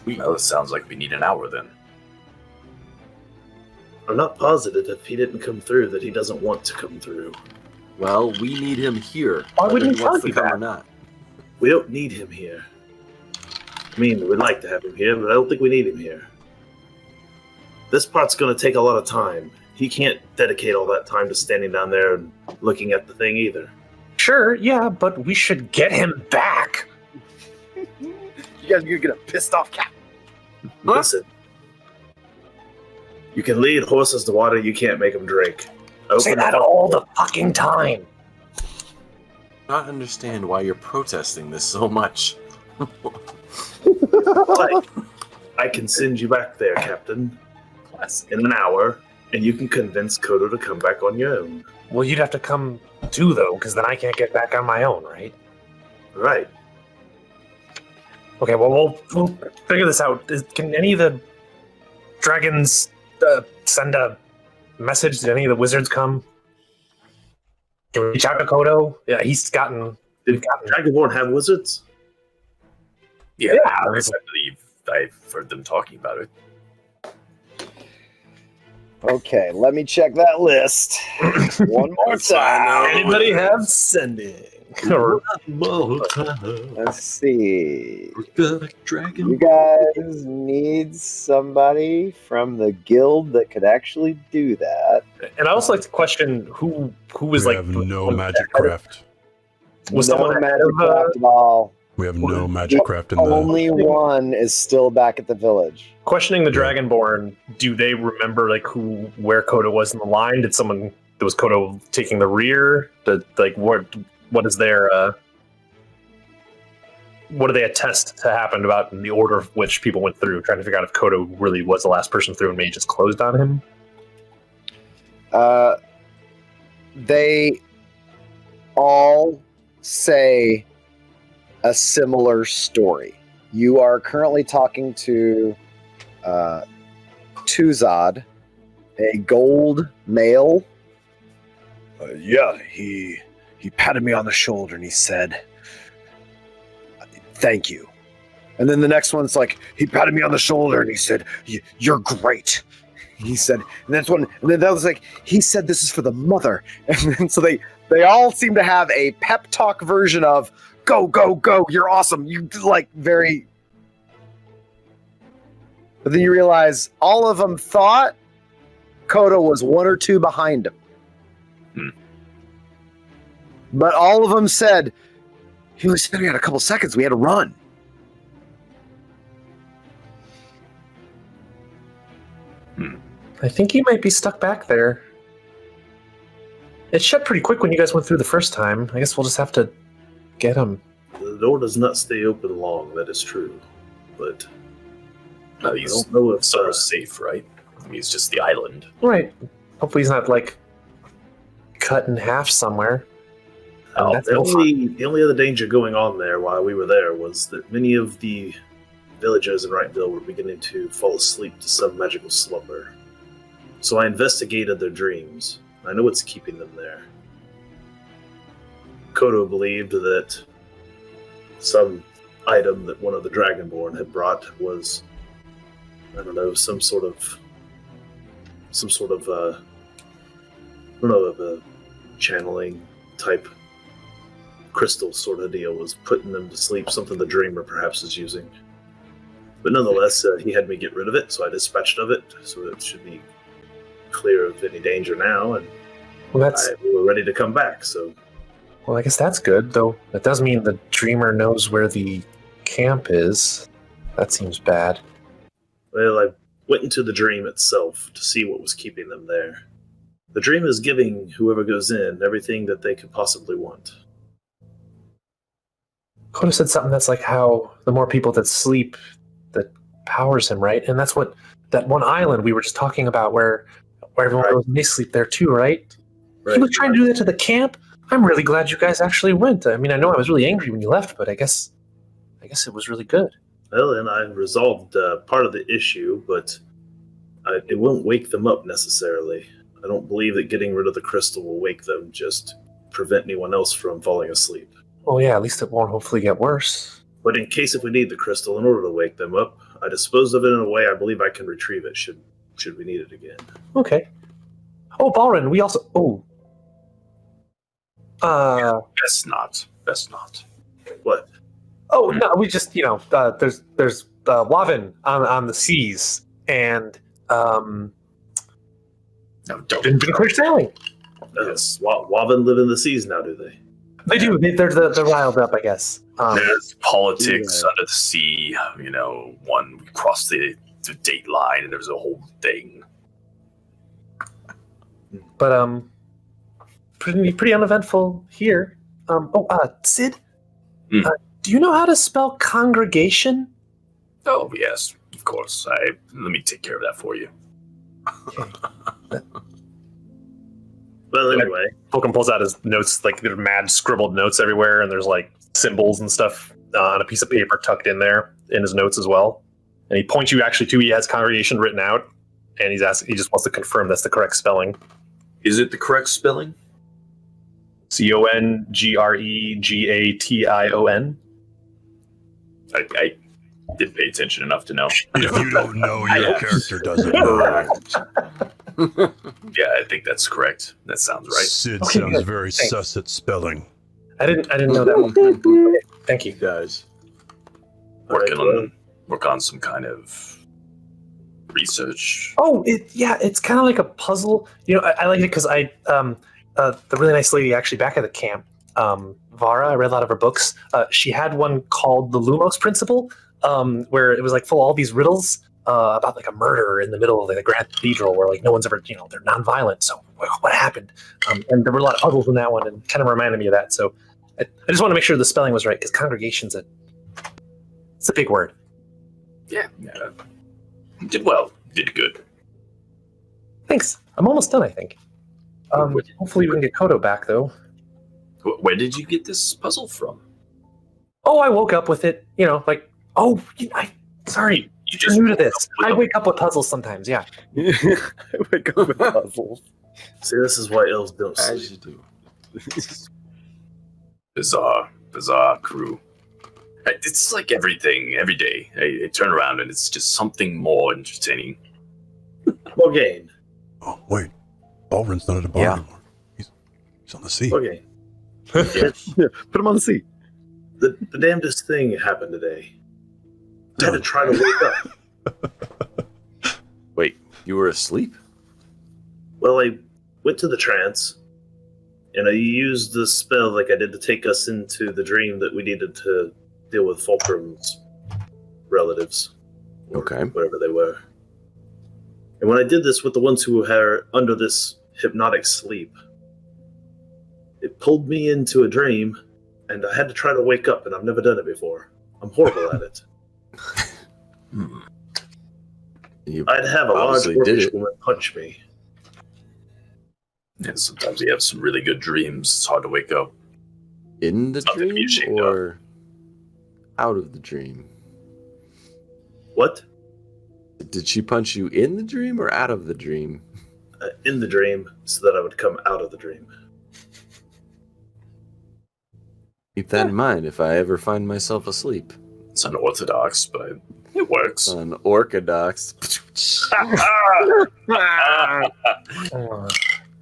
Well, it sounds like we need an hour then. I'm not positive if he didn't come through that he doesn't want to come through. Well, we need him here. Why wouldn't he wants tell to you come that? or not? We don't need him here. I mean, we'd like to have him here, but I don't think we need him here. This part's going to take a lot of time. He can't dedicate all that time to standing down there and looking at the thing either. Sure, yeah, but we should get him back. You guys are gonna get a pissed off cat. Listen. You can lead horses to water, you can't make them drink. Say that all the fucking time. Not understand why you're protesting this so much. I can send you back there, Captain, in an hour, and you can convince Koto to come back on your own. Well, you'd have to come too, though, because then I can't get back on my own, right? Right. Okay, well, we'll figure this out. Can any of the dragons send a message? Did any of the wizards come? Can we reach out to Koto? Yeah, Did Dragonborn have wizards? Yeah, I believe I've heard them talking about it. Okay, let me check that list one more time. Anybody have sending? Let's see. You guys need somebody from the guild that could actually do that. And I also like to question who was We like have no magic craft. Was no someone magic craft at all. We have no magic craft in Only one is still back at the village. questioning the Dragonborn? Do they remember like where Koto was in the line? Was Koto taking the rear? What is their what do they attest to happened about in the order of which people went through? Trying to figure out if Koto really was the last person through and maybe just closed on him. They all say a similar story. You are currently talking to Tuzad, a gold male. Yeah, he patted me on the shoulder and he said, "Thank you." And then the next one's like, he patted me on the shoulder and he said, "You're great." He said, and that's one, and then that was like, he said, "This is for the mother." And then so they all seem to have a pep talk version of go, go, go, you're awesome. You like very. But then you realize all of them thought Koto was one or two behind him. But all of them said, he only said we had a couple seconds. We had to run. I think he might be stuck back there. It shut pretty quick when you guys went through the first time. I guess we'll just have to get him. The door does not stay open long, that is true. But He's I don't know if so safe, right? I mean, it's just the island. Right. Hopefully he's not like cut in half somewhere. the only other danger going on there while we were there was that many of the villagers in Wrightville were beginning to fall asleep to some magical slumber. So I investigated their dreams. I know what's keeping them there. Koto believed that some item that one of the Dragonborn had brought was, I don't know, some sort of a channeling type crystal sort of deal was putting them to sleep, something the Dreamer perhaps is using. But nonetheless, he had me get rid of it, so I dispatched of it, so it should be clear of any danger now, and we were ready to come back, so... Well, I guess that's good, though. That does mean the Dreamer knows where the camp is. That seems bad. Well, I went into the dream itself to see what was keeping them there. The dream is giving whoever goes in everything that they could possibly want. Koto said something that's like how the more people that sleep, that powers him, right? And that's what that one island we were just talking about where everyone goes and they sleep there too, right? He was trying to do that to the camp. I'm really glad you guys actually went. I mean, I know I was really angry when you left, but I guess it was really good. Well, and I resolved part of the issue, but it won't wake them up necessarily. I don't believe that getting rid of the crystal will wake them, just prevent anyone else from falling asleep. Well, yeah, at least it won't hopefully get worse. But in case if we need the crystal in order to wake them up, I disposed of it in a way I believe I can retrieve it should we need it again. Okay. Oh, Balren, we also... Best not. What? Oh, no, we just, there's Wavin on the seas, and No, been clear sailing. Yes, Wavin live in the seas now, do they? They do. They're riled up, I guess. There's politics under the sea. We crossed the date line, and there's a whole thing. But pretty uneventful here. Sid, do you know how to spell congregation? Oh yes, of course. Let me take care of that for you. Well, anyway, Fulcrum pulls out his notes, like there are mad scribbled notes everywhere, and there's like symbols and stuff on a piece of paper tucked in there in his notes as well. And he points you actually to he has congregation written out, and he just wants to confirm that's the correct spelling. Is it the correct spelling? CONGREGATION. I didn't pay attention enough to know. If you don't know, your character doesn't know. Yeah, I think that's correct. That sounds right. Sid Okay, sounds good. very Thanks. sus at spelling. I didn't know that one. Thank you. Guys. Work on some kind of research. Oh, it's kind of like a puzzle. I like it because the really nice lady actually back at the camp, Vara, I read a lot of her books. She had one called the Lumos Principle, where it was like full of all these riddles about like a murder in the middle of the Grand Cathedral where like no one's ever, they're nonviolent. So what happened? And there were a lot of puzzles in that one and kind of reminded me of that. So I just want to make sure the spelling was right because congregation's it's a big word. Yeah. Did well. Did good. Thanks. I'm almost done, I think. Hopefully we can get Koto back though. Where did you get this puzzle from? Oh, I woke up with it. Sorry. You're new to this. I wake up with puzzles sometimes, yeah. I wake up with puzzles. See, this is why elves don't sleep. As you do. Bizarre crew. It's like everything, every day. I turn around and it's just something more entertaining. Morgaine. Oh, wait. Balren's not at a bar anymore. He's on the sea. Morgaine. Yeah, put him on the seat. The damnedest thing happened today. I had to try to wake up. Wait, you were asleep? Well, I went to the trance, and I used the spell like I did to take us into the dream that we needed to deal with Fulcrum's relatives. Or Okay. whatever they were. And when I did this with the ones who were under this hypnotic sleep, it pulled me into a dream, and I had to try to wake up, and I've never done it before. I'm horrible at it. I'd have a large obviously did orcish it. woman punch me. Yeah, sometimes you have some really good dreams. It's hard to wake up. In the Something to be dream ashamed or out of the dream? What? Did she punch you in the dream or out of the dream? In the dream, so that I would come out of the dream. Keep that in mind if I ever find myself asleep. It's unorthodox, but it works. Unorthodox.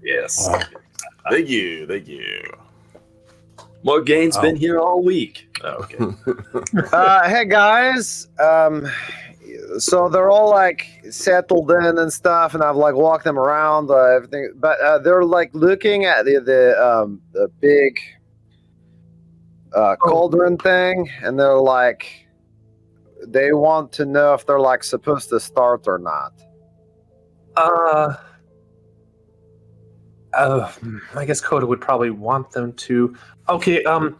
Yes. Wow. Thank you. Morgaine's been here all week. Oh, okay. Hey guys, so they're all like settled in and stuff, and I've like walked them around everything, but they're like looking at the big cauldron thing, and they're like, they want to know if they're like supposed to start or not. I guess Koda would probably want them to. Okay, I'll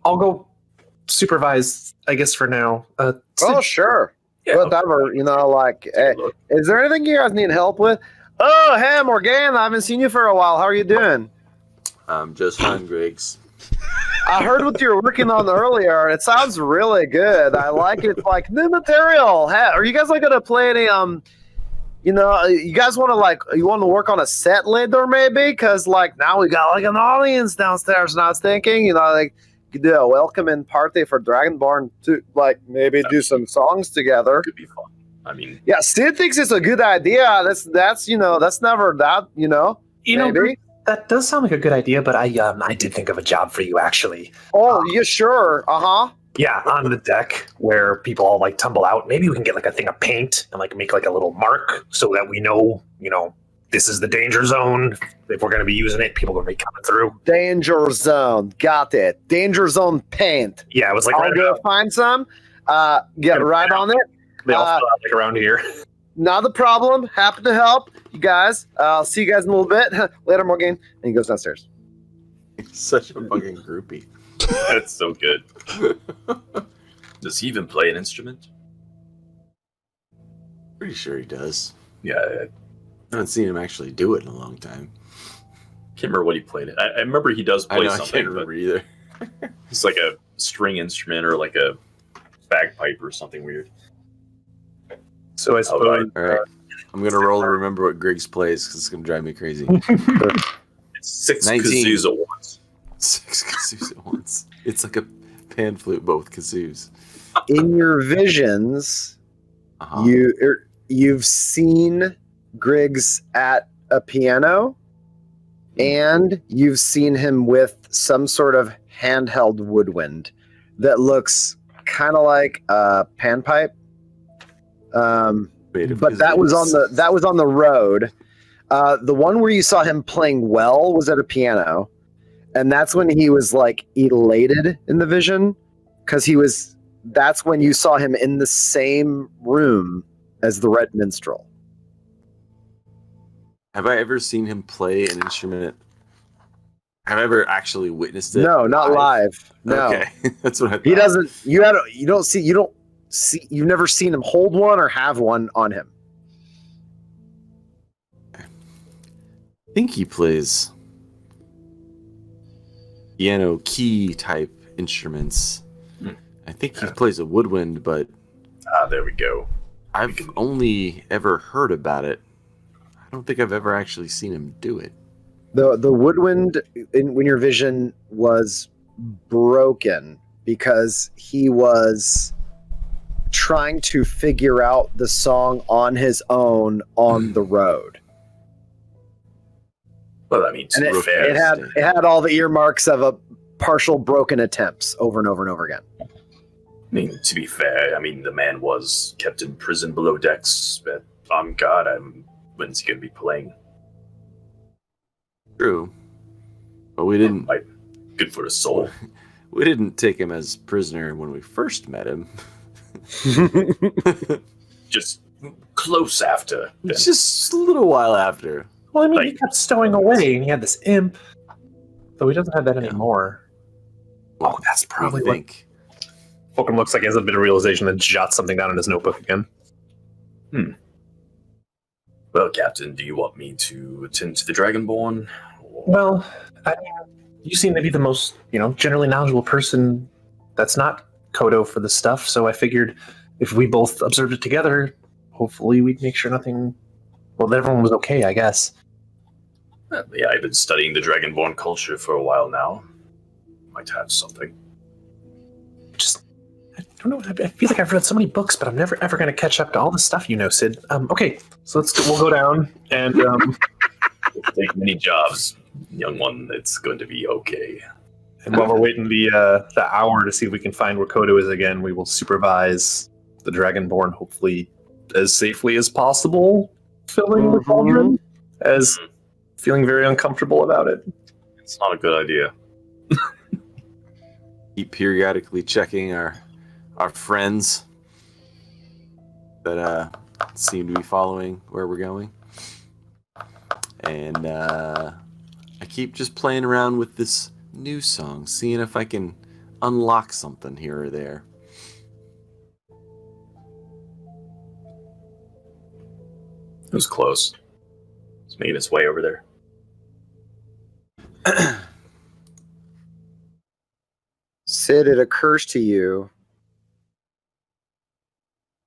go supervise, I guess, for now. Oh, sure. Yeah. Whatever, is there anything you guys need help with? Oh, hey, Morgaine, I haven't seen you for a while. How are you doing? I'm just fine, Griggs. I heard what you were working on earlier. It sounds really good. I like it. Like new material. Hey, are you guys like gonna play any? You guys want to work on a set later, maybe? Because like now we got like an audience downstairs, and I was thinking, like you could do a welcoming party for Dragonborn to like maybe do some songs together. Could be fun. I mean, yeah, Sid thinks it's a good idea. That's never that maybe. That does sound like a good idea, but I did think of a job for you, actually. Oh, you sure? Uh-huh. Yeah, on the deck where people all like tumble out. Maybe we can get like a thing of paint and like make like a little mark so that we know, this is the danger zone. If we're going to be using it, people are going to be coming through. Danger zone. Got it. Danger zone paint. Yeah, it was like I'll go find some. Get right on it. They all fell out like around here. Not a problem. Happy to help you guys. I'll see you guys in a little bit. Later, Morgan. And he goes downstairs. Such a fucking groupie. That's so good. Does he even play an instrument? Pretty sure he does. Yeah, I haven't seen him actually do it in a long time. Can't remember what he played. I remember he does play something. I can't remember either. It's like a string instrument or like a bagpipe or something weird. So I suppose... All right. I'm going to roll to remember what Griggs plays because it's going to drive me crazy. It's 6 19. kazoos at once. 6 kazoos at once. It's like a pan flute, but with kazoos. In your visions, Uh-huh. you've seen Griggs at a piano, and you've seen him with some sort of handheld woodwind that looks kind of like a panpipe. But that was on the road. The one where you saw him playing well was at a piano, and that's when he was like elated in the vision because that's when you saw him in the same room as the Red Minstrel. Have I ever seen him play an instrument? Have I ever actually witnessed it? No, not live. No, Okay, that's what I thought. he doesn't. You've never seen him hold one or have one on him. I think he plays piano key type instruments. I think he plays a woodwind, but There we go. I've only ever heard about it. I don't think I've ever actually seen him do it. The woodwind when your vision was broken because he was trying to figure out the song on his own on the road. Well, I mean, And it had all the earmarks of a partial broken attempts over and over and over again. I mean, to be fair, I mean, the man was kept in prison below decks, but on God, when's he going to be playing? True. But we didn't... Good for his soul. We didn't take him as prisoner when we first met him. Just close after. Then. Just a little while after. Well, I mean, he kept stowing away, and he had this imp, though he doesn't have that anymore. Well, that's probably what Fulcrum looks like he has a bit of realization and jots something down in his notebook again. Well, Captain, do you want me to attend to the Dragonborn? Well, I mean, you seem to be the most, generally knowledgeable person that's not Koto for the stuff, so I figured if we both observed it together, hopefully we'd make sure that everyone was okay, I guess. Yeah, I've been studying the Dragonborn culture for a while now. Might have something. I don't know, I feel like I've read so many books, but I'm never ever going to catch up to all the stuff you know, Sid. Okay, so we'll go down, and... Take many jobs, young one. It's going to be okay. And while we're waiting the hour to see if we can find where Koto is again, we will supervise the Dragonborn, hopefully as safely as possible, filling the cauldron, as feeling very uncomfortable about it. It's not a good idea. Keep periodically checking our friends that seem to be following where we're going. And I keep just playing around with this new song, seeing if I can unlock something here or there. It was close. It's making its way over there. Sid, it occurs to you,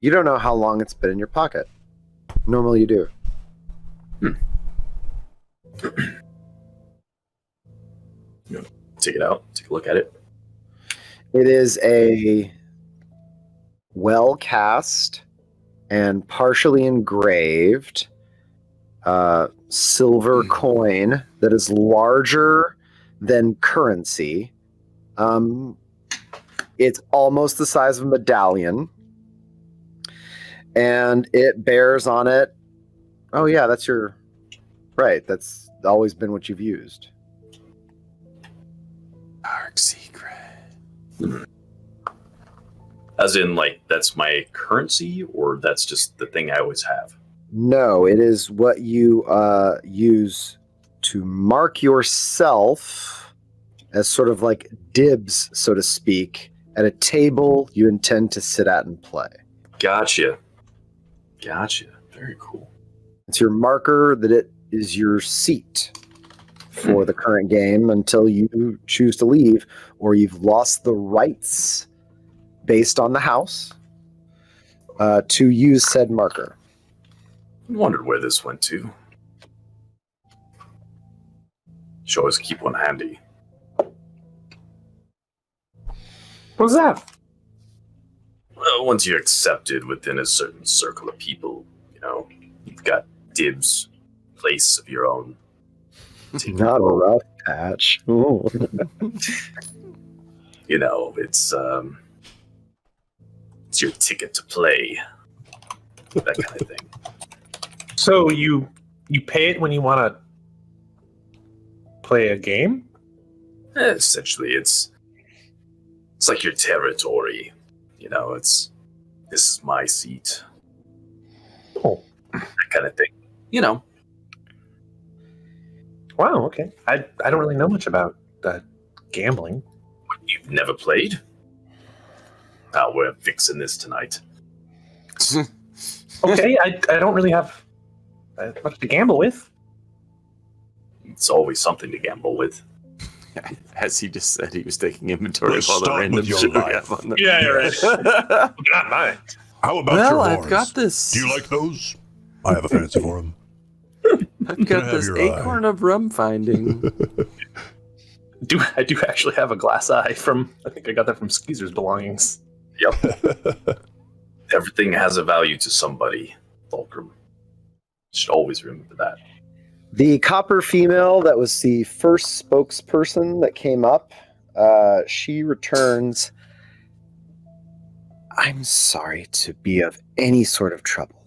you don't know how long it's been in your pocket. Normally you do. Take it out. Take a look at it. It is a well-cast and partially engraved silver coin that is larger than currency. It's almost the size of a medallion. And it bears on it... Oh, yeah, that's your Right. That's always been what you've used. Dark secret. As in, like, that's my currency, or that's just the thing I always have? No, it is what you use to mark yourself as sort of like dibs, so to speak, at a table you intend to sit at and play. Gotcha. Very cool. It's your marker that it is your seat for the current game until you choose to leave, or you've lost the rights based on the house to use said marker. I wondered where this went to. Should always keep one handy. What's that? Well, once you're accepted within a certain circle of people, you've got dibs, place of your own. Not a rough patch. It's your ticket to play. That kind of thing. So you pay it when you want to play a game? Essentially, it's like your territory. This is my seat. Oh. That kind of thing. Wow, okay. I don't really know much about gambling. You've never played? We're fixing this tonight. Okay, I don't really have much to gamble with. It's always something to gamble with. As he just said, he was taking inventory of all the Start random with your shit we life. have on the... Yeah, right. Not mine. How about Well, your I've horns? got this. Do you like those? I have a fancy for them. I've got have this your acorn of rum finding. I do actually have a glass eye I think I got that from Skeezer's belongings. Yep. Everything has a value to somebody, Fulcrum. Should always remember that. The copper female that was the first spokesperson that came up, she returns. I'm sorry to be of any sort of trouble.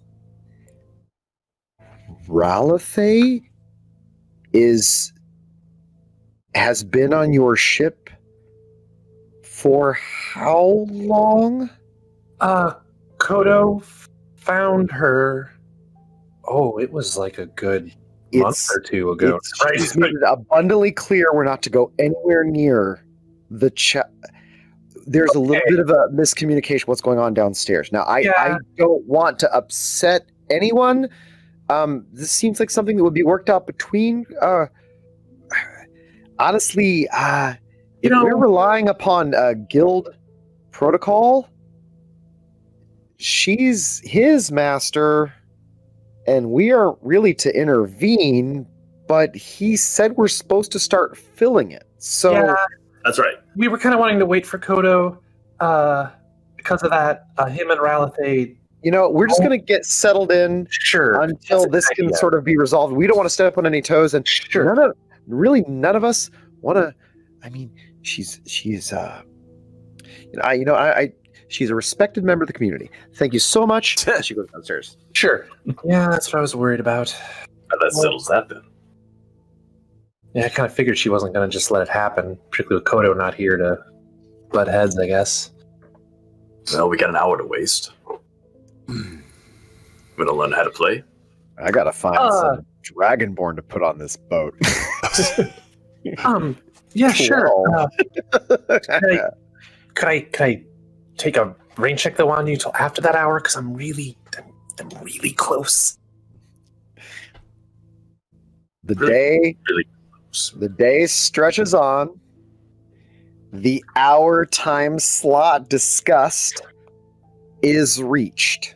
Ralithay has been on your ship for how long? Koto found her. Oh, it was like a good month or two ago. She's made it abundantly clear we're not to go anywhere near the There's a little bit of a miscommunication what's going on downstairs. Now, I don't want to upset anyone. This seems like something that would be worked out between. Honestly, if we're relying upon guild protocol, she's his master, and we aren't really to intervene. But he said we're supposed to start filling it. So that's right. We were kind of wanting to wait for Koto because of that. Him and Ralithay. We're just going to get settled in until this can sort of be resolved. We don't want to step on any toes, and none of us want to. I mean, she's she's a respected member of the community. Thank you so much. She goes downstairs. Sure. Yeah, that's what I was worried about. That settles that then. Yeah, I kind of figured she wasn't going to just let it happen, particularly with Koto not here to butt heads, I guess. Well, we got an hour to waste. I'm going to learn how to play. I got to find some Dragonborn to put on this boat. Yeah, sure. Could I take a rain check though on you till after that hour? Because I'm really close. The day stretches on. The hour time slot discussed is reached.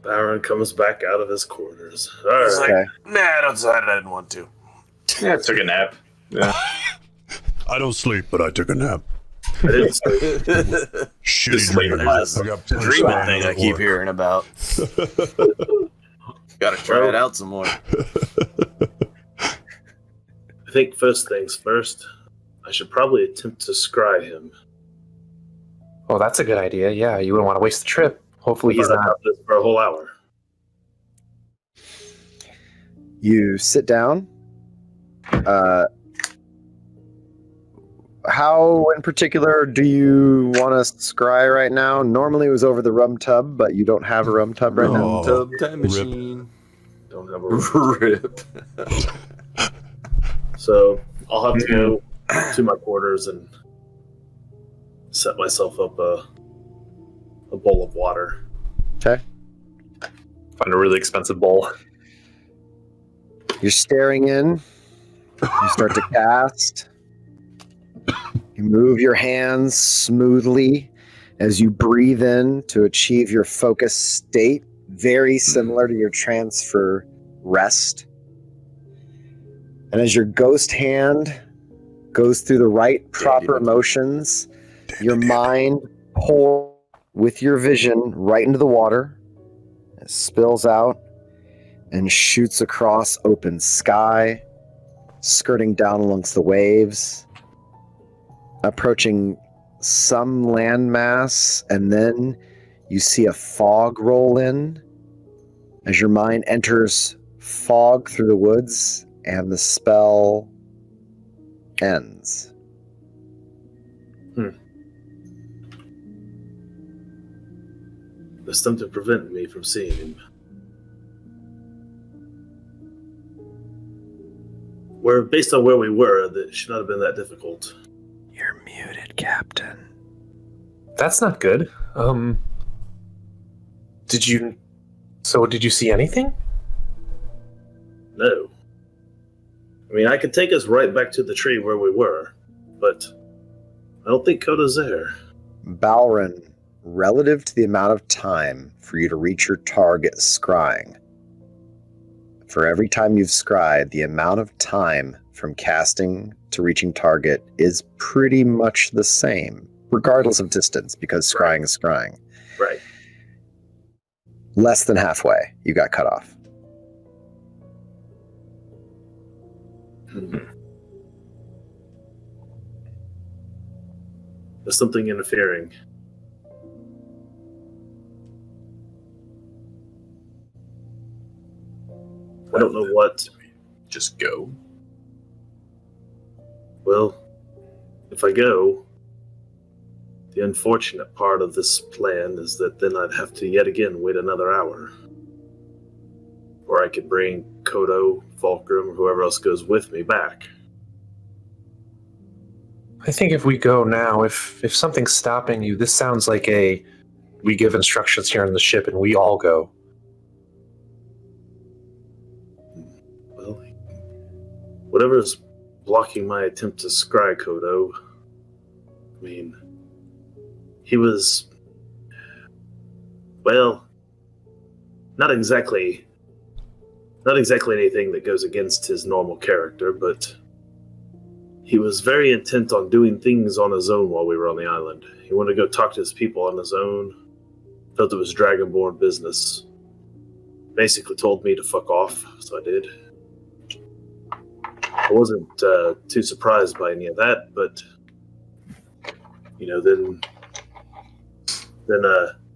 Balren comes back out of his quarters. All He's right. like, nah, don't decide I didn't want to. Yeah, I took a nap. Yeah. I don't sleep, but I took a nap. I didn't sleep. Shitty dream. I got dreaming thing I keep hearing about. Gotta try it out some more. I think first things first, I should probably attempt to scry him. Oh, that's a good idea. Yeah, you wouldn't want to waste the trip. Hopefully he's not this for a whole hour. You sit down. How in particular do you want to scry right now? Normally it was over the rum tub, but you don't have a rum tub right now. Oh, Tub time rip. machine. Don't have a Rip. So I'll have to go to my quarters and set myself up a bowl of water. Okay. Find a really expensive bowl. You're staring in. You start to cast. You move your hands smoothly as you breathe in to achieve your focus state, very similar to your transfer rest. And as your ghost hand goes through the right proper motions, your mind pours with your vision right into the water. It spills out and shoots across open sky, skirting down amongst the waves, approaching some landmass, and then you see a fog roll in as your mind enters fog through the woods and the spell ends. There's something preventing me from seeing him. Based on where we were, that should not have been that difficult. You're muted, Captain. That's not good. Did you see anything? No. I mean, I could take us right back to the tree where we were, but I don't think Koto's there. Balren, relative to the amount of time for you to reach your target scrying, for every time you've scryed, the amount of time from casting to reaching target is pretty much the same, regardless of distance, because scrying is scrying. Right. Less than halfway, you got cut off. There's something interfering. I don't know what. Just go. Well, if I go, the unfortunate part of this plan is that then I'd have to yet again wait another hour. Or I could bring Koto, Fulcrum, or whoever else goes with me back. I think if we go now, if something's stopping you, this sounds like we give instructions here on the ship and we all go. Well, whatever's blocking my attempt to scry Koto, I mean, he was, well, not exactly anything that goes against his normal character, but he was very intent on doing things on his own while we were on the island. He wanted to go talk to his people on his own, felt it was Dragonborn business. Basically told me to fuck off, so I did. I wasn't too surprised by any of that, but then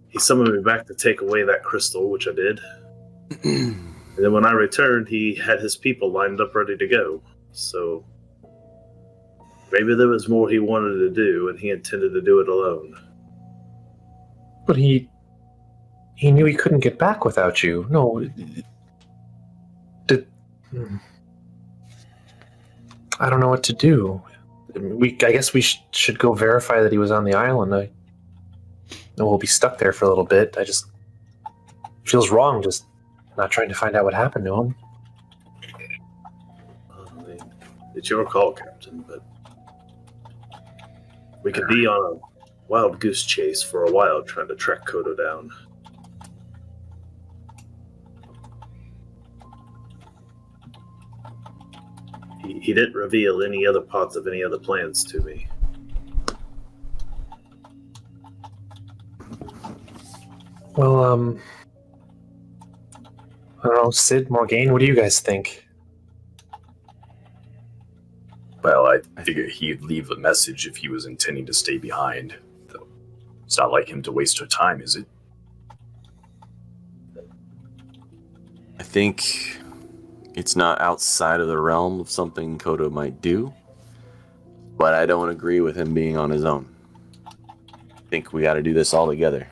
he summoned me back to take away that crystal, which I did. And then when I returned, he had his people lined up ready to go. So maybe there was more he wanted to do, and he intended to do it alone. But he knew he couldn't get back without you. No. I don't know what to do. I guess we should go verify that he was on the island. I know we'll be stuck there for a little bit. I just feels wrong just not trying to find out what happened to him. It's your call, Captain, but we could be on a wild goose chase for a while trying to track Koto down. He didn't reveal any other parts of any other plans to me. Well, I don't know, Sid, Morgaine, what do you guys think? Well, I figure he'd leave a message if he was intending to stay behind. Though it's not like him to waste our time, is it? I think It's not outside of the realm of something Koto might do, but I don't agree with him being on his own. I think we got to do this all together.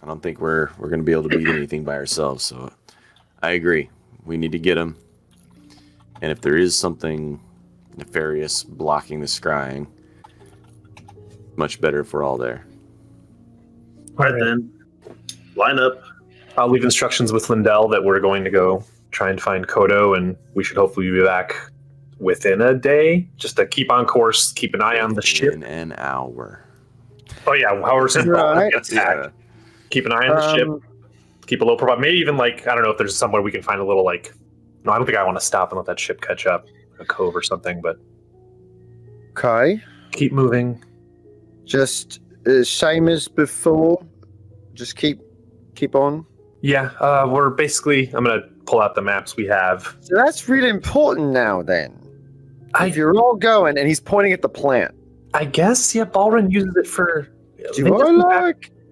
I don't think we're going to be able to beat anything by ourselves, so I agree. We need to get him. And if there is something nefarious blocking the scrying, much better if we're all there. All right, then. Line up. I'll leave instructions with Lindell that we're going to go try and find Koto, and we should hopefully be back within a day. Just to keep on course, keep an eye on the ship. In an hour. Oh yeah, however soon Right. gets attacked. Keep an eye on the ship. Keep a low profile. Maybe even I don't know if there's somewhere we can find a little no, I don't think I want to stop and let that ship catch up, a cove or something. But Okay. keep moving. Just same as before. Just keep on. Yeah, we're basically. I'm gonna pull out the maps we have. So that's really important now. Then, if you're all going, and he's pointing at the plant. I guess Balren uses it for.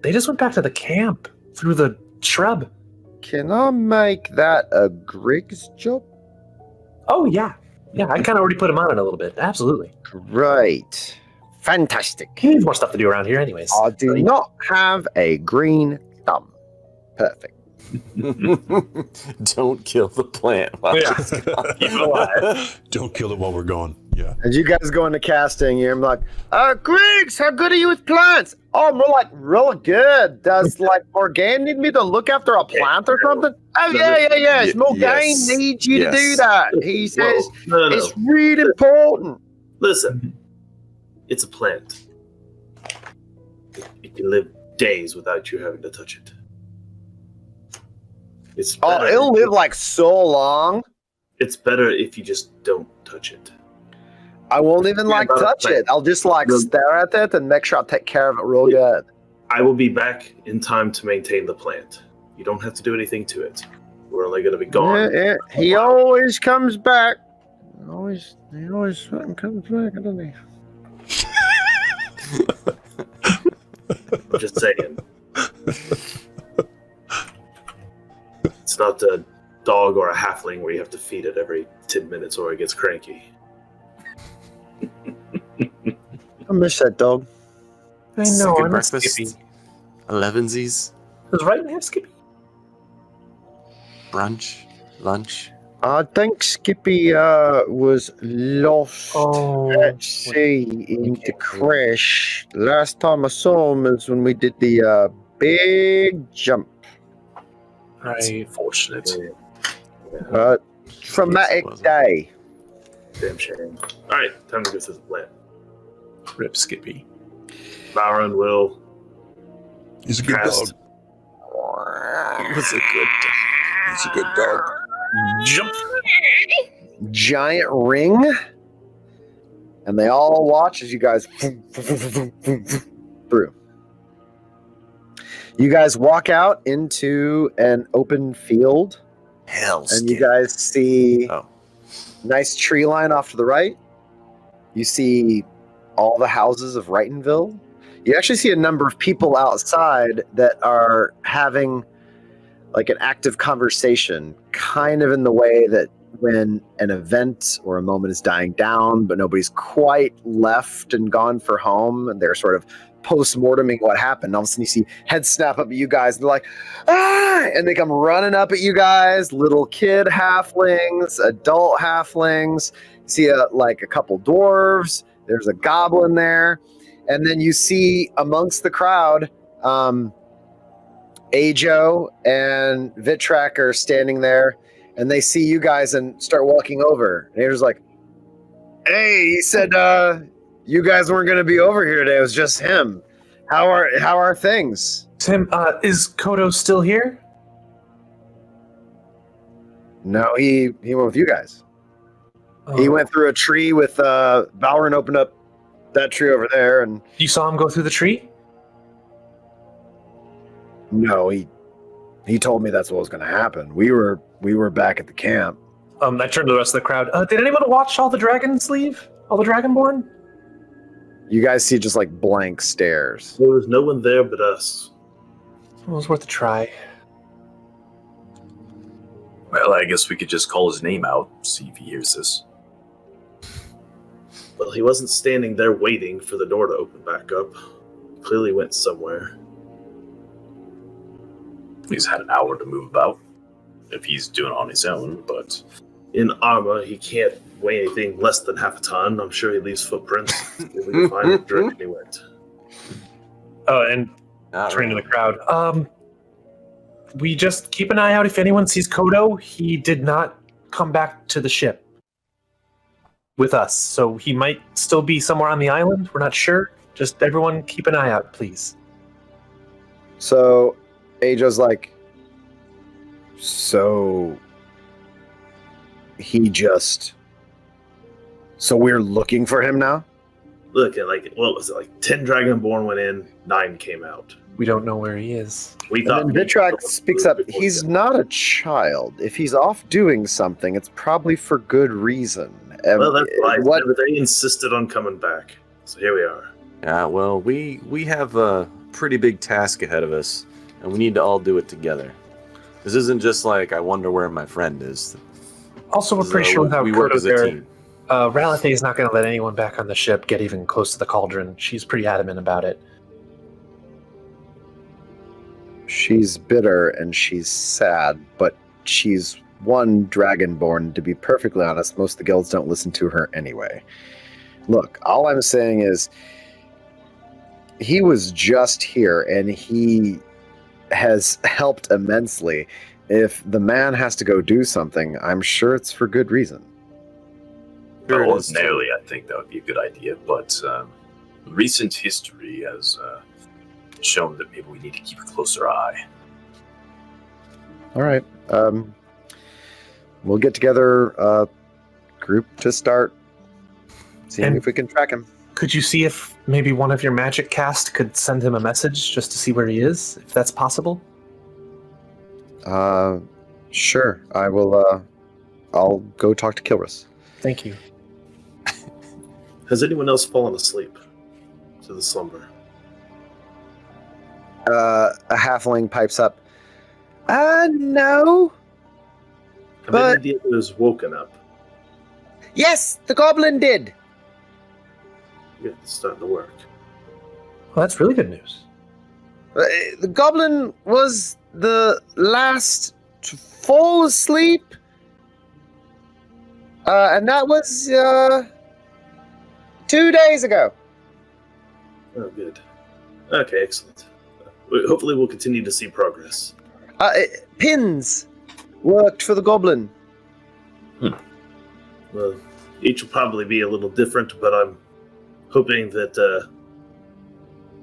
They just went back to the camp through the shrub. Can I make that a Grig's job? Oh yeah, I kind of already put him on it a little bit. Absolutely. Great. Fantastic. He needs more stuff to do around here, anyways. I do not have a green thumb. Perfect. Don't kill the plant. Keep it alive. Don't kill it while we're gone. Yeah. As you guys go into casting, you're like, Griggs, how good are you with plants? Oh, more really good. Does Morgan need me to look after a plant or something? Oh, yeah. Morgan needs you to do that. He says it's really important. Listen, it's a plant. It can live days without you having to touch it. It's better it'll live so long. It's better if you just don't touch it. I won't even touch it. I'll just stare at it and make sure I take care of it real good. I will be back in time to maintain the plant. You don't have to do anything to it. We're only going to be gone. Yeah. He always comes back. He always comes back, doesn't he? I'm just saying. It's not a dog or a halfling where you have to feed it every 10 minutes or it gets cranky. I miss that dog. I know. Second I'm breakfast. Skippy. 11sies. Does Wright have Skippy? Brunch. Lunch. I think Skippy was lost at sea in the crash. Last time I saw him is when we did the big jump. Right. Fortunate. Traumatic day. Damn shame. All right, time to go through the plan. Rip Skippy. Balren will. He's a good dog. He's a good dog. Jump. Giant ring. And they all watch as you guys through. You guys walk out into an open field. And you guys see nice tree line off to the right. You see all the houses of Wrightonville. You actually see a number of people outside that are having an active conversation, kind of in the way that when an event or a moment is dying down, but nobody's quite left and gone for home, and they're sort of post-morteming what happened. All of a sudden you see heads snap up at you guys, and they're like, ah! And they come running up at you guys, little kid halflings, adult halflings. You see a couple dwarves. There's a goblin there. And then you see amongst the crowd, Ajo and Vitrak are standing there, and they see you guys and start walking over. And Ajo's like, hey, he said you guys weren't going to be over here today. It was just him. How are things? Tim, is Koto still here? No, he went with you guys. He went through a tree with Balren opened up that tree over there, and you saw him go through the tree? No, he told me that's what was going to happen. We were back at the camp. I turned to the rest of the crowd. Did anyone watch all the dragons leave? All the Dragonborn? You guys see just blank stares. There was no one there but us. It was worth a try. Well, I guess we could just call his name out, see if he hears this. Well, he wasn't standing there waiting for the door to open back up. Clearly went somewhere. He's had an hour to move about, if he's doing it on his own, but... In Arma, he can't weigh anything less than half a ton. I'm sure he leaves footprints if we can find the direction he went. Oh, and turning to the crowd. We just keep an eye out if anyone sees Koto. He did not come back to the ship with us, so he might still be somewhere on the island. We're not sure. Just everyone keep an eye out, please. So, Ajo's like, so we're looking for him now? Look at what was it, 10 Dragonborn went in, 9 came out. We don't know where he is. We thought and then Vitrax speaks up. He's not a child. If he's off doing something, it's probably for good reason. Well, that's right. They insisted on coming back. So here we are. Yeah, well, we have a pretty big task ahead of us, and we need to all do it together. This isn't just like, I wonder where my friend is. Also, we're pretty sure without we work as a team. Ralithe is not going to let anyone back on the ship get even close to the cauldron. She's pretty adamant about it. She's bitter and she's sad, but she's one Dragonborn. To be perfectly honest, most of the guilds don't listen to her anyway. Look, all I'm saying is he was just here and he has helped immensely. If the man has to go do something, I'm sure it's for good reason. Ordinarily, I think that would be a good idea, but recent history has shown that maybe we need to keep a closer eye. All right. We'll get together a group to start seeing if we can track him. Could you see if maybe one of your magic cast could send him a message just to see where he is, if that's possible? Sure. I will, I'll go talk to Kilrus. Thank you. Has anyone else fallen asleep to the slumber? A halfling pipes up. No. Have any of the others woken up? Yes, the goblin did. Good, it's starting to work. Well, that's really good news. The goblin was the last to fall asleep. And that was 2 days ago. Oh, good. Okay, excellent. Hopefully we'll continue to see progress. Pins worked for the goblin. Well, each will probably be a little different, but I'm hoping that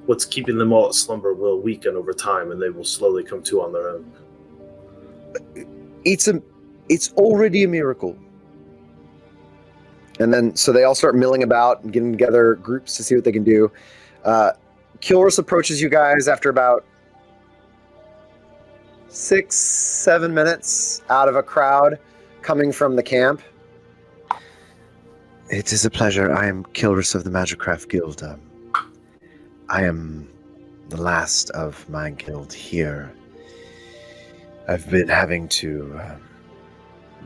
what's keeping them all at slumber will weaken over time and they will slowly come to on their own. It's already a miracle. And then, so they all start milling about and getting together groups to see what they can do. Kilrus approaches you guys after about 6-7 minutes out of a crowd coming from the camp. It is a pleasure. I am Kilrus of the Magicraft Guild. I am the last of my guild here. I've been having to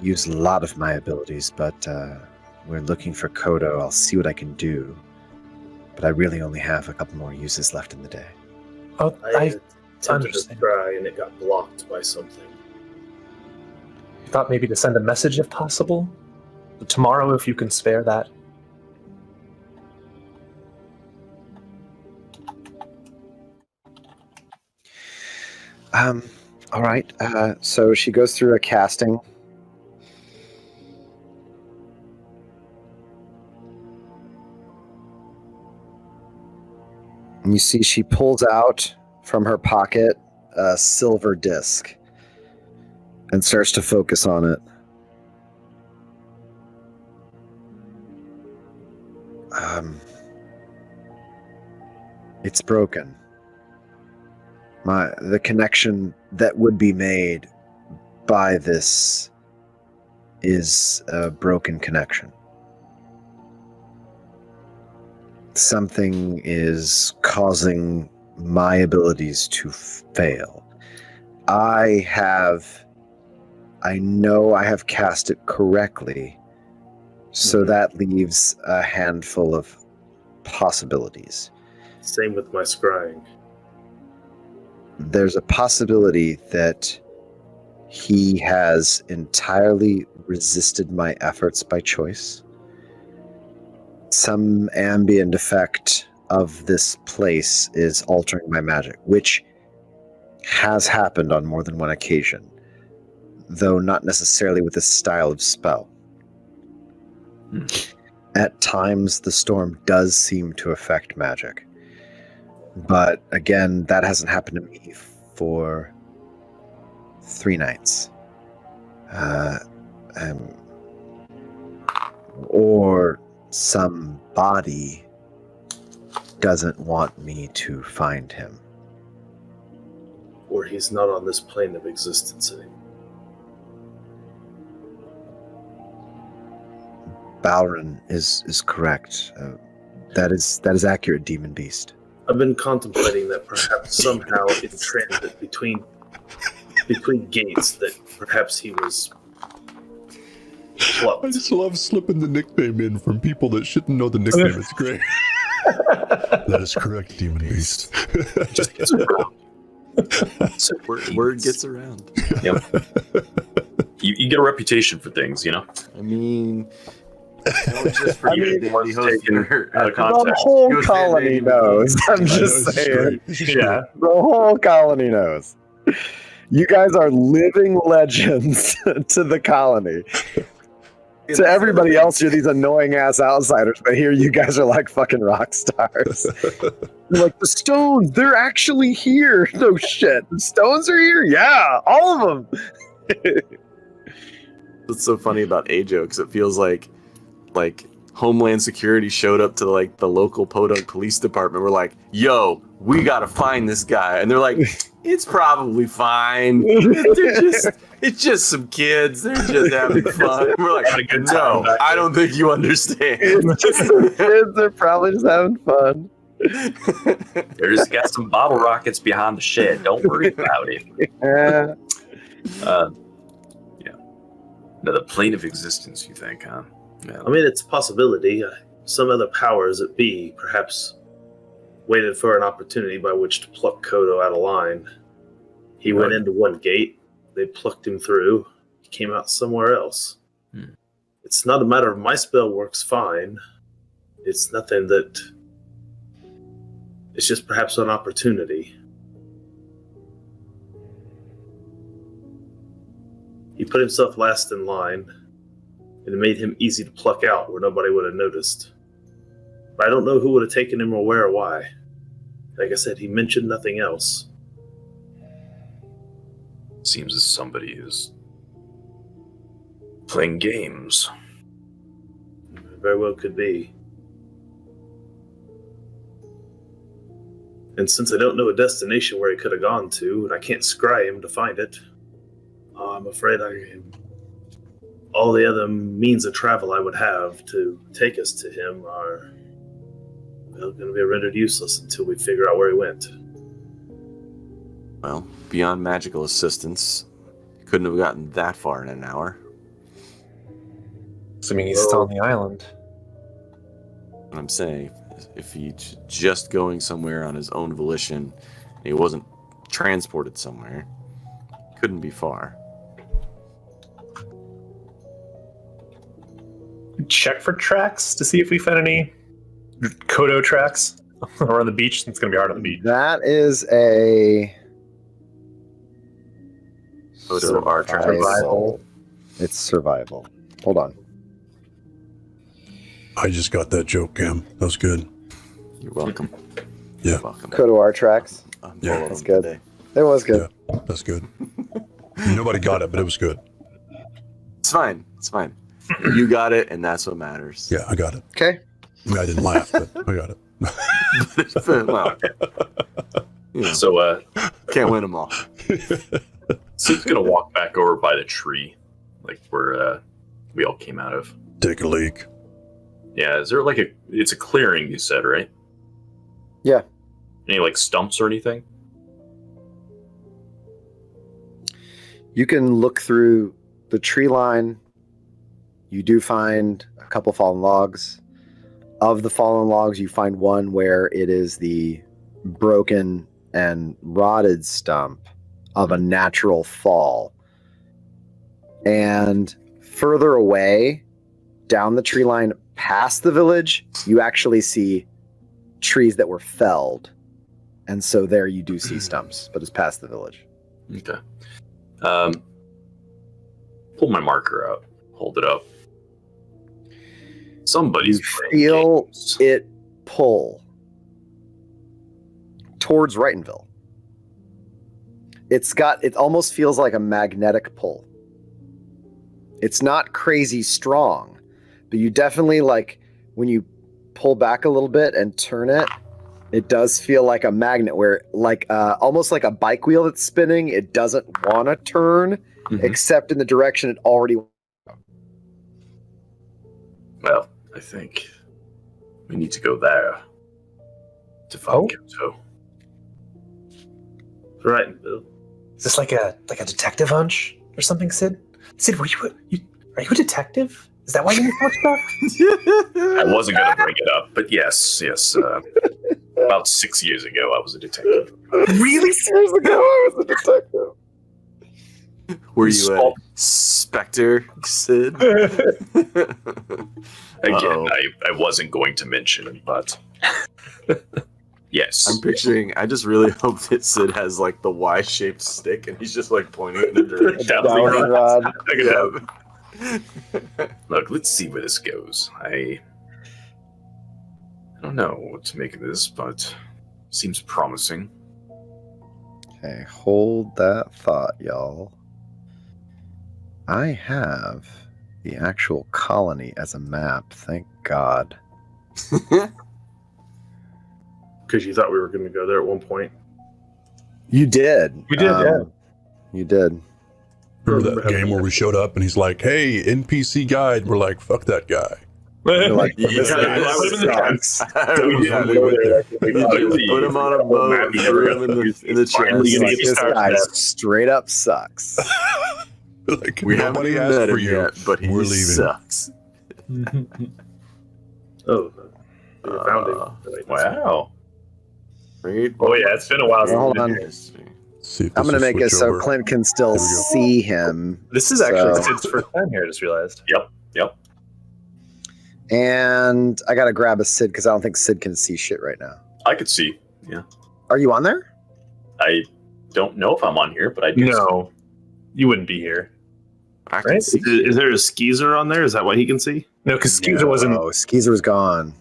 use a lot of my abilities, but we're looking for Koto. I'll see what I can do. But I really only have a couple more uses left in the day. Oh, I attempted to try and it got blocked by something. I thought maybe to send a message if possible. Tomorrow, if you can spare that. All right. So she goes through a casting. And you see she pulls out from her pocket a silver disc and starts to focus on it. It's broken. The connection that would be made by this is a broken connection. Something is causing my abilities to fail. I have I know I have cast it correctly, so that leaves a handful of possibilities. Same with my scrying. There's a possibility that he has entirely resisted my efforts by choice. Some ambient effect of this place is altering my magic, which has happened on more than one occasion, though not necessarily with this style of spell. At times, the storm does seem to affect magic. But again, that hasn't happened to me for 3 nights. Or somebody doesn't want me to find him. Or he's not on this plane of existence anymore. Balren is correct. That is accurate, Demon Beast. I've been contemplating that perhaps somehow in transit between gates that perhaps he was plucked. I just love slipping the nickname in from people that shouldn't know the nickname. It's great. That is correct, Demon Beast. Just gets around. Word gets around. Yep. You get a reputation for things, you know? I mean, just for the whole colony knows. I'm just saying. Yeah. The whole colony knows. You guys are living legends to the colony. To everybody else, you're these annoying ass outsiders, but here you guys are like fucking rock stars. You're like, the stones, they're actually here. No shit. The stones are here? Yeah, all of them. What's so funny about Ajo, because it feels like Homeland Security showed up to like the local Podunk Police Department. We're like, yo, we gotta find this guy. And they're like, it's probably fine. It's just some kids. They're just having fun. We're like, no, I don't think you understand. It's just some kids are probably just having fun. There's got some bottle rockets behind the shed. Don't worry about it. Yeah. Yeah. Now, the plane of existence, you think, huh? Yeah. I mean, it's a possibility. Some other powers that be perhaps waited for an opportunity by which to pluck Koto out of line. He went into one gate. They plucked him through. He came out somewhere else. It's not a matter of my spell works fine. It's nothing that... It's just perhaps an opportunity. He put himself last in line, and it made him easy to pluck out where nobody would have noticed. But I don't know who would have taken him or where or why. Like I said, he mentioned nothing else. Seems as somebody is playing games. Very well could be. And since I don't know a destination where he could have gone to, and I can't scry him to find it, I'm afraid all the other means of travel I would have to take us to him are going to be rendered useless until we figure out where he went. Well, beyond magical assistance, couldn't have gotten that far in an hour. Assuming he's still on the island. What I'm saying, if he's just going somewhere on his own volition, and he wasn't transported somewhere, couldn't be far. Check for tracks to see if we found any Koto tracks or on the beach. It's going to be hard on the beach. That is a... Koto are survival. It's survival. Hold on. I just got that joke, Cam. That was good. You're welcome. Yeah. You're welcome. Koto R tracks. Yeah. That's good. It was good. Yeah, that's good. Nobody got it, but it was good. It's fine. It's fine. You got it, and that's what matters. Yeah, I got it. Okay. I mean, I didn't laugh, but I got it. Well, you know, So, can't win them all. so he's gonna walk back over by the tree, like where we all came out of. Take a leak. Yeah, is there like it's a clearing, you said, right? Yeah. Any like stumps or anything? You can look through the tree line, you do find a couple fallen logs. Of the fallen logs, you find one where it is the broken and rotted stump of a natural fall. And further away, down the tree line past the village, you actually see trees that were felled. And so there you do see stumps, but it's past the village. Okay. Pull my marker out. Hold it up. Somebody's feel it pull towards Wrightonville. It almost feels like a magnetic pull. It's not crazy strong, but you definitely, like, when you pull back a little bit and turn it, it does feel like a magnet where, like, almost like a bike wheel that's spinning. It doesn't want to turn, except in the direction it already. Well, I think we need to go there to find Koto. Right. Is this like a detective hunch or something, Sid? Sid, are you a detective? Is that why you talked about? I wasn't going to bring it up, but yes. About 6 years ago, I was a detective. Really? 6 years ago, I was a detective. Were you a Spectre, Sid? Again, I wasn't going to mention, but yes. I'm picturing, I just really hope that Sid has like the Y-shaped stick and he's just like pointing in the direction. Look, let's see where this goes. I don't know what to make of this, but seems promising. Okay, hold that thought, y'all. I have the actual colony as a map, thank God. Because you thought we were going to go there at one point. You did. We did, yeah. You did. Remember that game where we showed up and he's like, hey, NPC guide. We're like, fuck that guy. You're like, this guy sucks. Put him on a boat, threw him in the chest. Like, this guy straight up sucks. Like, We haven't nobody even asked met for him you. yet, but he We're leaving. sucks. Oh, you found him. Wow. Great. Oh yeah, it's been a while. Hold on. See if I'm this going to will make it switch so over. Clint can still There we go. see him. This is actually So- Sid's first time here, I just realized. Yep. And I got to grab a Sid because I don't think Sid can see shit right now. I could see. Yeah. Are you on there? I don't know if I'm on here, but I do. No, you wouldn't be here. I can Right? see. Is there a skeezer on there? Is that what he can see? No, because Skeezer wasn't. Oh, Skeezer was gone.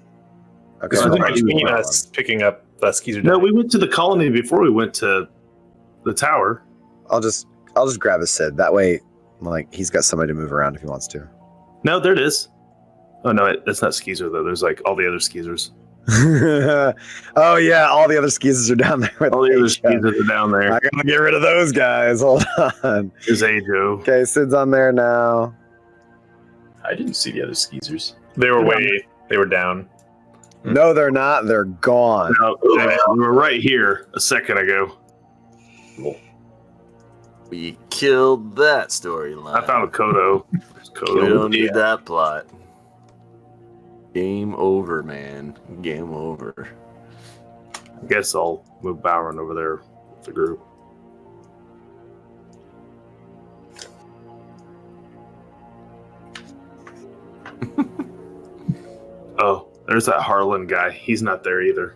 Okay. This was well, in between us picking up Skeezer. No, we went to the colony before we went to the tower. I'll just grab a Sid. That way, like, he's got somebody to move around if he wants to. No, there it is. Oh no, that's not Skeezer though. There's like all the other Skeezers. Oh yeah, all the other Skeezers are down there. All the other Skeezers are down there. I gotta get rid of those guys. Hold on. There's Ajo. Okay, Sid's on there now. I didn't see the other skeezers. They were down. No, they're not. They're gone. No, we were right here a second ago. We killed that storyline. I found Koto. We don't need that plot. Game over, man. Game over. I guess I'll move Balren over there with the group. Oh, there's that Harlan guy. He's not there either.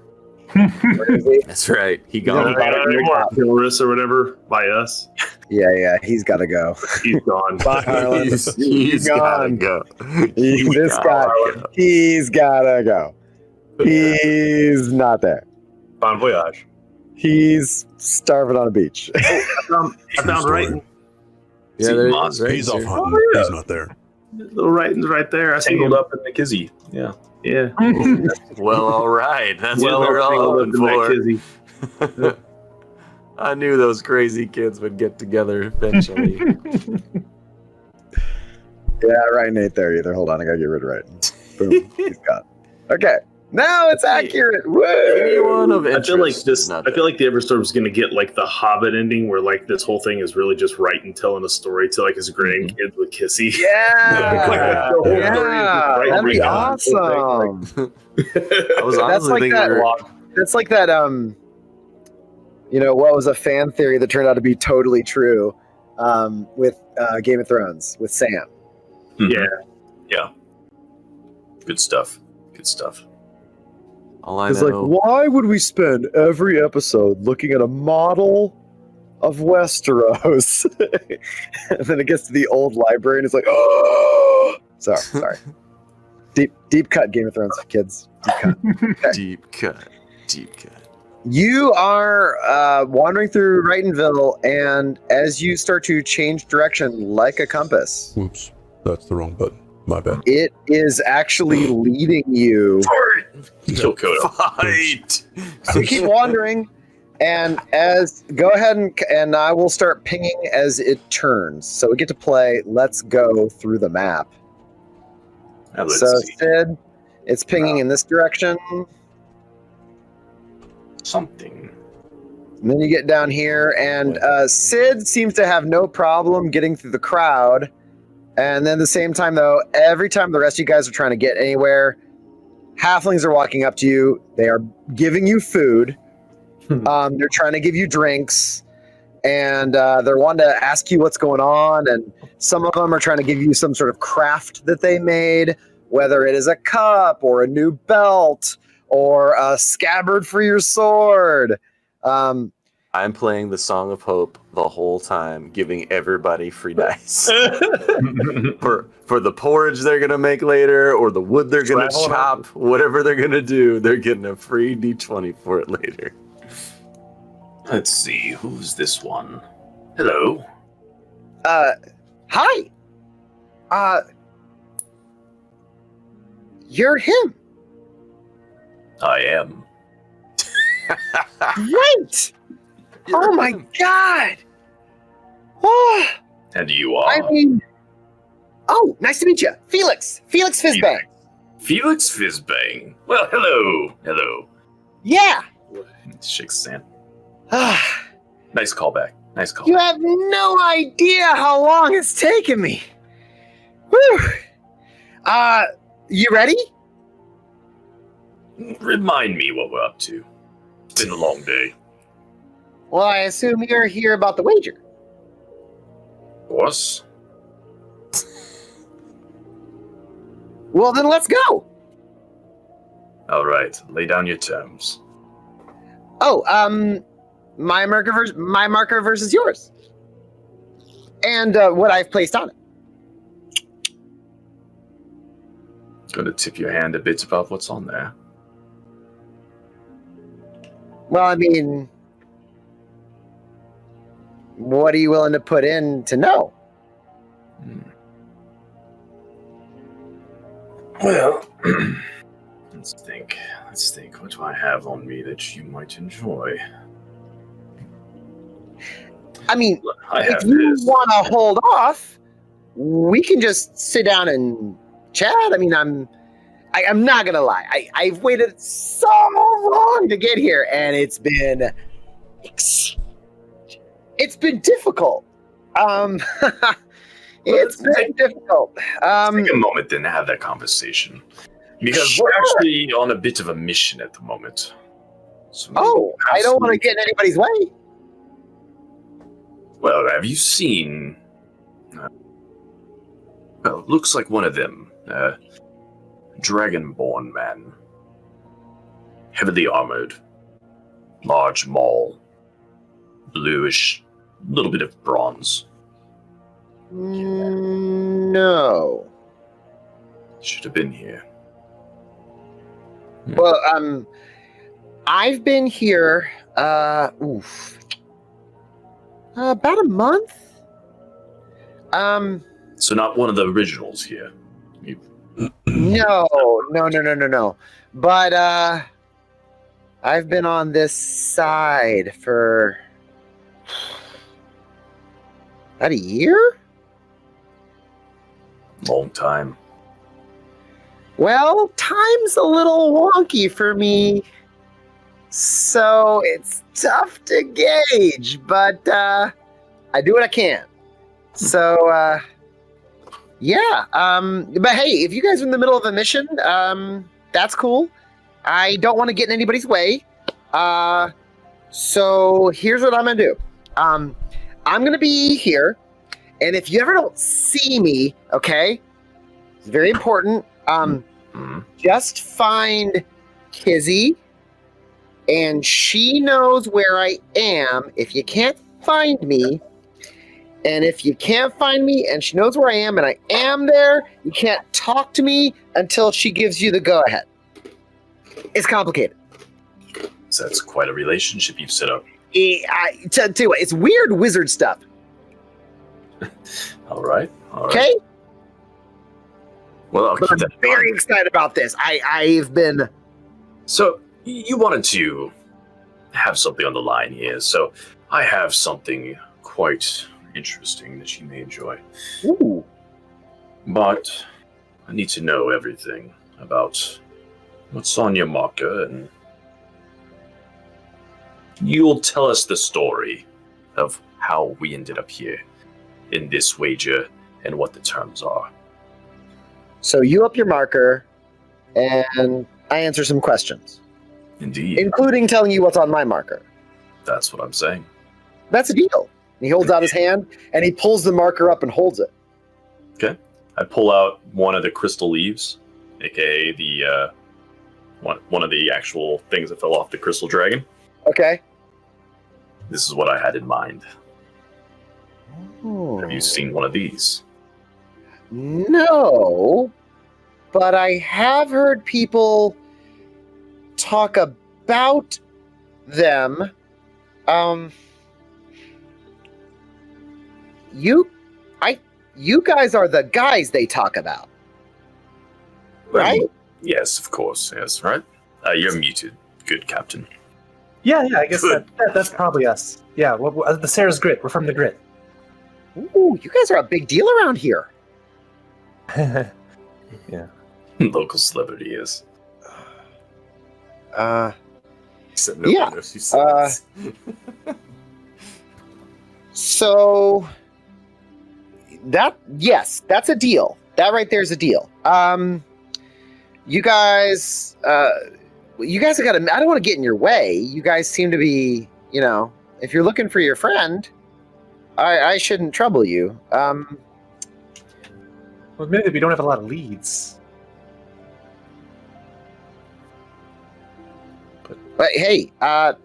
That's right. He gone. Dolores or whatever by us. Yeah, he's got to go. He's gone. Bye, Harlan. He's gotta gone. go. This guy, he's got to go. He's not there. Bon voyage. He's starving on a beach. I found story. Wrighton. Yeah, See, there he Moss, is, right He's off there. hunting. yeah. He's not there. Little Wrighton's right there. I see tangled him. up in the kizzy. Yeah. Yeah. Well, all right. That's Well, what we're all tangled up hoping in that for. kizzy. I knew those crazy kids would get together eventually. Yeah, Ryan ain't there either. Hold on, I gotta get rid of Ryan. Boom, he's gone. Okay, No, it's accurate. Woo! Anyone of interest? I feel like this. Not I feel like the Everstorm is going to get like the Hobbit ending, where like this whole thing is really just writing, telling a story to like his grandkids with Kissy. Yeah, The whole story is just writing, that'd be writing out the whole thing, awesome. I was That's honestly like thinking that. That's like that. What was a fan theory that turned out to be totally true, with Game of Thrones with Sam. Yeah. Yeah. Good stuff. Good stuff. all I It's know. like, why would we spend every episode looking at a model of Westeros? And then it gets to the old library and it's like, oh, sorry. Deep cut Game of Thrones, kids. Deep cut. Deep cut. You are wandering through Wrightonville, and as you start to change direction like a compass, Whoops. That's the wrong button. My bad. it is actually leading you. Kill Kodo. Fight! So you keep wandering, and go ahead and I will start pinging as it turns. So we get to play Let's Go through the map. Now let's So see. Sid, it's pinging in this direction. Something. And then you get down here, and Sid seems to have no problem getting through the crowd. And then at the same time, though, every time the rest of you guys are trying to get anywhere, halflings are walking up to you. They are giving you food. They're trying to give you drinks. And they're wanting to ask you what's going on. And some of them are trying to give you some sort of craft that they made, whether it is a cup or a new belt or a scabbard for your sword. I'm playing the Song of Hope the whole time, giving everybody free dice for the porridge they're gonna make later, or the wood they're gonna chop, whatever they're gonna do. They're getting a free D20 for it later. Let's see. Who's this one? Hello. Hi. You're him. I am. Great. Oh my God. Oh, And you are? I mean, nice to meet you. Felix Fizbang. Felix Fizbang. Well, hello. Hello. Yeah. Shakes his hand. Ah, Nice callback. Nice call. you have no idea how long it's taken me. Whew. You ready? Remind me what we're up to. It's been a long day. Well, I assume you're here about the wager. Boss? Well, then let's go. All right. Lay down your terms. Oh, my marker versus yours, and what I've placed on it. Gonna tip your hand a bit about what's on there. Well, I mean, what are you willing to put in to know? Well, let's think. What do I have on me that you might enjoy? I mean, I have if you this. want to hold off, we can just sit down and chat. I mean, I'm not gonna lie. I've waited so long to get here, and it's been difficult. It's been difficult. Take a moment then to have that conversation. Because we're actually on a bit of a mission at the moment. So I don't want to get in anybody's way. Well, have you seen... well, looks like one of them. Dragonborn man. Heavily armored. Large maul. Bluish. Little bit of bronze. No. Should have been here. Well, I've been here, about a month. So not one of the originals here. No. But, I've been on this side for about a year? Long time. Well, time's a little wonky for me, so it's tough to gauge, but I do what I can. So, yeah. But hey, if you guys are in the middle of a mission, that's cool. I don't want to get in anybody's way. So here's what I'm gonna do. I'm gonna be here, and if you ever don't see me, okay, it's very important. Just find Kizzy, and she knows where I am. If you can't find me, and if you can't find me, and she knows where I am, and I am there, you can't talk to me until she gives you the go-ahead. It's complicated. So that's quite a relationship you've set up. Tell you what, it's weird wizard stuff. All right. Okay? Well, I'll keep I'm that in very mind. excited about this. I've been... So, you wanted to have something on the line here, so I have something quite interesting that you may enjoy. Ooh. But I need to know everything about what's on your marker, and you'll tell us the story of how we ended up here in this wager and what the terms are. So you up your marker, and I answer some questions. Indeed. Including telling you what's on my marker. That's what I'm saying. That's a deal. He holds out his hand, and he pulls the marker up and holds it. Okay. I pull out one of the crystal leaves, aka the one of the actual things that fell off the crystal dragon. Okay. This is what I had in mind. Oh. Have you seen one of these? No, but I have heard people talk about them. You guys are the guys they talk about, right? Yes, of course. Yes, right? You're muted. Good, Captain. Yeah, I guess that's probably us. Yeah, the Sarah's Grit. We're from the Grit. Ooh, you guys are a big deal around here. Yeah. Local celebrity is. Except nobody Yeah, knows who says. So that's a deal. That right there is a deal. You guys have got to. I don't want to get in your way. You guys seem to be, if you're looking for your friend, I shouldn't trouble you. Well, maybe we don't have a lot of leads. But hey, not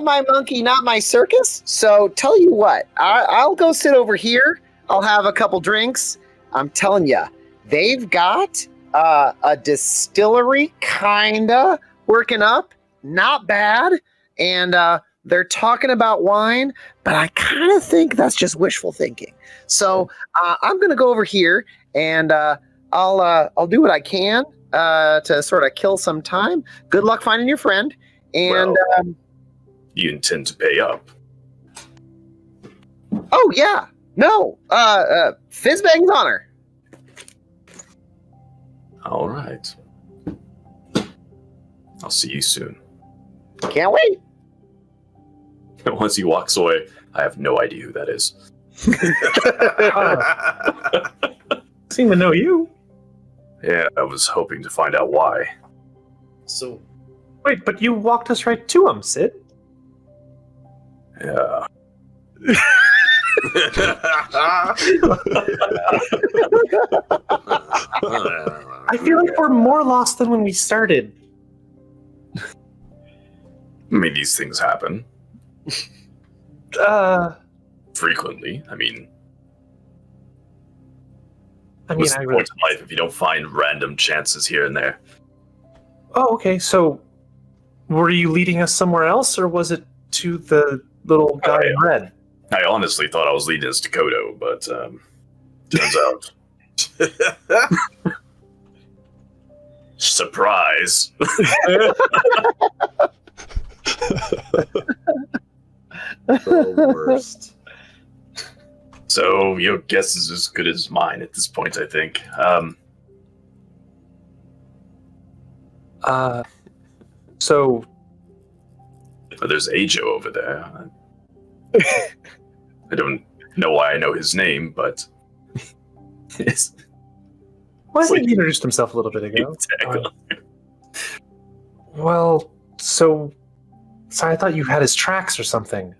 my monkey, not my circus. So tell you what, I'll go sit over here. I'll have a couple drinks. I'm telling you, they've got a distillery kinda working up, not bad, and they're talking about wine, but I kind of think that's just wishful thinking. So I'm gonna go over here, and I'll do what I can to sort of kill some time. Good luck finding your friend, and You intend to pay up? oh yeah, no, Fizzbang's honor. All right. I'll see you soon. Can't wait. Once he walks away, I have no idea who that is. Seem to know you. Yeah, I was hoping to find out why. So, Wait, but you walked us right to him, Sid. Yeah. I feel like we're more lost than when we started. I mean, these things happen frequently. I mean, what's the point in life if you don't find random chances here and there? Oh, okay. So, were you leading us somewhere else, or was it to the little guy in red? I honestly thought I was leading us to Koto, but turns out. Surprise. The worst. So your guess is as good as mine at this point, I think. So But there's Ajo over there. I don't know why I know his name, but well, I think he introduced himself a little bit ago. Exactly. Well, so I thought you had his tracks or something.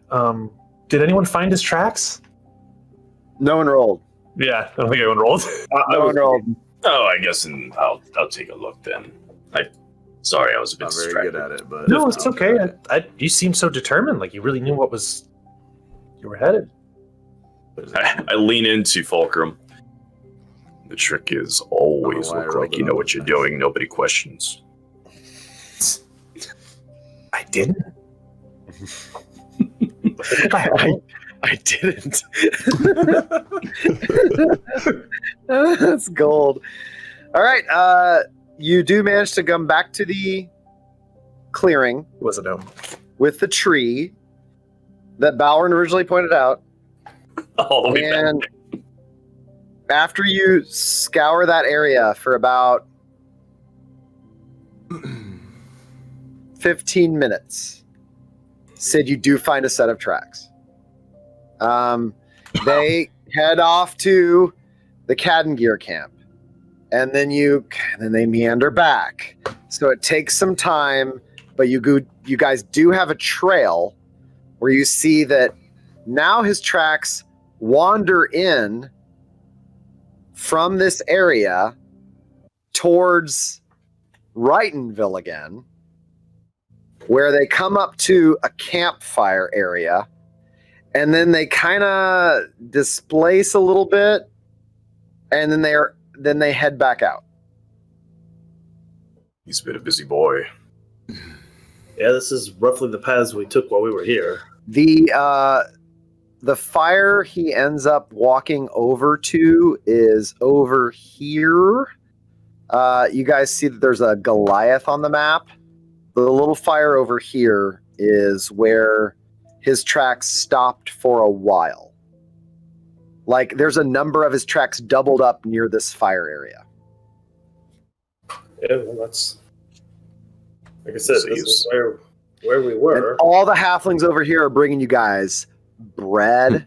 Did anyone find his tracks? No one rolled. Yeah, I don't think anyone rolled. No one rolled. Oh, I guess I'll take a look then. Sorry, I was a bit Not very distracted. good at it, but No, it's okay. You seem so determined, like you really knew you were headed. I lean into Fulcrum. The trick is always Oh, why I look rolled like you it know up. what you're doing. Nobody questions. I didn't. I didn't. That's gold. All right. You do manage to come back to the clearing It was a gnome. with the tree that Balren originally pointed out. All the way back. And after you scour that area for about 15 minutes, Sid, you do find a set of tracks. They head off to the Cadengear camp, and then they meander back. So it takes some time, but you guys do have a trail where you see that now his tracks wander in from this area towards Wrightonville again, where they come up to a campfire area, and then they kind of displace a little bit, and then they head back out. He's been a busy boy. Yeah, this is roughly the paths we took while we were here. The fire he ends up walking over to is over here. You guys see that there's a Goliath on the map. The little fire over here is where his tracks stopped for a while. Like, there's a number of his tracks doubled up near this fire area. Yeah, well, that's... Like I said, this is where we were. And all the halflings over here are bringing you guys bread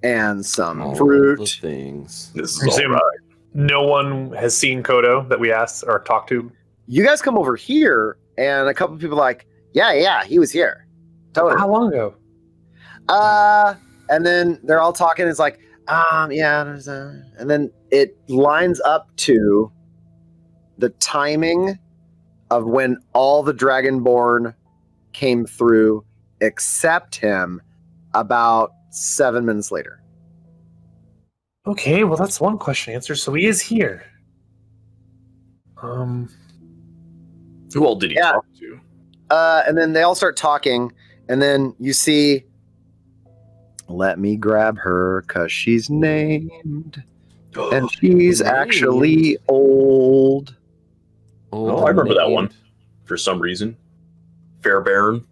and some all fruit. the things. This is Presume all right. no one has seen Koto that we asked or talked to. You guys come over here, and a couple people are like, yeah, he was here. Totally. How long ago? And then they're all talking. It's like, yeah, there's a... And then it lines up to the timing of when all the Dragonborn came through, except him, about 7 minutes later. Okay, well that's one question answered. So he is here. Who all did he Yeah. talk to? And then they all start talking, and then you see, let me grab her because she's named, and she's actually old. Oh, I remember that one. For some reason. Fair Baron.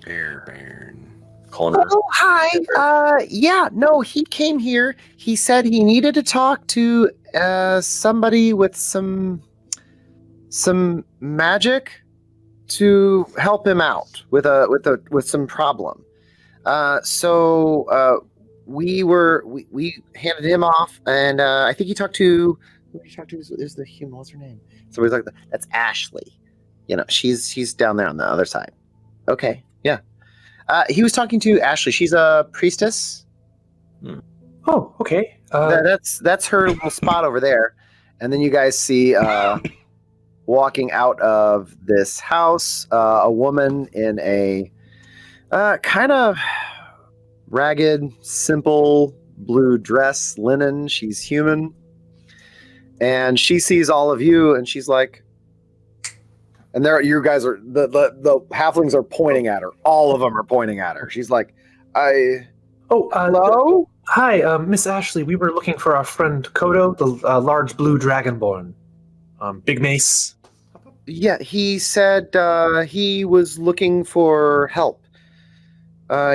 Fair Baron. Calling her. Oh, hi. Yeah, no, he came here. He said he needed to talk to somebody with some magic to help him out with some problem. So we handed him off, and I think he talked to. Who did he talk to? Is the human? What's her name? Somebody's like, that's Ashley. You know, she's down there on the other side. Okay, yeah. He was talking to Ashley. She's a priestess. Oh, okay. That's her little spot over there. And then you guys see walking out of this house a woman in a kind of ragged, simple blue dress, linen. She's human. And she sees all of you, and she's like, and there you guys are, the halflings are pointing at her. All of them are pointing at her. She's like, hello? Hi, Miss Ashley. We were looking for our friend Koto, the large blue dragonborn. Big mace. Yeah, he said he was looking for help.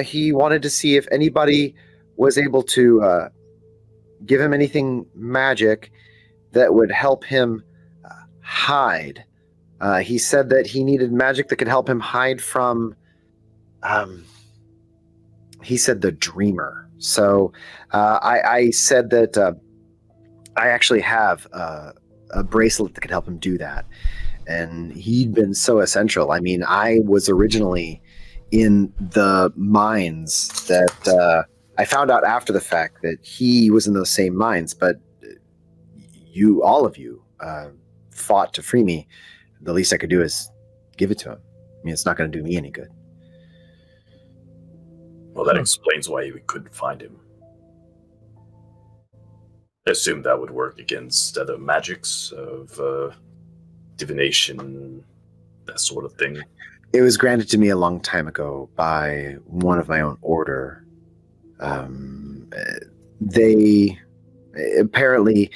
He wanted to see if anybody was able to give him anything magic that would help him hide. He said that he needed magic that could help him hide from, he said, the dreamer. So I said that I actually have a bracelet that could help him do that. And he'd been so essential. I mean, I was originally in the mines that I found out after the fact that he was in those same mines, but all of you fought to free me. The least I could do is give it to him. I mean, it's not going to do me any good. Well, that explains why we couldn't find him. I assumed that would work against other magics of divination, that sort of thing. It was granted to me a long time ago by one of my own order. They apparently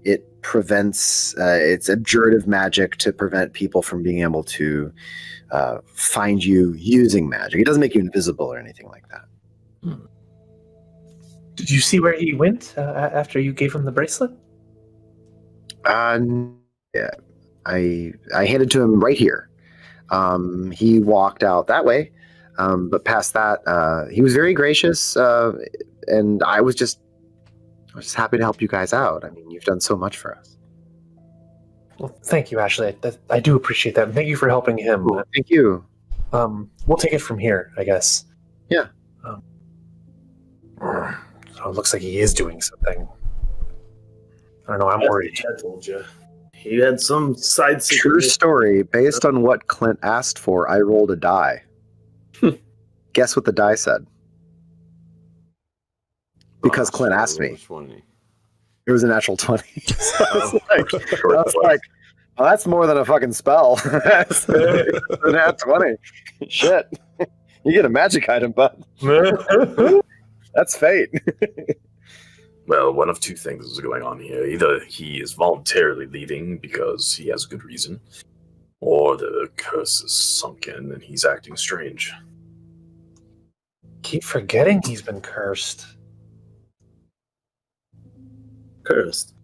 it prevents it's abjurative magic to prevent people from being able to find you using magic. It doesn't make you invisible or anything like that. Did you see where he went after you gave him the bracelet? Yeah, I handed to him right here. He walked out that way, but past that, he was very gracious, and I was just happy to help you guys out. I mean, you've done so much for us. Well, thank you, Ashley. I do appreciate that. And thank you for helping him. Cool. Thank you. We'll take it from here, I guess. Yeah. So it looks like he is doing something. I don't know. I'm worried. I told you. He had some side secret. True story. Based on what Clint asked for, I rolled a die. Guess what the die said? Because Clint asked me. 20. It was a natural 20. So I was like, well, that's more than a fucking spell. That's a nat 20. Shit. You get a magic item, bud. That's fate. Well, one of two things is going on here. Either he is voluntarily leaving because he has good reason, or the curse is sunk in and he's acting strange. Keep forgetting he's been cursed. Cursed?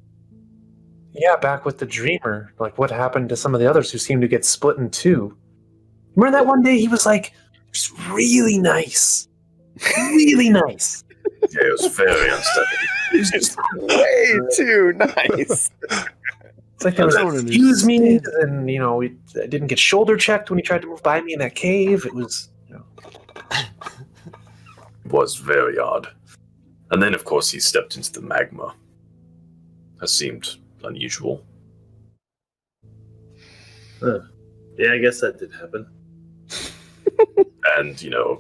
Yeah, back with the dreamer. Like, what happened to some of the others who seemed to get split in two? Remember that one day he was like, just really nice. Really nice. Yeah, it was very unsettling. It was just way too nice. It's like there was excuse me, and I didn't get shoulder checked when he tried to move by me in that cave. It was, It was very odd. And then, of course, he stepped into the magma. That seemed unusual. Yeah, I guess that did happen. And,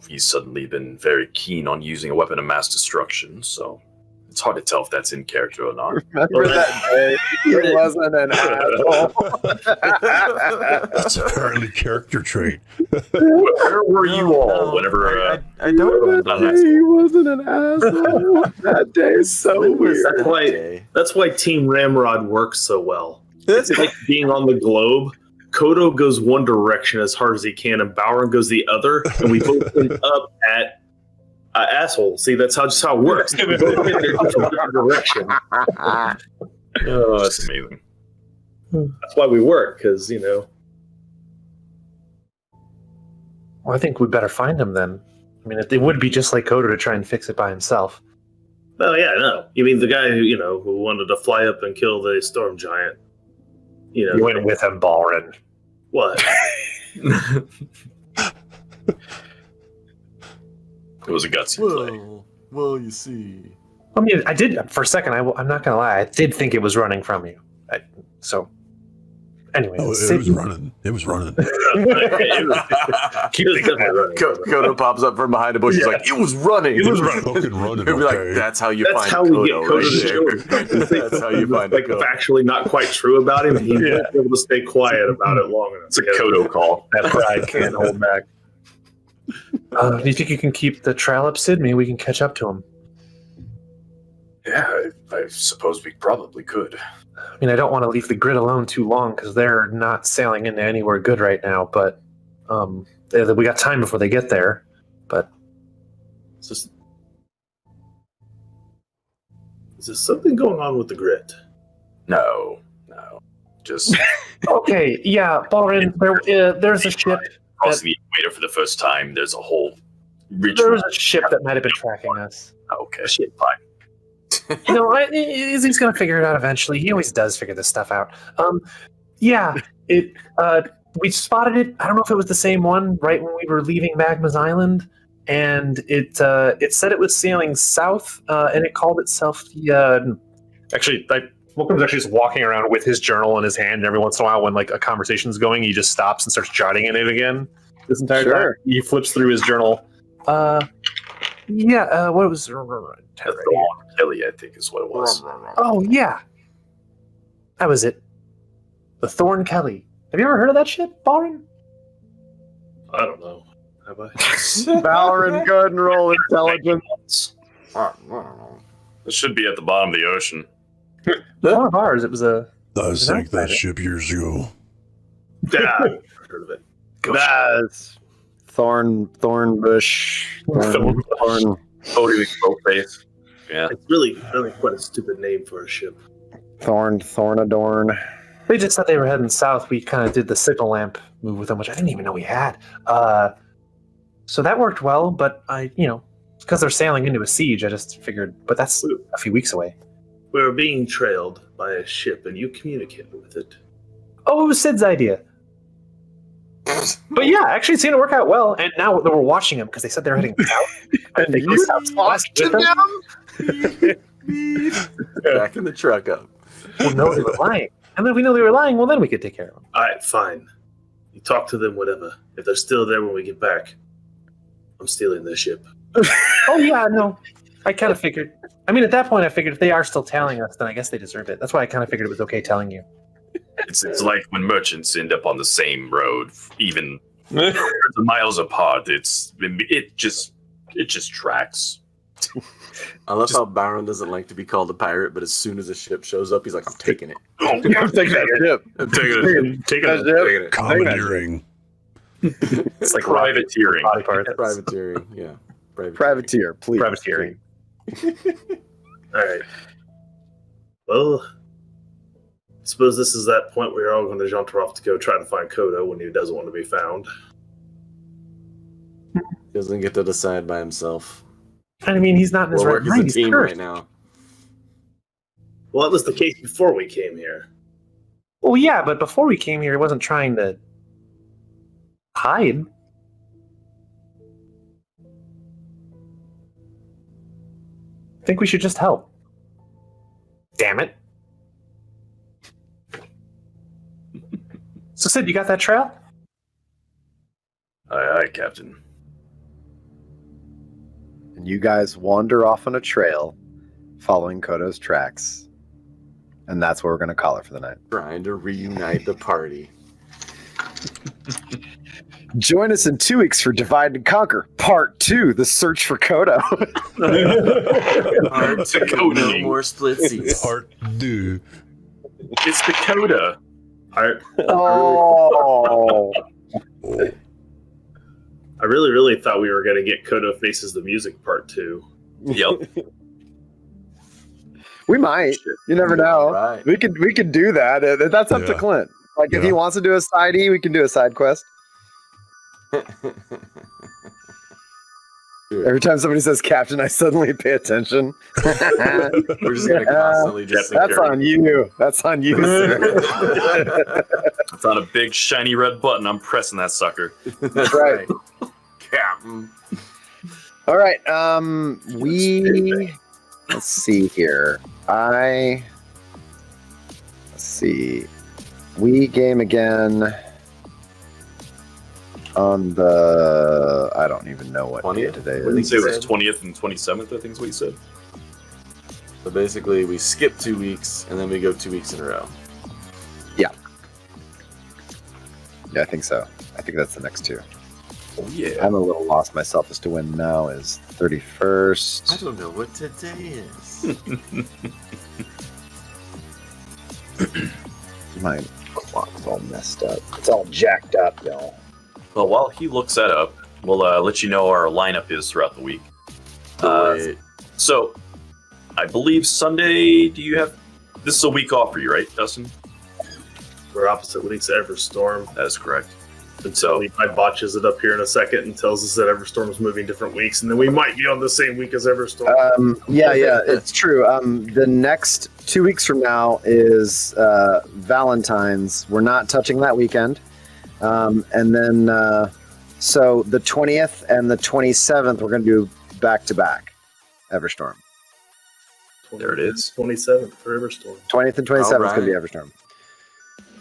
he's suddenly been very keen on using a weapon of mass destruction, so it's hard to tell if that's in character or not. Remember that day? He wasn't an asshole. That's apparently character trait. Where were you all whenever... I don't know. He wasn't an asshole. That day is so weird. That's why Team Ramrod works so well. It's like being on the globe. Koto goes one direction as hard as he can, and Balren goes the other, and we both end up at asshole. See, that's just how it works. We both get in a different direction. Oh, that's amazing. That's why we work, because, Well, I think we better find him then. I mean, it would be just like Koto to try and fix it by himself. Oh, yeah, no. You mean the guy who wanted to fly up and kill the storm giant? You went with him, Balren. What? It was a gutsy play. Well, you see. I mean, I did, for a second, I'm not going to lie, I did think it was running from you. Anyway. Oh, it was running. It was running. Koto pops up from behind a bush. He's like, it was running. It was fucking running. He'll be like, that's how you find Koto. We get Koto to show. That's how you find Koto. Factually not quite true about him. He's able to stay quiet about it long enough. It's a Koto call. That pride can't hold back. Do you think you can keep the trail up, Sid? Maybe we can catch up to him. Yeah, I suppose we probably could. I mean, I don't want to leave the grid alone too long because they're not sailing into anywhere good right now, but we got time before they get there. But it's just Is there something going on with the grit? No. Just Okay, yeah, Balren, there's a ship. crossing the equator for the first time. There's a whole There was a ship that might have been tracking us. Okay, fine. He's going to figure it out eventually. He always does figure this stuff out. We spotted it. I don't know if it was the same one right when we were leaving Magma's Island, and it said it was sailing south, and it called itself the. Actually, Wilkins actually just walking around with his journal in his hand, and every once in a while, when like a conversation's going, he just stops and starts jotting in it again. This entire time, he flips through his journal. What was Kelly, I think, is what it was. Oh yeah, that was it. The Thorn Kelly. Have you ever heard of that shit, Balren? I don't know. Have I? Balren, go ahead and roll intelligence. It should be at the bottom of the ocean. One of ours. It was a. I sank that ship years ago. Yeah, I've heard of it. That's thorn bush. Thorn. Totally both face. Yeah. It's really quite a stupid name for a ship. Thornadorn. They just said they were heading south. We kind of did the signal lamp move with them, which I didn't even know we had. So that worked well, but because they're sailing into a siege, I just figured. But that's a few weeks away. We were being trailed by a ship, and you communicated with it. Oh, it was Sid's idea. But yeah, actually, it seemed to work out well. And now we're watching them because they said they're heading south. And they go southwest to them? Backing the truck up. Well, no, they were lying. And then if we know they were lying, well, then we could take care of them. All right, fine. You talk to them, whatever. If they're still there when we get back, I'm stealing their ship. Oh, yeah, no. I kind of figured. I mean, at that point, I figured if they are still telling us, then I guess they deserve it. That's why I kind of figured it was okay telling you. It's like when merchants end up on the same road, even hundreds of miles apart. It just tracks. I love how Balren doesn't like to be called a pirate, but as soon as a ship shows up, he's like, "I'm taking it. I'm taking that ship. I'm taking it. Commandeering. It's like privateering. Privateering, yeah. Privateer, please. Privateering. All right. Well, I suppose this is that point where you're all going to jaunt off to go try to find Koto when he doesn't want to be found. He doesn't get to decide by himself. I mean, he's not in his right mind. mind. He's a team right now. Well, that was the case before we came here. Well, yeah, but before we came here, he wasn't trying to hide. I think we should just help. Damn it. So, Sid, you got that trail? Aye, Captain. And you guys wander off on a trail following Koto's tracks. And that's what we're going to call it for the night. Trying to reunite the party. Join us in 2 weeks for Divide and Conquer, Part 2, The Search for Koto. Part 2, no more split seats. Part 2. It's Dakota. Oh. I really thought we were going to get Koto Faces the Music Part 2. Yep. We might. You never know. Right. We could do that. That's up to Clint. Like, if he wants to do a side E, we can do a side quest. Every time somebody says captain, I suddenly pay attention. We're just going to constantly just... That's on you. That's on you, sir. It's on a big, shiny red button. I'm pressing that sucker. That's right. Captain. All right. Let's see here. Let's see. We game again on the... I don't even know what day today is. I think it was 20th and 27th, I think is what you said. So basically, we skip 2 weeks, and then we go 2 weeks in a row. Yeah, I think so. I think that's the next 2. Oh, yeah. I'm a little lost myself as to when now is 31st. I don't know what today is. My clock's all messed up. It's all jacked up, y'all. Well, while he looks that up, we'll let you know our lineup is throughout the week. So, I believe Sunday. Do you have? This is a week off for you, right, Dustin? We're opposite weeks of Everstorm. That is correct. And so Levi botches it up here in a second and tells us that Everstorm is moving different weeks, and then we might be on the same week as Everstorm. Yeah, it's true. The next 2 weeks from now is Valentine's. We're not touching that weekend. And then, so the 20th and the 27th, we're going to do back-to-back Everstorm. There it is. 27th for Everstorm. 20th and 27th is going to be Everstorm.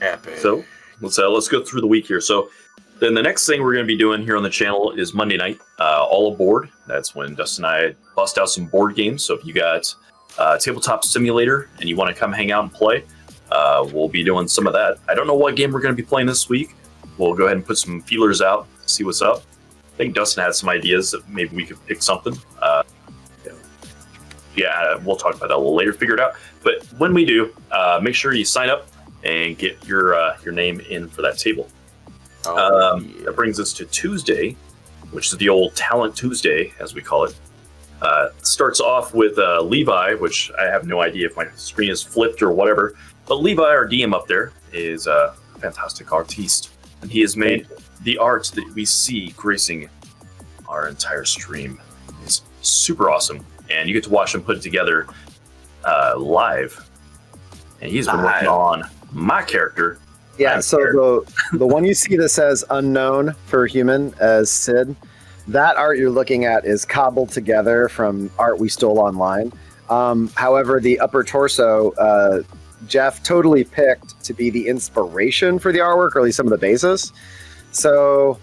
Epic. So let's go through the week here. So then the next thing we're going to be doing here on the channel is Monday night, all aboard. That's when Dustin and I bust out some board games. So if you got Tabletop Simulator and you want to come hang out and play, we'll be doing some of that. I don't know what game we're going to be playing this week. We'll go ahead and put some feelers out, see what's up. I think Dustin had some ideas that maybe we could pick something. Yeah, we'll talk about that a little later, figure it out. But when we do, make sure you sign up and get your name in for that table. That brings us to Tuesday, which is the old Talent Tuesday, as we call it. Starts off with Levi, which I have no idea if my screen is flipped or whatever. But Levi, our DM up there, is a fantastic artiste. And he has made the art that we see gracing our entire stream. It's super awesome. And you get to watch him put it together live. And he's been working on my character. Yeah, so the one you see that says unknown for human as Sid, that art you're looking at is cobbled together from art we stole online. However, the upper torso, Jeff totally picked to be the inspiration for the artwork, or at least some of the basis. So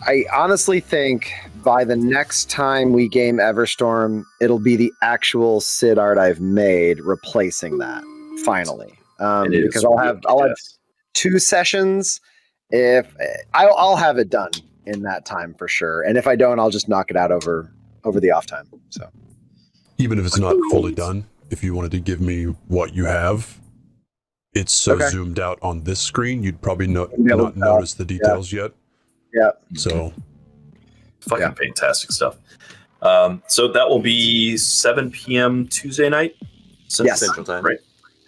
I honestly think by the next time we game Everstorm, it'll be the actual Sid art I've made replacing that, finally. Because I'll have 2 sessions. If I'll have it done in that time for sure, and if I don't, I'll just knock it out over the off time. So even if it's not fully done, if you wanted to give me what you have, it's so zoomed out on this screen, you'd probably not notice the details yet. Yeah. So fucking fantastic stuff. So that will be 7 p.m. Tuesday night, Central Time, right?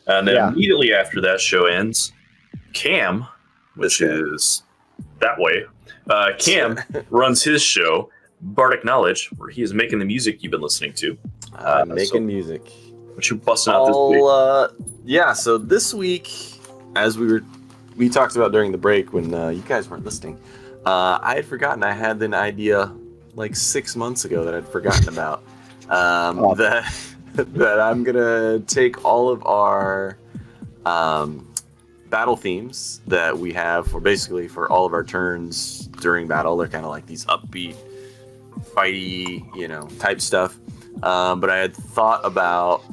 And then immediately after that show ends, Cam, which is that way, Cam runs his show, Bardic Knowledge, where he is making the music you've been listening to. Making music. What you busting out this week? Yeah, so this week, as we talked about during the break when you guys weren't listening, I had forgotten I had an idea like 6 months ago that I'd forgotten about. That I'm gonna take all of our battle themes that we have for all of our turns during battle. They're kind of like these upbeat, fighty, type stuff. But I had thought about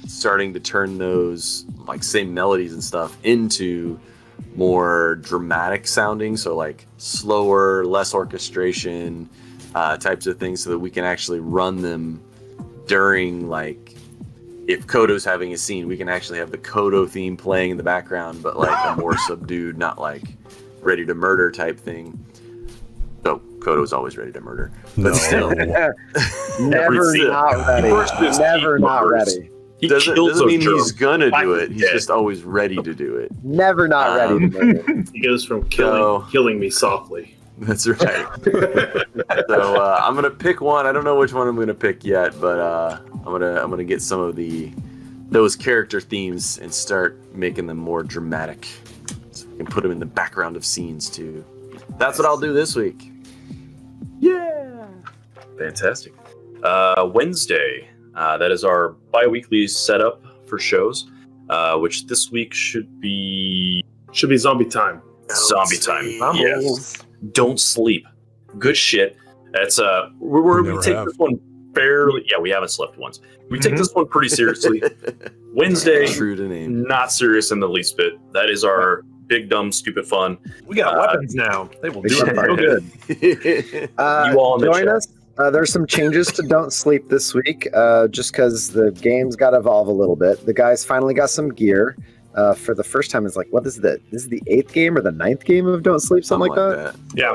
starting to turn those like same melodies and stuff into more dramatic sounding, so like slower, less orchestration types of things, so that we can actually run them during, like, if Koto's having a scene, we can actually have the Koto theme playing in the background, but like a more subdued, not like ready to murder type thing. So Koto's always ready to murder, but still, never not ready. Never not ready. Doesn't mean he's gonna do it. He's just always ready to do it. Never not ready to do it. He goes from killing me softly. That's right. So I'm gonna pick one. I don't know which one I'm gonna pick yet, but I'm gonna get some of those character themes and start making them more dramatic, so we can put them in the background of scenes too. That's what I'll do this week. Yeah. Fantastic. Wednesday. That is our bi-weekly setup for shows, which this week should be zombie time. Zombie time. Yes. Don't sleep. Good shit. That's we take this one fairly. Yeah, we haven't slept once. We take this one pretty seriously. Wednesday, true to name, not serious in the least bit. That is our big, dumb, stupid fun. We got weapons now. They will do it so good. You all join us. There's some changes to Don't Sleep this week, just because the game's got to evolve a little bit. The guys finally got some gear. For the first time, it's like, what is this? This is the 8th game or the 9th game of Don't Sleep, something like that? Yeah.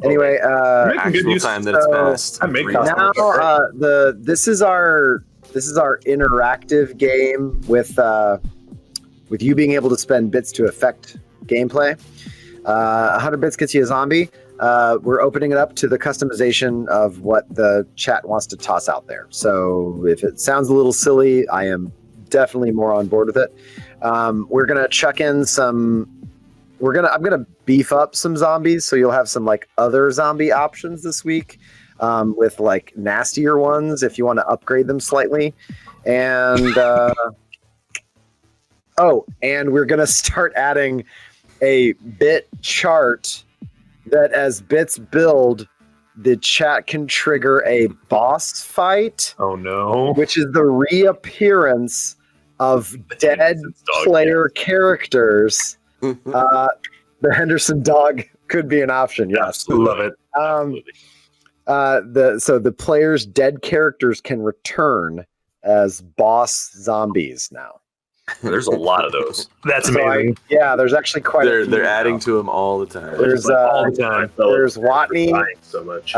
Anyway, actual time that it's passed. Now, this is our This is our interactive game with you being able to spend bits to affect gameplay. 100 bits gets you a zombie. We're opening it up to the customization of what the chat wants to toss out there. So if it sounds a little silly, I am definitely more on board with it. We're gonna chuck in some. I'm gonna beef up some zombies, so you'll have some like other zombie options this week, with like nastier ones if you want to upgrade them slightly. And and we're gonna start adding a bit chart that as bits build, the chat can trigger a boss fight. Oh no! Which is the reappearance of dead player characters. The Henderson dog could be an option. Yes, love it. So the player's dead characters can return as boss zombies now. There's a lot of those. That's amazing. There's actually quite. They're adding to them all the time. There's all the time. There's Watney. So much.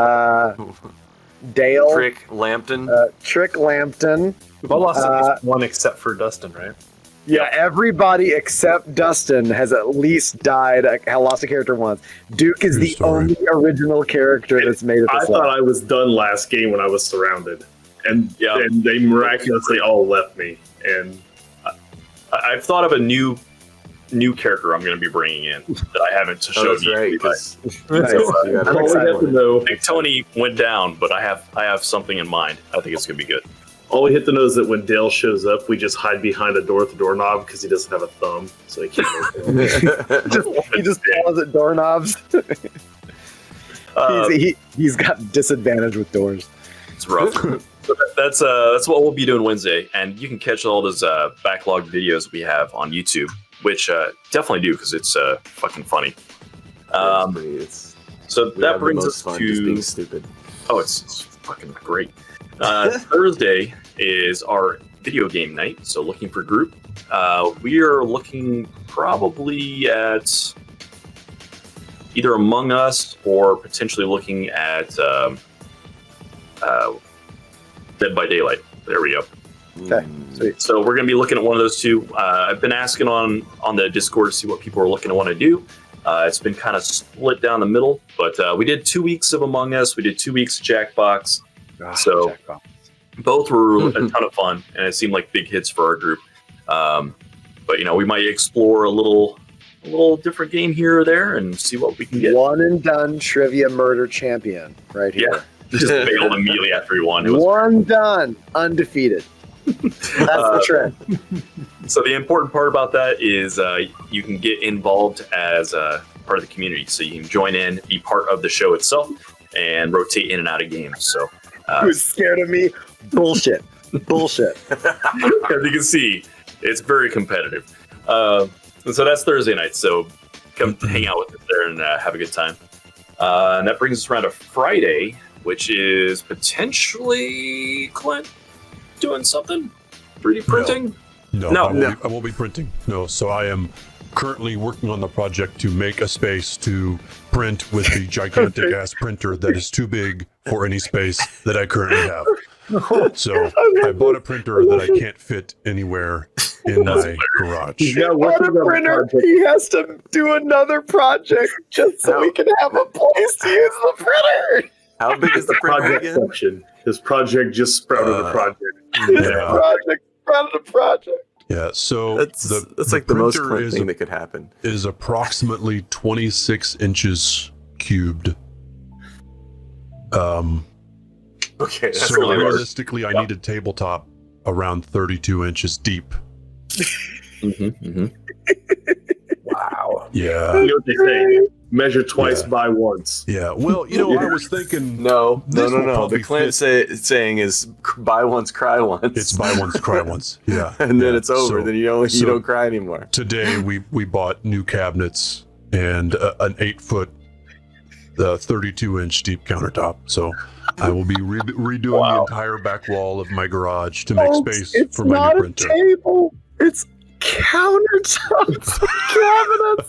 Dale. Trick Lampton. Trick Lampton. We've all lost at least one except for Dustin, right? Yeah, everybody except Dustin has at least died, lost a character once. Duke is the only original character that's made it this I thought I was done last game when I was surrounded. And they miraculously all left me. And I've thought of a new character I'm going to be bringing in that I haven't showed you. Right, I'm excited to know. Big Tony went down, but I have something in mind. I think it's going to be good. All we hit to know is that when Dale shows up, we just hide behind a door with the doorknob because he doesn't have a thumb, so he can't open it. He just pawns at doorknobs. He's got disadvantage with doors. It's rough. So that's what we'll be doing Wednesday, and you can catch all those backlog videos we have on YouTube, which definitely do because it's fucking funny. So that brings us to just being stupid. Oh, it's fucking great. Thursday is our video game night, so looking for group. We are looking probably at either Among Us or potentially looking at Dead by Daylight. There we go. Okay, sweet. So we're going to be looking at one of those two. I've been asking on the Discord to see what people are looking to want to do. It's been kind of split down the middle, but we did 2 weeks of Among Us. We did 2 weeks of Jackbox. So both were a ton of fun, and it seemed like big hits for our group. But we might explore a little different game here or there and see what we can get. One and done trivia murder champion right here. Yeah, just bailed immediately after he won. One done, undefeated. That's the trend. So the important part about that is you can get involved as part of the community. So you can join in, be part of the show itself, and rotate in and out of games. So who's scared of me? Bullshit. Bullshit. As you can see, it's very competitive. And so that's Thursday night. So come hang out with us there and have a good time. And that brings us around to Friday, which is potentially Clint doing something? 3D printing? No. I won't be printing. No. So I am currently working on the project to make a space to print with the gigantic ass printer that is too big for any space that I currently have. So I bought a printer that I can't fit anywhere in my garage. He's got a printer. He has to do another project just so we can have a place to use the printer. How big is the printer again? Section. His project just sprouted a project. His project sprouted a project. Yeah, so that's like the most Clint thing that could happen. Is approximately 26 inches cubed. Okay, that's so really realistically, I need a tabletop around 32 inches deep. Wow. Yeah. You know what they say? Measure twice, buy once. Yeah. Well, I was thinking. No. The Clint saying is buy once, cry once. It's buy once, cry once. Yeah. And then it's over. So, then you don't cry anymore. Today we bought new cabinets and an 8-foot, 32-inch deep countertop. So I will be redoing the entire back wall of my garage to make space for my new printer. It's not a table. It's countertops,